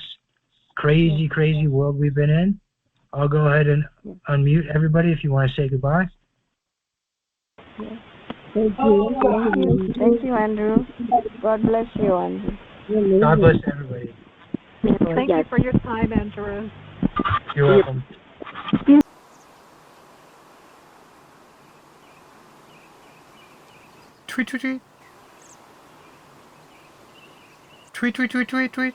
S1: crazy, crazy world we've been in. I'll go ahead and unmute everybody if you want to say goodbye.
S2: Thank you, Andrew. God bless you, Andrew.
S1: God bless everybody.
S7: Thank you for your time, Andrew.
S1: You're welcome.
S13: Tweet, tweet, tweet. Tweet, tweet, tweet, tweet, tweet.